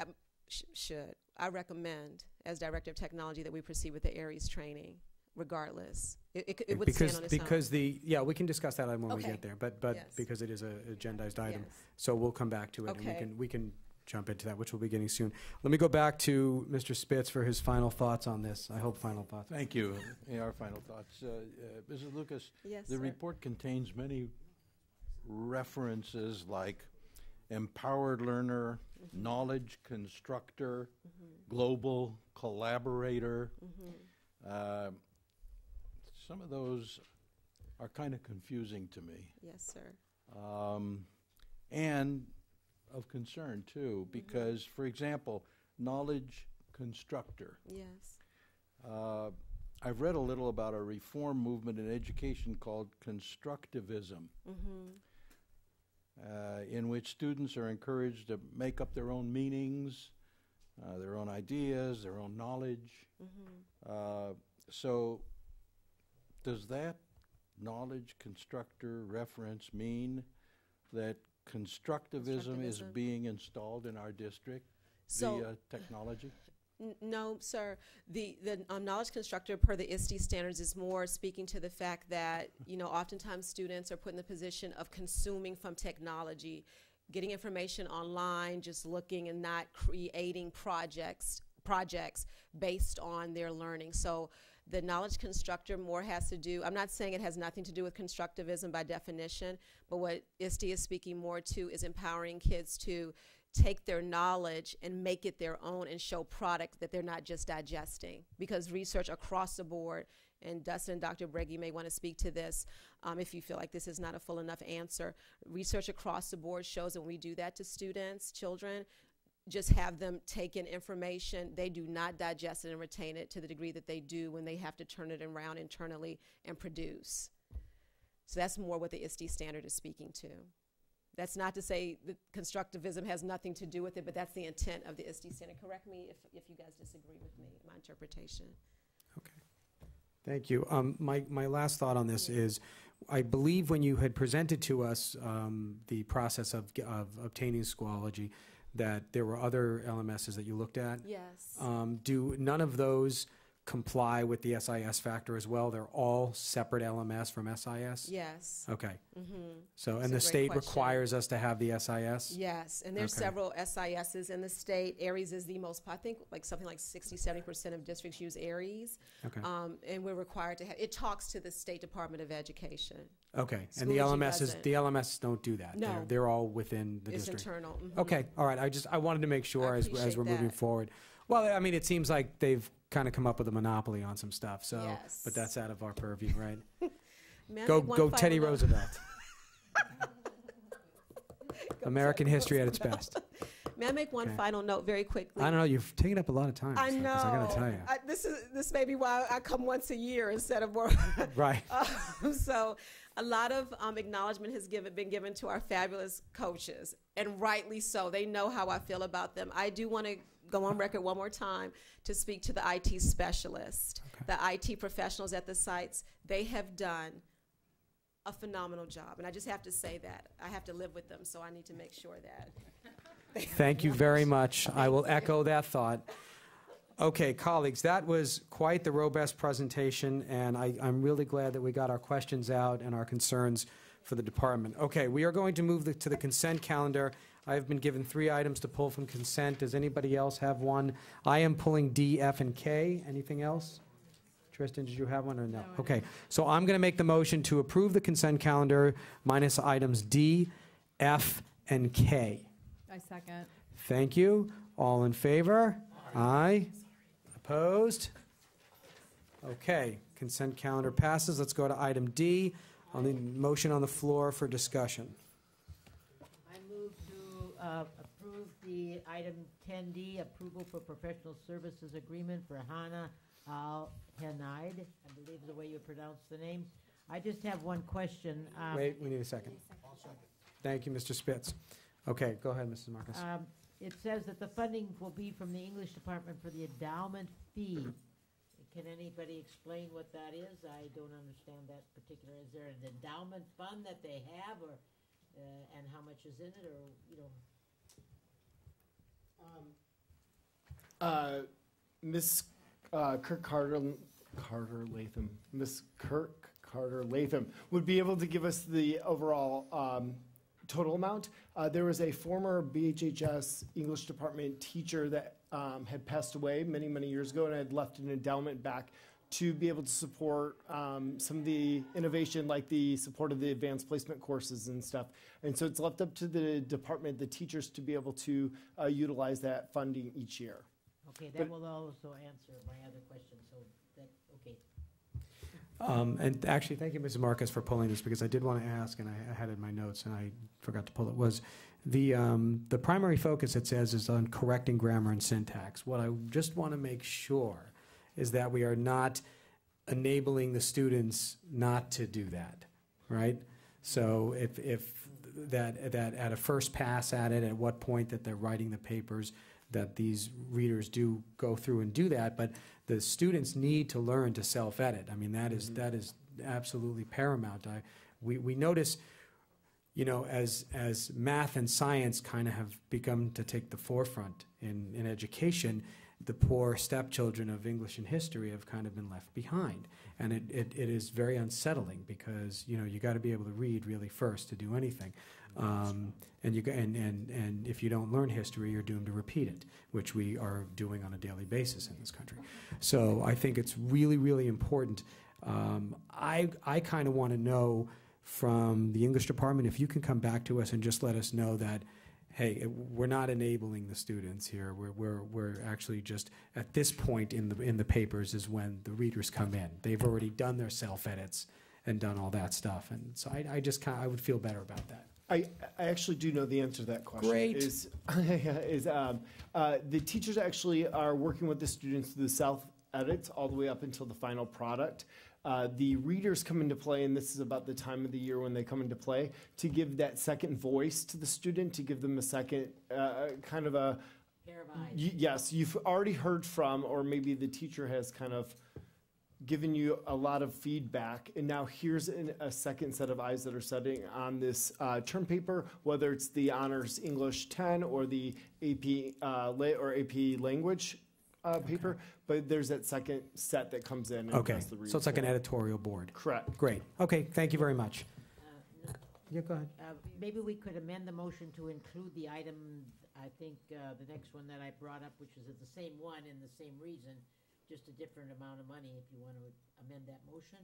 I recommend, as Director of Technology, that we proceed with the Aries training regardless. It would stand on its own. We can discuss that when we get there, but because it is a agendized item, so we'll come back to it, and we can jump into that, which we'll be getting soon. Let me go back to Mr. Spitz for his final thoughts on this. I hope final thoughts. Thank you. Our final thoughts. Mrs. Lucas, the report contains many references like empowered learner, knowledge constructor, global collaborator. Some of those are kind of confusing to me. Yes, sir. And of concern, too, because, for example, knowledge constructor. Yes. I've read a little about a reform movement in education called constructivism, in which students are encouraged to make up their own meanings, their own ideas, their own knowledge. So does that knowledge constructor reference mean that constructivism is being installed in our district via technology? No, sir. The knowledge constructor per the ISD standards is more speaking to the fact that, you know, oftentimes students are put in the position of consuming from technology, getting information online, just looking and not creating projects based on their learning. So the knowledge constructor more has to do, I'm not saying it has nothing to do with constructivism by definition, but what ISD is speaking more to is empowering kids to take their knowledge and make it their own and show product that they're not just digesting. Because research across the board, and Dustin and Dr. Breggy may want to speak to this if you feel like this is not a full enough answer. Research across the board shows that when we do that to students, children, just have them take in information, they do not digest it and retain it to the degree that they do when they have to turn it around internally and produce. So that's more what the ISD standard is speaking to. That's not to say that constructivism has nothing to do with it, but that's the intent of the ISD standard. Correct me if you guys disagree with me, my interpretation. Thank you. My last thought on this is, I believe when you had presented to us the process of obtaining Schoology, that there were other LMSs that you looked at. Yes. Do none of those comply with the SIS factor as well? They're all separate LMS from SIS? Yes. Okay. Mm-hmm. So, That's and a the great state question. requires us to have the SIS? Yes, and there's several SISs in the state. Aries is the most, I think like something like 60-70% of districts use Aries. Okay. And we're required to have, it talks to the State Department of Education. Okay, and the Schoology LMSs don't do that? No. They're all within the It's district? internal. Mhm. Okay, all right, I wanted to make sure as appreciate we're moving that. forward. Well, I mean, it seems like they've kind of come up with a monopoly on some stuff, so, Yes. but that's out of our purview, right? May I Go make one go final Teddy note? Roosevelt. American history at its best. May I make one Okay. final note very quickly? I don't know, you've taken up a lot of time. I so- know. 'cause I gotta tell you. This may be why I come once a year instead of more. Right. So a lot of acknowledgement has been given to our fabulous coaches, and rightly so. They know how I feel about them. I do want to go on record one more time to speak to the IT specialists, the IT professionals at the sites. They have done a phenomenal job, and I just have to say that. I have to live with them, so I need to make sure that. Thank you very much. I will echo that thought. Okay, colleagues, that was quite the robust presentation, and I'm really glad that we got our questions out and our concerns for the department. Okay, we are going to move to the consent calendar. I have been given 3 items to pull from consent. Does anybody else have one? I am pulling D, F, and K. Anything else? Tristan, did you have one or no? Okay, so I'm going to make the motion to approve the consent calendar minus items D, F, and K. I second. Thank you. All in favor? Aye. Opposed? Okay, consent calendar passes. Let's go to item D. On the motion on the floor for discussion. I move to approve the item 10D, approval for professional services agreement for Hannah Al-Henaid, I believe is the way you pronounce the name. I just have one question. Wait, we need a second. Thank you, Mr. Spitz. Okay, go ahead, Mrs. Marcus. It says that the funding will be from the English department for the endowment fee. Can anybody explain what that is? I don't understand that particular. Is there an endowment fund that they have, or and how much is in it, or you know? Miss Kirk Carter Latham, Miss Kirk Carter Latham would be able to give us the overall total amount. There was a former BHHS English department teacher that had passed away many, many years ago and had left an endowment back to be able to support some of the innovation, like the support of the advanced placement courses and stuff. And so it's left up to the department, the teachers, to be able to utilize that funding each year. Okay, that will also answer my other question. So that okay. And actually, thank you, Mrs. Marcus, for pulling this, because I did want to ask, and I had it in my notes, and I forgot to pull it, was the primary focus, it says, is on correcting grammar and syntax. What I just want to make sure is that we are not enabling the students not to do that, right? So if that at a first pass at it, at what point that they're writing the papers, that these readers do go through and do that, but the students need to learn to self-edit. I mean, that is absolutely paramount. We notice, you know, as math and science kind of have begun to take the forefront in education, the poor stepchildren of English and history have kind of been left behind. And it is very unsettling because, you know, you got to be able to read really first to do anything. And if you don't learn history, you're doomed to repeat it, which we are doing on a daily basis in this country. So I think it's really, really important. I kind of want to know from the English department if you can come back to us and just let us know that, hey, we're not enabling the students here. We're actually just at this point in the papers is when the readers come in. They've already done their self-edits and done all that stuff, and so I would feel better about that. I actually do know the answer to that question. Great. The teachers actually are working with the students through the self-edits all the way up until the final product. The readers come into play, and this is about the time of the year when they come into play, to give that second voice to the student, to give them a second kind of a... pair of eyes. Yes, you've already heard from, or maybe the teacher has kind of given you a lot of feedback, and now here's a second set of eyes that are sitting on this term paper, whether it's the Honors English 10 or the AP AP Language paper, but there's that second set that comes in and does the read. So it's like an editorial board. Correct. Great. Okay, thank you very much. Yeah, go ahead. Maybe we could amend the motion to include the item, I think, the next one that I brought up, which is the same one and the same reason, just a different amount of money, if you want to amend that motion,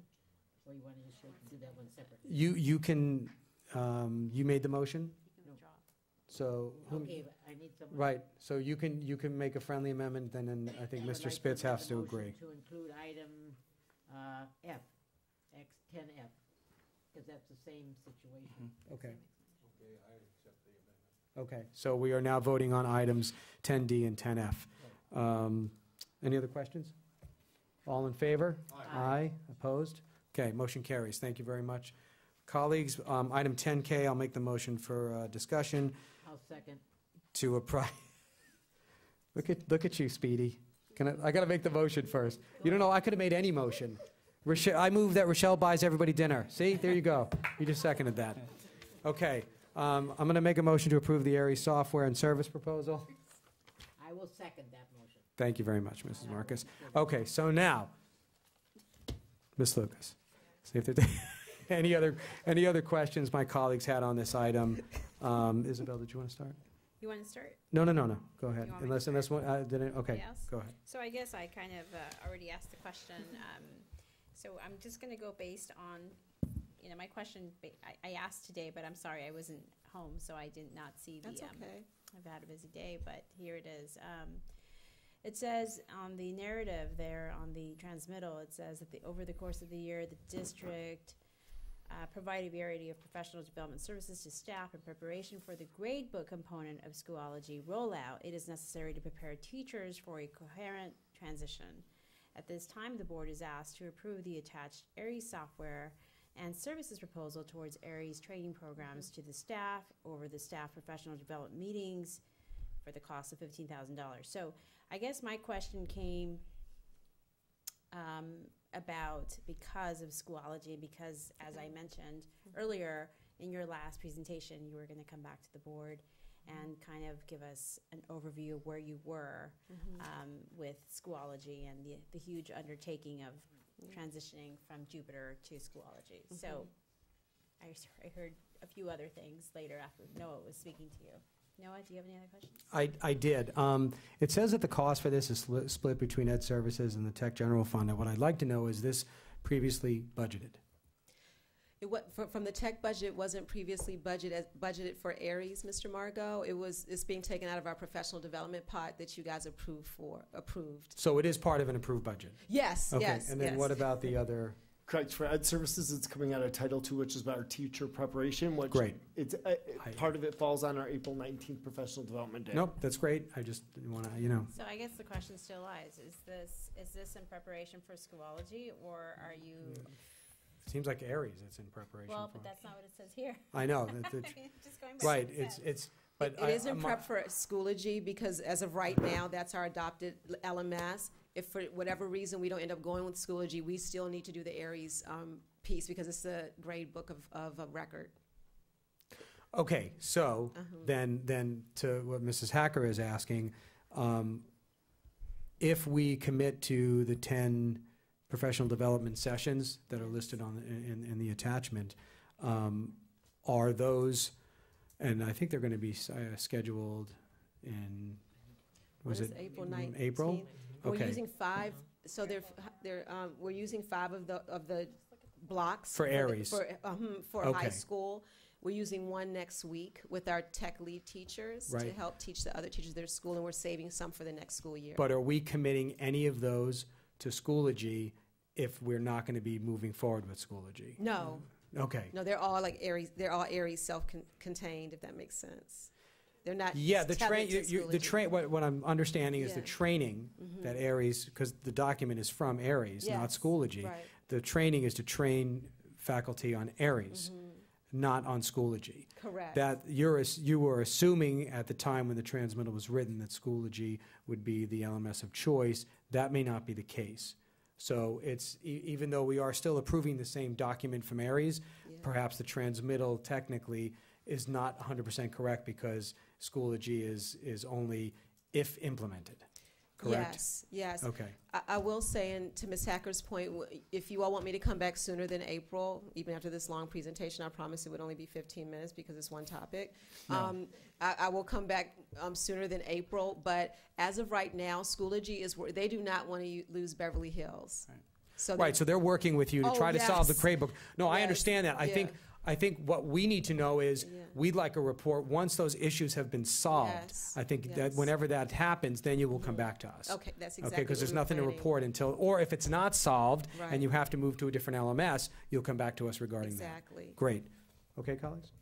or you want to just do that one separately. You can, you made the motion? So okay, but I need someone. Right. So you can make a friendly amendment, and then I think Mr. Spitz has to agree. To include item F, X10F, because that's the same situation. Okay. Okay, I accept the amendment. Okay. So we are now voting on items 10D and 10F. Any other questions? All in favor? Aye. Opposed? Okay. Motion carries. Thank you very much, colleagues. Item 10K. I'll make the motion for discussion. I'll second. To apply. Look at you, Speedy. I got to make the motion first. You don't know, I could have made any motion. I move that Rochelle buys everybody dinner. See, there you go. You just seconded that. Okay, I'm going to make a motion to approve the Aries software and service proposal. I will second that motion. Thank you very much, Mrs. Marcus. Okay, so now, Ms. Lucas, see if there's any other questions my colleagues had on this item. Isabel, did you want to start? You want to start? No. Go ahead. Unless one didn't. Okay, yes? Go ahead. So I guess I kind of already asked the question. So I'm just going to go based on, my question. I asked today, but I'm sorry I wasn't home, so I did not see the. That's okay. I've had a busy day, but here it is. It says on the narrative there on the transmittal, it says that over the course of the year, the district provide a variety of professional development services to staff in preparation for the gradebook component of Schoology rollout. It is necessary to prepare teachers for a coherent transition. At this time, the board is asked to approve the attached Aries software and services proposal towards Aries training programs to the staff over the staff professional development meetings for the cost of $15,000. So I guess my question came about because of Schoology, because as I mentioned earlier in your last presentation, you were going to come back to the board and kind of give us an overview of where you were with Schoology and the huge undertaking of transitioning from Jupiter to Schoology. So I heard a few other things later after Noah was speaking to you. Noah, do you have any other questions? I did. It says that the cost for this is split between Ed Services and the Tech General Fund. And what I'd like to know is this previously budgeted? From the tech budget, it wasn't previously budgeted for Aries, Mr. Margot. It's being taken out of our professional development pot that you guys approved. So it is part of an approved budget? Yes, okay. Yes. And then what about the other? Correct. For Ed Services, it's coming out of Title II, which is about our teacher preparation. Which great. It's part of it falls on our April 19th Professional Development Day. Nope, that's great. I just didn't want to, So I guess the question still lies: Is this in preparation for Schoology, or are you? Seems like Aries. It's in preparation. Well, but that's not what it says here. I know. Just going back right. To It's But It is in prep for Schoology because as of right now, that's our adopted LMS. If for whatever reason we don't end up going with Schoology, we still need to do the Aries piece because it's the grade book of a record. Okay, so then to what Mrs. Hacker is asking, if we commit to the 10 professional development sessions that are listed on in the attachment, are those, and I think they're going to be scheduled in, was it April 19th? April? We're Okay. using 5, so we're using 5 of the blocks For Aries. For Okay. high school. We're using 1 next week with our tech lead teachers to Right. help teach the other teachers their school, and we're saving some for the next school year. But are we committing any of those to Schoology if we're not going to be moving forward with Schoology? No. Okay. No, they're all like Aries. They're all Aries self-contained, if that makes sense. They're not. Yeah, the tethered to Schoology. train. What I'm understanding is the Yeah. training that Aries, because the document is from Aries, not Yes, Schoology. right. The training is to train faculty on Aries, not on Schoology. Correct. That you were assuming at the time when the transmittal was written that Schoology would be the LMS of choice. That may not be the case. So it's even though we are still approving the same document from Aries, perhaps the transmittal technically is not 100% correct because Schoology is only if implemented. Correct? Yes, yes. Okay. I will say, and to Ms. Hacker's point, if you all want me to come back sooner than April, even after this long presentation, I promise it would only be 15 minutes because it's one topic. No. I will come back sooner than April, but as of right now, Schoology is where they do not want to lose Beverly Hills. Right. So Right, so they're working with you to Oh, try to solve the yes. grade book. No, I Yes. understand that. I think what we need to know is we'd like a report once those issues have been solved. Yes. I think that Yes. whenever that happens, then you will come back to us. Okay, that's Okay, exactly because what there's we're nothing to planning. report until, or if it's not solved Right. and you have to move to a different LMS, you'll come back to us regarding Exactly. that. Great. Okay, colleagues?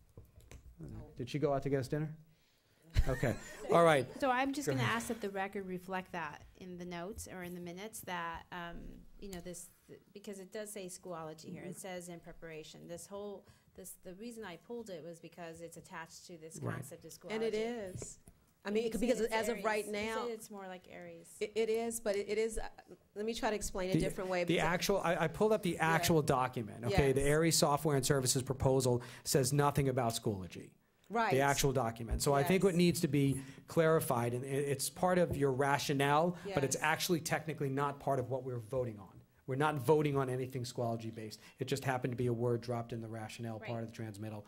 Did she go out to get us dinner? Okay, all right. So I'm just Go going to ahead. ask that the record reflect that in the notes or in the minutes that, because it does say Schoology here. It says in preparation. The reason I pulled it was because it's attached to this Right. concept of Schoology. And it is. I mean, You say because it's as of right Aries. You now, say it's more like Aries. it is, but it is. Let me try to explain a The- different way. The because- actual, I pulled up the actual document, okay? The Yes. Aries Software and Services proposal says nothing about Schoology. Right. The actual document. So I think what needs to be clarified, and it's part of your rationale, but it's Yes. actually technically not part of what we're voting on. We're not voting on anything Schoology-based. It just happened to be a word dropped in the rationale part of the transmittal.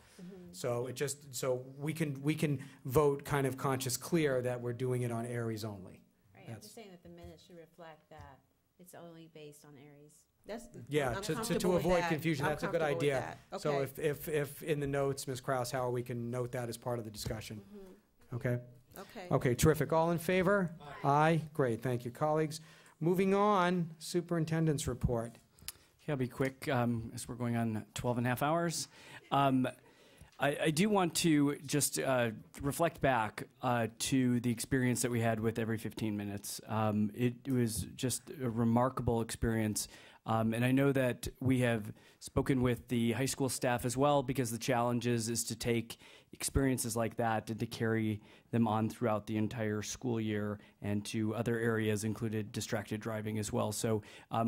So so we can vote kind of conscious clear that we're doing it on Aries only. Right. I'm That's- just saying that the minutes should reflect that it's only based on Aries. That's Yeah, I'm to comfortable with avoid that. confusion, I'm that's a good comfortable with idea. that. So Okay. if in the notes, Ms. Kraushauer, we can note that as part of the discussion. Okay? Okay. Okay, terrific. All in favor? Aye. Great, thank you, colleagues. Moving on, superintendent's report. Yeah, I'll be quick as we're going on 12 and a half hours. I do want to just reflect back to the experience that we had with Every 15 Minutes. It was just a remarkable experience. And I know that we have spoken with the high school staff as well, because the challenge is to take experiences like that and to carry them on throughout the entire school year and to other areas, included distracted driving as well. So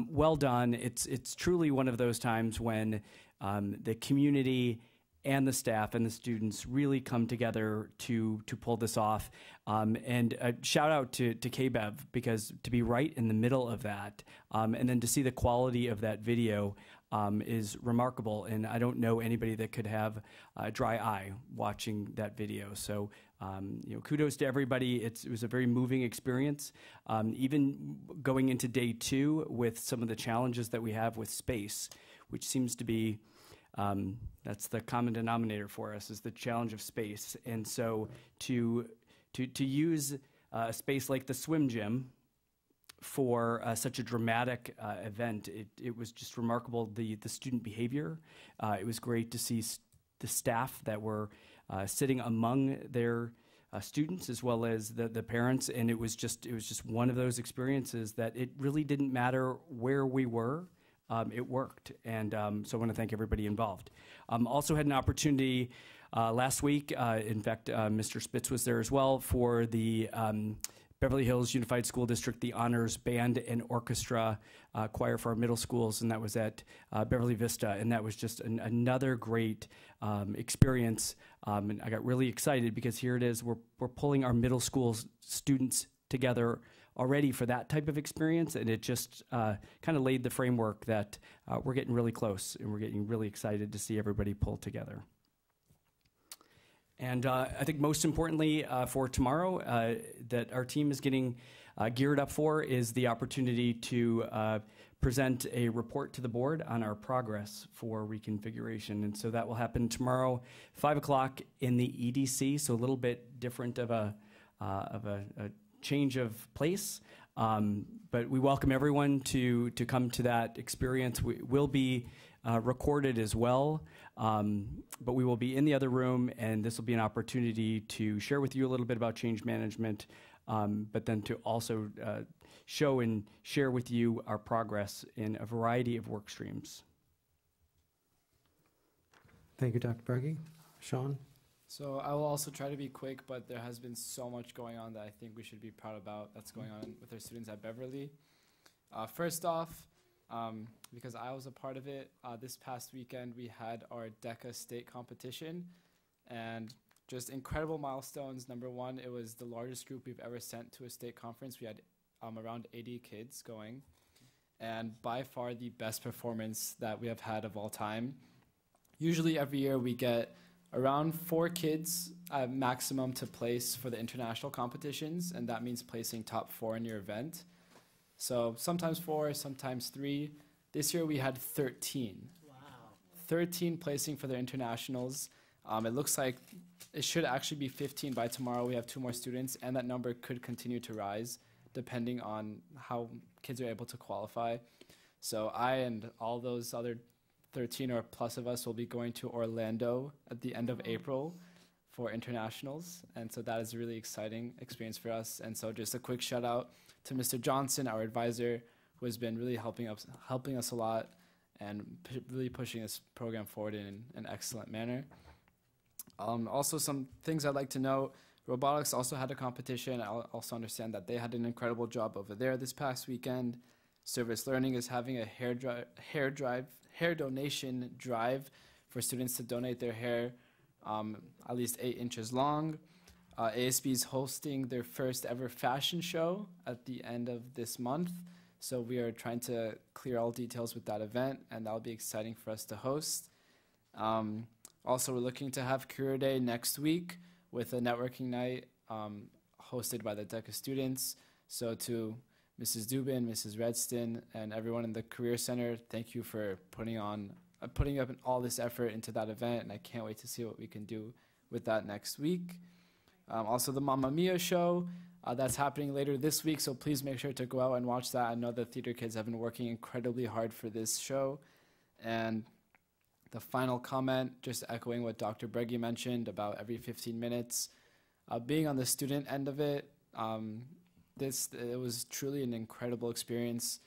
well done. It's truly one of those times when the community and the staff and the students really come together to pull this off. And a shout out to Kbev, because to be right in the middle of that, and then to see the quality of that video is remarkable. And I don't know anybody that could have a dry eye watching that video. So kudos to everybody. It was a very moving experience. Even going into day 2 with some of the challenges that we have with space, which seems to be that's the common denominator for us, is the challenge of space. And so to use a space like the swim gym for such a dramatic event, it was just remarkable, the student behavior. It was great to see the staff that were sitting among their students as well as the parents, and it was just one of those experiences that it really didn't matter where we were. It worked, and so I want to thank everybody involved. Also had an opportunity last week. In fact, Mr. Spitz was there as well for the Beverly Hills Unified School District, the Honors Band and Orchestra Choir for our middle schools, and that was at Beverly Vista, and that was just another great experience. And I got really excited because here it is, we're pulling our middle school students together already for that type of experience, and it just kind of laid the framework that we're getting really close, and we're getting really excited to see everybody pull together. And I think most importantly for tomorrow that our team is getting geared up for is the opportunity to present a report to the board on our progress for reconfiguration. And so that will happen tomorrow, 5 o'clock in the EDC, so a little bit different of a change of place. But we welcome everyone to come to that experience. We will be recorded as well, but we will be in the other room, and this will be an opportunity to share with you a little bit about change management, but then to also show and share with you our progress in a variety of work streams. Thank you, Dr. Berge. Sean? So I will also try to be quick, but there has been so much going on that I think we should be proud about that's going on with our students at Beverly. First off, because I was a part of it, this past weekend we had our DECA state competition, and just incredible milestones. Number one, it was the largest group we've ever sent to a state conference. We had around 80 kids going, and by far the best performance that we have had of all time. Usually every year we get around 4 kids maximum to place for the international competitions, and that means placing top 4 in your event. So sometimes 4, sometimes 3. This year we had 13. Wow. 13 placing for the internationals. It looks like it should actually be 15 by tomorrow. We have 2 more students, and that number could continue to rise depending on how kids are able to qualify. So I and all those other 13 or plus of us will be going to Orlando at the end of April for internationals, and so that is a really exciting experience for us. And so just a quick shout out to Mr. Johnson, our advisor, who has been really helping us a lot and really pushing this program forward in an excellent manner. Also, some things I'd like to note: robotics also had a competition. I also understand that they had an incredible job over there this past weekend. Service Learning is having a hair donation drive for students to donate their hair at least 8 inches long. ASB is hosting their first ever fashion show at the end of this month. So we are trying to clear all details with that event, and that'll be exciting for us to host. Also, we're looking to have Career Day next week with a networking night hosted by the DECA students. So to Mrs. Dubin, Mrs. Redston, and everyone in the Career Center, thank you for putting up all this effort into that event, and I can't wait to see what we can do with that next week. Also, the Mamma Mia show, that's happening later this week, so please make sure to go out and watch that. I know the theater kids have been working incredibly hard for this show. And the final comment, just echoing what Dr. Berge mentioned about every 15 minutes, being on the student end of it, it was truly an incredible experience.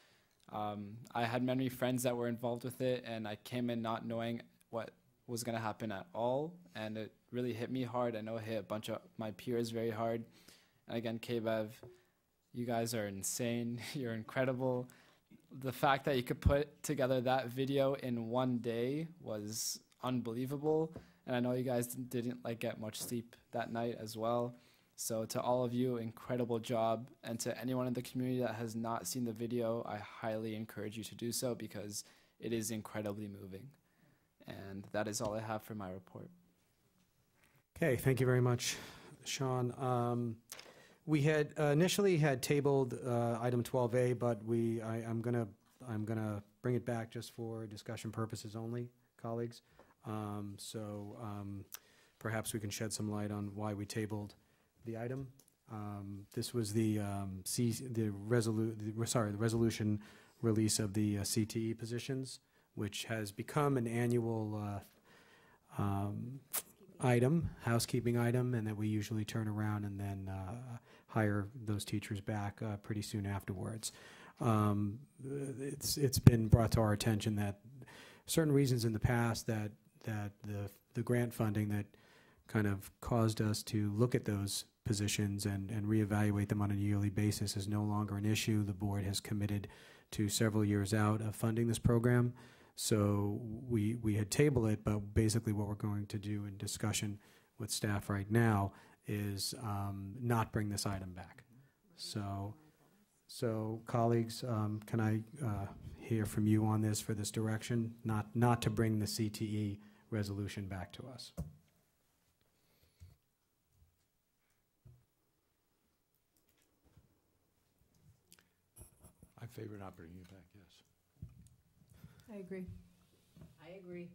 I had many friends that were involved with it, and I came in not knowing what was going to happen at all, and it really hit me hard. I know it hit a bunch of my peers very hard. And again, Kbev, you guys are insane. You're incredible. The fact that you could put together that video in one day was unbelievable, and I know you guys didn't get much sleep that night as well. So to all of you, incredible job. And to anyone in the community that has not seen the video, I highly encourage you to do so because it is incredibly moving. And that is all I have for my report. Okay, thank you very much, Sean. We had initially had tabled item 12A, but I'm gonna bring it back just for discussion purposes only, colleagues. Perhaps we can shed some light on why we tabled the item. This was the resolution release of the CTE positions, which has become an annual item, housekeeping item, and that we usually turn around and then hire those teachers back pretty soon afterwards. It's been brought to our attention that certain reasons in the past that the grant funding that kind of caused us to look at those positions and reevaluate them on a yearly basis is no longer an issue. The board has committed to several years out of funding this program. So we had tabled it, but basically what we're going to do in discussion with staff right now is not bring this item back. So colleagues, can I hear from you on this for this direction, not to bring the CTE resolution back to us? I favor not bringing it back, yes. I agree. I agree.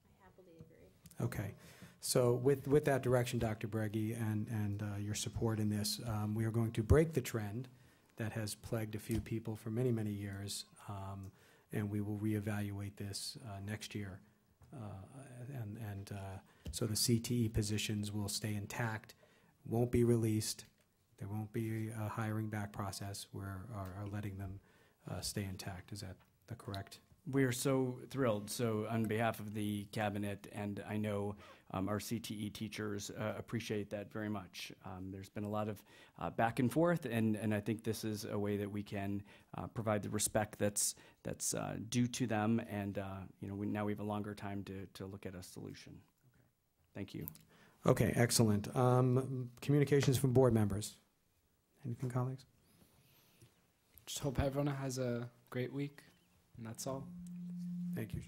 I happily agree. Okay. So with that direction, Dr. Breggy, and your support in this, we are going to break the trend that has plagued a few people for many, many years, and we will reevaluate this next year. So the CTE positions will stay intact, won't be released. There won't be a hiring back process. We are letting them stay intact. Is that the correct? We are so thrilled. So on behalf of the cabinet, and I know our CTE teachers appreciate that very much. There's been a lot of back and forth, and I think this is a way that we can provide the respect that's due to them, and now we have a longer time to look at a solution. Thank you. Okay, excellent. Communications from board members. Anything, colleagues? Just hope everyone has a great week, and that's all. Thank you.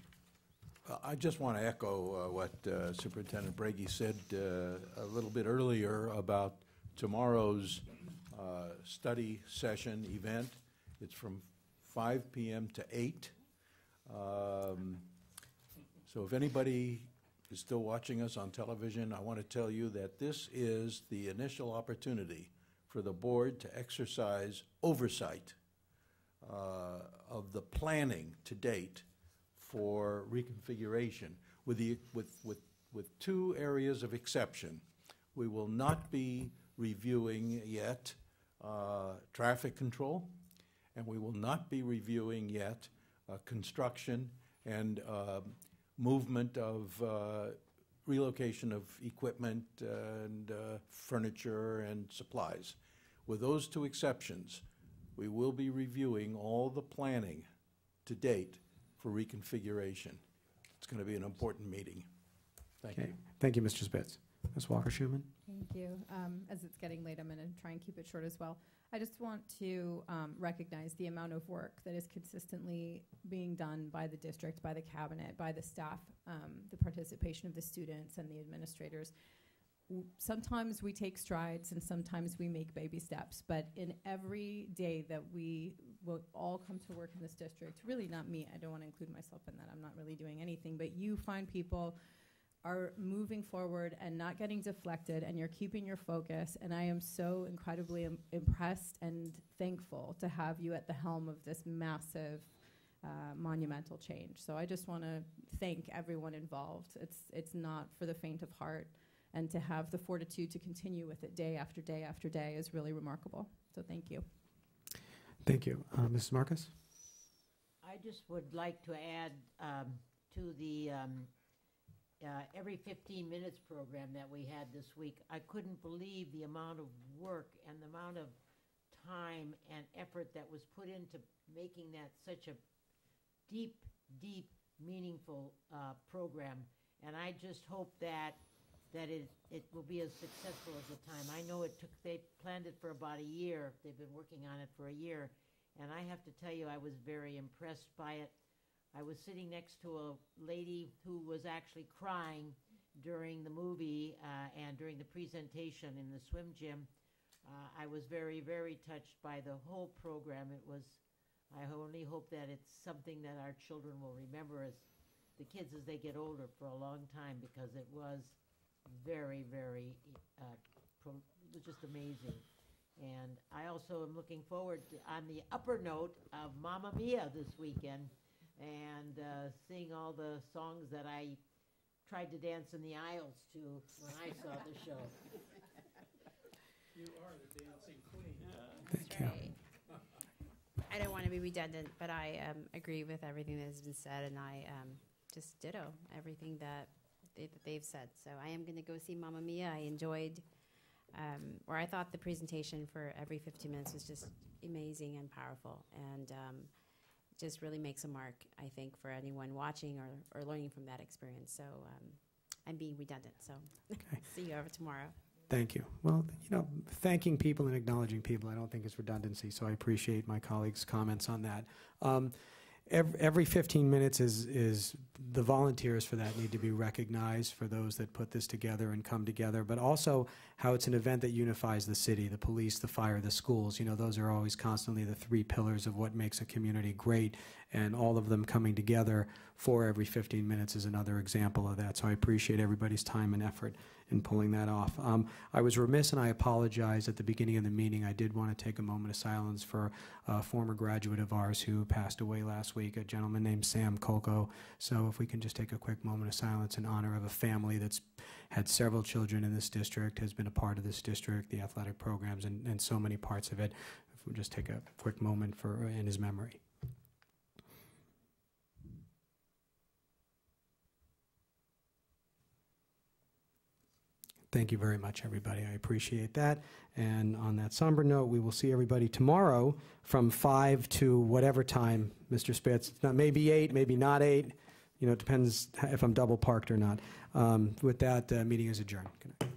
I just want to echo what Superintendent Breggy said a little bit earlier about tomorrow's study session event. It's from 5 p.m. to 8. So if anybody is still watching us on television, I want to tell you that this is the initial opportunity for the board to exercise oversight of the planning to date for reconfiguration, with two areas of exception. We will not be reviewing yet traffic control, and we will not be reviewing yet construction and movement of relocation of equipment and furniture and supplies. With those two exceptions, we will be reviewing all the planning to date for reconfiguration. It's going to be an important meeting. Thank you. Thank you, Mr. Spitz. Ms. Walker-Schuman? Thank you. As it's getting late, I'm going to try and keep it short as well. I just want to recognize the amount of work that is consistently being done by the district, by the cabinet, by the staff, the participation of the students and the administrators. Sometimes we take strides and sometimes we make baby steps, but in every day that we will all come to work in this district, really not me, I don't want to include myself in that, I'm not really doing anything, but you find people are moving forward and not getting deflected, and you're keeping your focus, and I am so incredibly impressed and thankful to have you at the helm of this massive monumental change. So I just want to thank everyone involved. It's not for the faint of heart, and to have the fortitude to continue with it day after day after day is really remarkable. So thank you. Thank you. Mrs. Marcus? I just would like to add to the every 15 minutes program that we had this week. I couldn't believe the amount of work and the amount of time and effort that was put into making that such a deep, deep, meaningful program. And I just hope that it will be as successful as the time. I know they planned it for about a year. They've been working on it for a year. And I have to tell you, I was very impressed by it. I was sitting next to a lady who was actually crying during the movie and during the presentation in the swim gym. I was very, very touched by the whole program. I only hope that it's something that our children will remember as the kids as they get older for a long time, because it was very, very, it was just amazing. And I also am looking forward to, on the upper note, of Mamma Mia this weekend, and seeing all the songs that I tried to dance in the aisles to when I saw the show. You are the dancing queen. Thank you. I don't want to be redundant, but I agree with everything that has been said, and I just ditto everything that that they've said. So I am going to go see Mamma Mia. I enjoyed, or I thought the presentation for every 15 minutes was just amazing and powerful, and just really makes a mark, I think, for anyone watching or learning from that experience. So I'm being redundant. So see you over tomorrow. Thank you. Well, thanking people and acknowledging people, I don't think is redundancy, so I appreciate my colleagues' comments on that. Every 15 minutes is the volunteers for that need to be recognized, for those that put this together and come together, but also how it's an event that unifies the city, the police, the fire, the schools. Those are always constantly the three pillars of what makes a community great, and all of them coming together for every 15 minutes is another example of that. So I appreciate everybody's time and effort in pulling that off. I was remiss, and I apologize at the beginning of the meeting. I did want to take a moment of silence for a former graduate of ours who passed away last week, a gentleman named Sam Kolko. So if we can just take a quick moment of silence in honor of a family that's had several children in this district, has been a part of this district, the athletic programs, and so many parts of it. If we just take a quick moment in his memory. Thank you very much, everybody. I appreciate that. And on that somber note, we will see everybody tomorrow from 5 to whatever time, Mr. Spitz. Maybe 8, maybe not 8. It depends if I'm double parked or not. With that, meeting is adjourned. Good night.